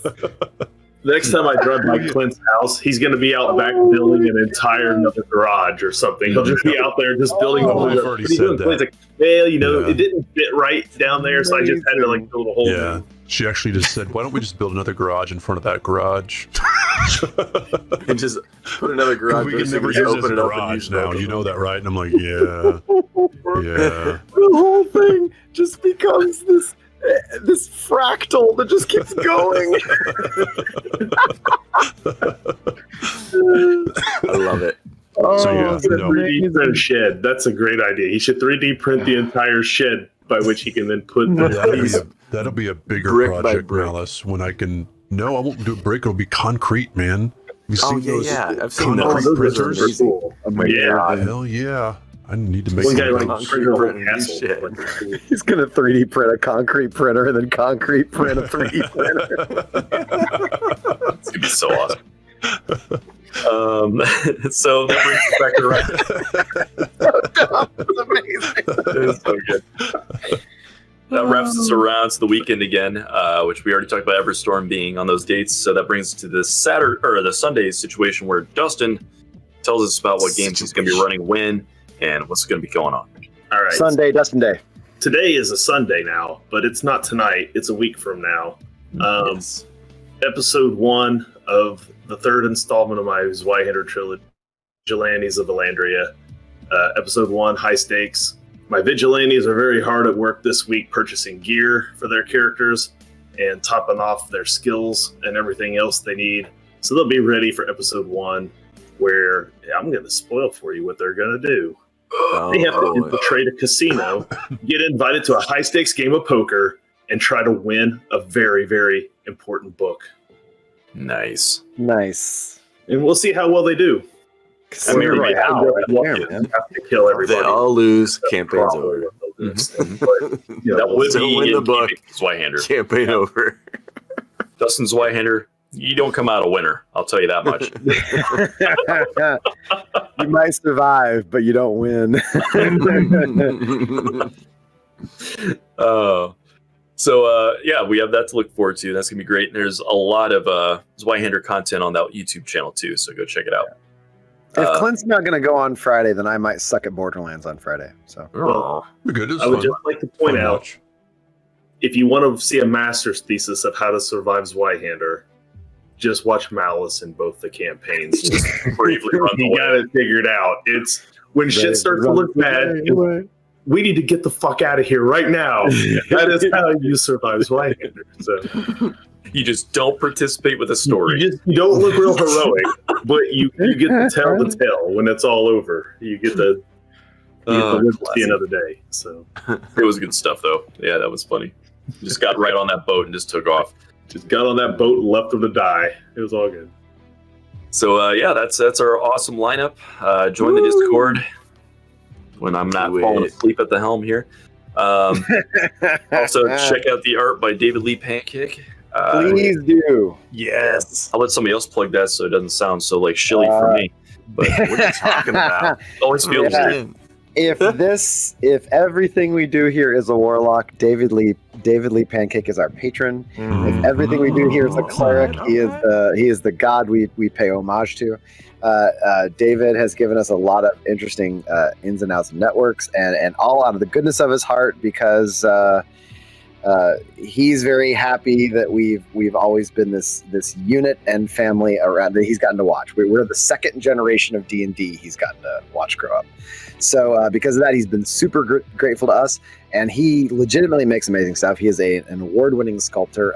cabinets. Next time I drive by Clint's house, he's going to be out back building an entire another garage or something. He'll just be out there just building a whole. I've already said that. Like, well, it didn't fit right down there, so I just had to build a whole. Yeah, she actually just said, "Why don't we just build another garage in front of that garage?" And just put another garage. We can never use this garage now. You know that, right? And I'm like, yeah. The whole thing just becomes this fractal that just keeps going. I love it. So yeah, 3D print shed. That's a great idea. He should 3D print the entire shed by which he can then put that'll be a bigger brick by project, brick. Malice. When I can, no, I won't do a brick. It'll be concrete, man. Have you seen those I've seen concrete those. printers? Cool. Yeah. Hell yeah! I need to make One guy one. like print a whole Concrete castle. shit. He's gonna 3D print a concrete printer and then concrete print a 3D printer. It's gonna be so awesome. So that brings us back around. That's amazing. It was so good. That wraps us around to the weekend again, which we already talked about Everstorm being on those dates. So that brings us to the Saturday or the Sunday situation where Dustin tells us about what games he's going to be running when and what's going to be going on. All right. Sunday, Dustin Day. Today is a Sunday now, but it's not tonight. It's a week from now. Yes. Episode 1 of the third installment of my Zweihander trilogy, Vigilantes of Elandria. Episode 1, High Stakes. My Vigilantes are very hard at work this week purchasing gear for their characters and topping off their skills and everything else they need. So they'll be ready for episode 1, where I'm going to spoil for you what they're going to do. They have to infiltrate a casino, get invited to a high-stakes game of poker, and try to win a very, very important book. Nice. And we'll see how well they do. I mean, Casino right now, Royale, they right there, man. have to kill everybody. They all lose. Campaign's over. That would Still be win the in book. Zweihander. Campaign over. Dustin Zweihander, you don't come out a winner. I'll tell you that much. You might survive, but you don't win. Yeah, we have that to look forward to. That's gonna be great. And there's a lot of Zweihander content on that YouTube channel too, so go check it out. If Clint's not going to go on Friday, then I might suck at Borderlands on Friday. So Well, We're good. It's I would fun. just like to point Fun out, watch. if you want to see a master's thesis of how to survive Zweihander, just watch Malice in both the campaigns. Just briefly run the got it figured out. It's when shit starts to look bad. We need to get the fuck out of here right now. That is how you survive Zweihander. So You just don't participate with a story. you don't look real heroic, but you get to tell the tale when it's all over. You get to live to see another day. So It was good stuff though. Yeah, that was funny. Just got right on that boat and just took off. just got on that boat and left them to die. It was all good. So that's our awesome lineup. Join the Discord when I'm not falling asleep at the helm here. Also, check out the art by David Lee Pancake. please do. Yes. I'll let somebody else plug that so it doesn't sound so like shilly for me. But what are you talking about? Always feels Yeah. If everything we do here is a warlock, David Lee Pancake is our patron. If everything we do here is a cleric, he is the god we pay homage to. David has given us a lot of interesting ins and outs of networks, and all out of the goodness of his heart, because he's very happy that we've always been this unit and family around that he's gotten to watch. We're the second generation of D&D he's gotten to watch grow up. So because of that, he's been super grateful to us, and he legitimately makes amazing stuff. He is an award-winning sculptor.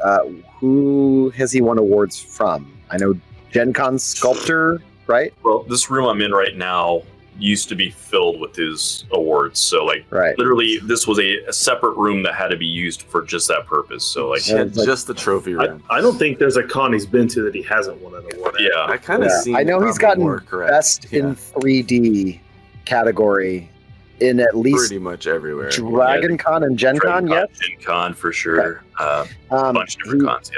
Who has he won awards from? I know Gen Con sculptor, right? Well, this room I'm in right now used to be filled with his awards. So literally this was a separate room that had to be used for just that purpose. So just the trophy room. I don't think there's a con he's been to that he hasn't won an award at. Yeah. I kind of see. I know he's gotten best in 3D category in at least pretty much everywhere. Dragon Con and Gen Con, yes. Gen Con for sure. A bunch of different cons,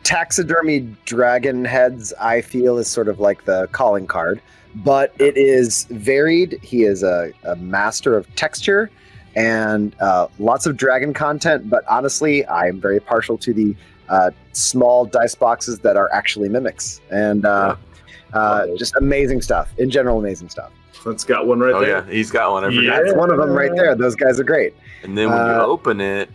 taxidermy dragon heads, I feel, is sort of like the calling card, but it is varied. He is a master of texture and lots of dragon content, but honestly, I'm very partial to the small dice boxes that are actually mimics, and just amazing stuff. In general, amazing stuff. Clint's got one right there. Oh yeah, he's got one. I forgot. That's one of them right there. Those guys are great. And then when you open it,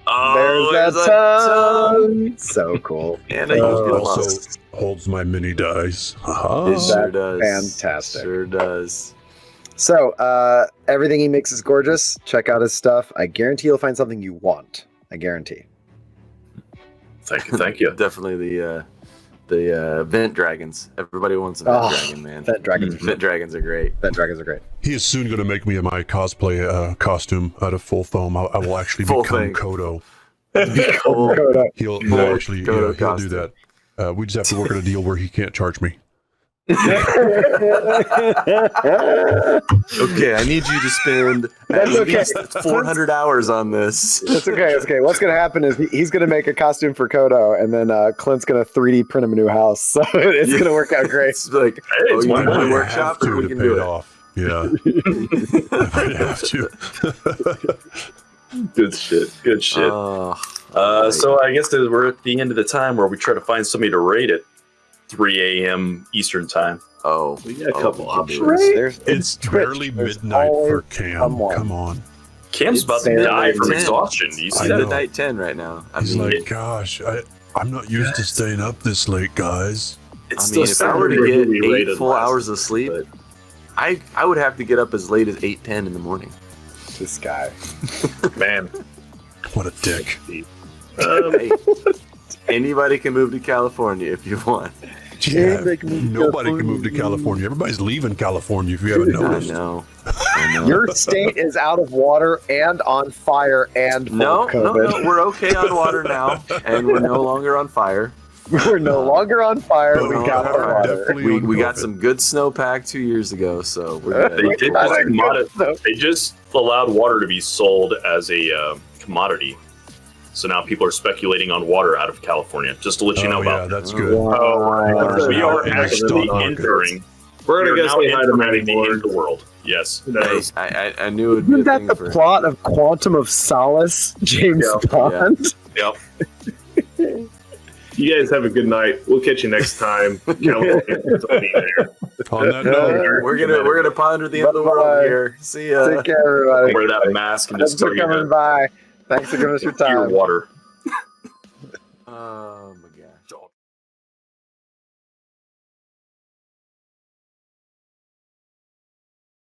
there's that tongue. So cool. And it also holds my mini dice. It sure does. Fantastic. Sure does. So everything he makes is gorgeous. Check out his stuff. I guarantee you'll find something you want. I guarantee. Thank you. Definitely the vent dragons. Everybody wants a vent dragon, man. Vent dragons. Vent dragons are great. Vent dragons are great. He is soon going to make me my cosplay costume out of full foam. I will actually become Koto. Koto. He'll do that. We just have to work out a deal where he can't charge me. Okay, I need you to spend at least 400 hours on this. That's okay. That's okay. What's going to happen is he's going to make a costume for Koto, and then Clint's going to 3D print him a new house. So it's going to work out great. It's like, hey, you want a workshop, or we can do it off. Yeah, I might have to. Good shit. Good shit. So I guess we're at the end of the time where we try to find somebody to raid at 3 a.m. Eastern time. Oh, we got a couple options. It's barely midnight for Cam. Come on. Cam's about to die from exhaustion. You see that? Night 10 right now. He's like, gosh, I'm not used to staying up this late, guys. I mean, if I were to get 8 full hours of sleep, I would have to get up as late as 8:10 in the morning. This guy, man, what a dick. Hey, anybody can move to California if you want. Yeah, nobody can move to California. Everybody's leaving California if you haven't noticed. I know. Your state is out of water and on fire and no, we're okay on water now, and we're no longer on fire. We're no longer on fire. But we got our water. We got some good snowpack 2 years ago, so we're good. They just allowed water to be sold as a commodity. So now people are speculating on water out of California. Just to let you know about that. That's good. We are actually entering. We're going to go say hi to Matty the end of the world. Yes. I knew it would be Isn't that the plot of Quantum of Solace, James Bond? Yep. You guys have a good night. We'll catch you next time. California. On that note, we're gonna ponder the end of the world here. See ya. Take care, everybody. Wear that mask and just Thanks for coming by. Thanks for giving us your time. Your water. Oh my God.